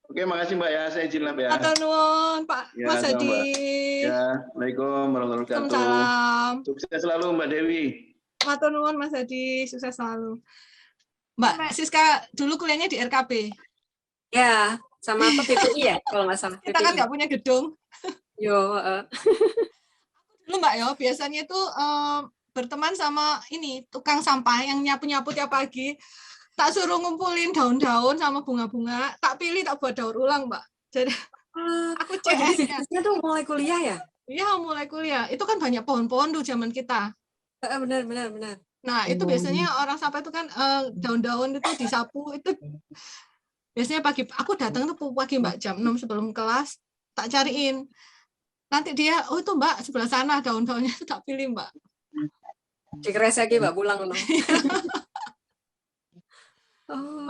S9: Oke, makasih Mbak ya. Saya izin lah ya.
S1: Matur nuwun Pak Mas Hadi.
S9: Ya, Assalamualaikum warahmatullahi wabarakatuh.
S1: Salam.
S9: Sukses selalu Mbak Dewi.
S1: Matur nuwun Mas Hadi, sukses selalu. Mbak Siska dulu kuliahnya di RKP.
S14: Ya. Sama apa PPI ya kalau nggak salah.
S1: Kita kan nggak punya gedung. Dulu Mbak yo biasanya itu berteman sama ini tukang sampah yang nyapu-nyapu tiap pagi. Tak suruh ngumpulin daun-daun sama bunga-bunga, tak pilih tak buat daur ulang Mbak. Jadi aku CS-nya
S14: tuh mulai kuliah ya?
S1: Iya mulai kuliah. Itu kan banyak pohon-pohon tuh zaman kita.
S14: Benar.
S1: Nah itu biasanya orang sampah itu kan daun-daun itu disapu itu. Biasanya pagi, aku datang tuh pagi Mbak jam 6 sebelum kelas, tak cariin. Nanti dia, oh itu Mbak sebelah sana daun-daunnya tak pilih Mbak.
S14: Dikeres lagi Mbak pulang.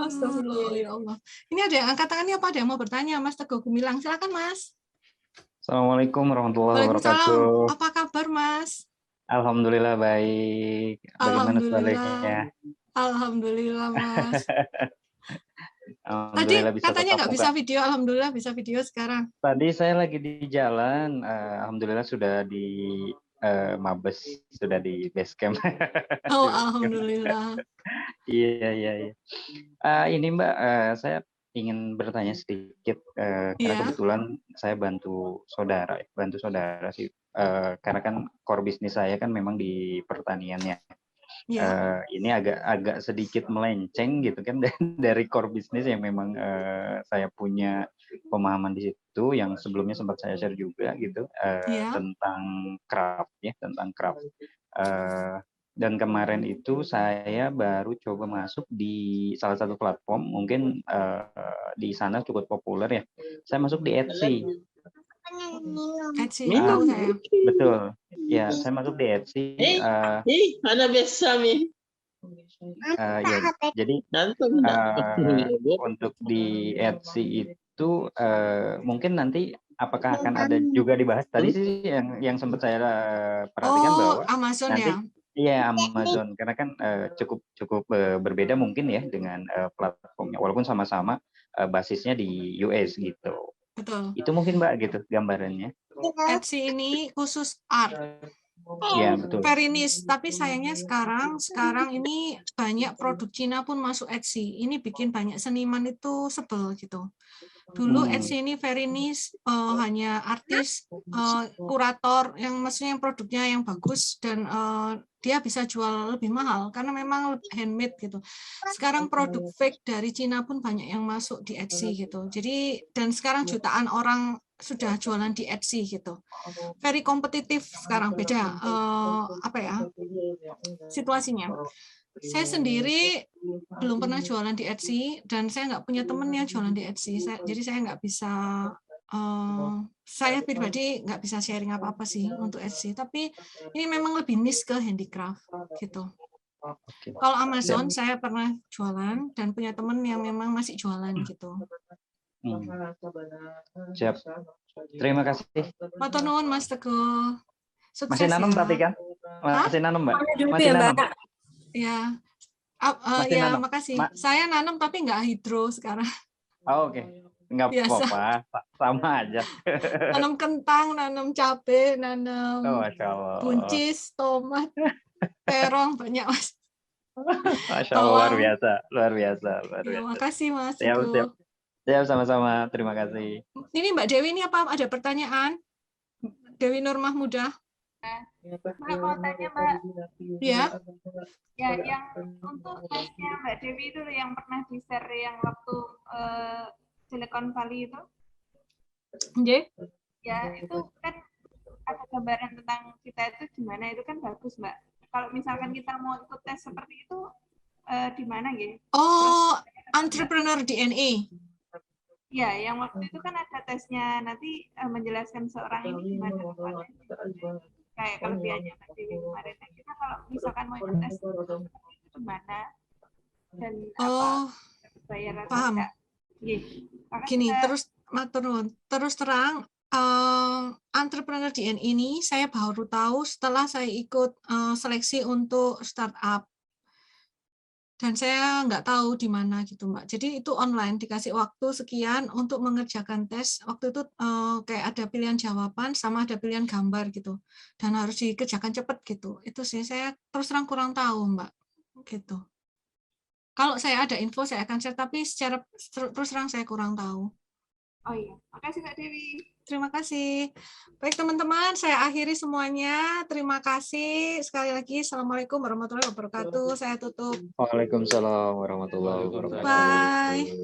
S1: Astagfirullah ya Allah. Ini ada yang angkat tangannya apa? Ada yang mau bertanya Mas Teguh Gumilang? Silakan Mas.
S5: Assalamualaikum warahmatullahi wabarakatuh.
S1: Apa kabar Mas?
S5: Alhamdulillah baik. Bagaimana sebaliknya?
S1: Alhamdulillah Mas. Tadi katanya nggak bisa video, alhamdulillah bisa video sekarang.
S5: Tadi saya lagi di jalan, alhamdulillah sudah di Mabes, sudah di base camp.
S1: Oh alhamdulillah.
S5: Iya. Ini Mbak, saya ingin bertanya sedikit karena kebetulan saya bantu saudara sih, karena kan core bisnis saya kan memang di pertaniannya. Ini agak sedikit melenceng gitu kan dari core bisnis yang memang saya punya pemahaman di situ, yang sebelumnya sempat saya share juga gitu tentang craft ya, tentang craft. Dan kemarin itu saya baru coba masuk di salah satu platform, mungkin di sana cukup populer ya. Saya masuk di Etsy. Betul. Ya, saya masuk di Etsy.
S16: Ada biasa Mi.
S5: Ya, jadi untuk di Etsy itu mungkin nanti apakah akan ada juga dibahas tadi sih yang sempat saya perhatikan bahwa
S1: Amazon
S5: nanti,
S1: ya.
S5: Iya, Amazon, karena kan cukup berbeda mungkin ya dengan platformnya, walaupun sama-sama basisnya di US gitu.
S1: Betul.
S5: Itu mungkin Mbak gitu gambarannya.
S1: Etsy ini khusus art.
S5: Iya, betul.
S1: Very niche, tapi sayangnya sekarang ini banyak produk Cina pun masuk Etsy. Ini bikin banyak seniman itu sebel gitu. Dulu Etsy ini very niche, hanya artis, kurator yang maksudnya yang produknya yang bagus dan dia bisa jual lebih mahal karena memang handmade gitu. Sekarang produk fake dari Cina pun banyak yang masuk di Etsy gitu. Jadi dan sekarang jutaan orang sudah jualan di Etsy gitu. Very kompetitif sekarang, beda situasinya. Saya sendiri belum pernah jualan di Etsy dan saya nggak punya temen yang jualan di Etsy. Jadi saya nggak bisa, saya pribadi nggak bisa sharing apa-apa sih untuk Etsy. Tapi ini memang lebih niche ke handicraft gitu. Kalau Amazon saya pernah jualan dan punya temen yang memang masih jualan gitu.
S5: Siap. Terima kasih.
S1: Matur nuwun Mas Teguh. Sukses
S5: Masih nanam
S1: ya.
S5: tadi kan? Masih nanam Mbak?
S14: Masih nanam.
S1: Ya, ya makasih. Saya nanam tapi nggak hidro sekarang.
S5: Oh, oke. Nggak apa-apa, sama aja.
S1: Nanam kentang, nanam cabai, nanam buncis, tomat, terong, banyak Mas.
S5: Masya Allah, luar biasa.
S1: Terima kasih Mas.
S5: Siap, sama-sama. Terima kasih.
S1: Ini Mbak Dewi, ini apa ada pertanyaan? Dewi Nur Mahmudah.
S4: Mbak mau tanya Mbak.
S1: Ya.
S4: Ya, yang untuk tesnya Mbak Dewi itu yang pernah di-share yang waktu Silicon Valley itu. Ya, itu kan ada gambaran tentang kita itu gimana, itu kan bagus Mbak. Kalau misalkan kita mau ikut tes seperti itu, di mana ya?
S1: Oh, entrepreneur DNA.
S4: Ya, yang waktu itu kan ada tesnya, nanti menjelaskan seorang ini gimana kayak kelebihannya Mbak Dewi kemarin. Kita kalau misalkan mau ikut tes itu gimana dan apa bayaran?
S1: Paham. Gini, terus terang, entrepreneur DNA ini saya baru tahu setelah saya ikut seleksi untuk startup. Dan saya nggak tahu di mana gitu Mbak. Jadi itu online, dikasih waktu sekian untuk mengerjakan tes. Waktu itu kayak ada pilihan jawaban sama ada pilihan gambar gitu. Dan harus dikerjakan cepat gitu. Itu sih saya terus terang kurang tahu Mbak. Gitu. Kalau saya ada info saya akan share, tapi secara terus terang saya kurang tahu.
S4: Oh iya, makasih Mbak Dewi.
S1: Terima kasih. Baik teman-teman, saya akhiri semuanya. Terima kasih sekali lagi. Assalamualaikum warahmatullahi wabarakatuh. Saya tutup.
S17: Waalaikumsalam warahmatullahi wabarakatuh.
S1: Bye.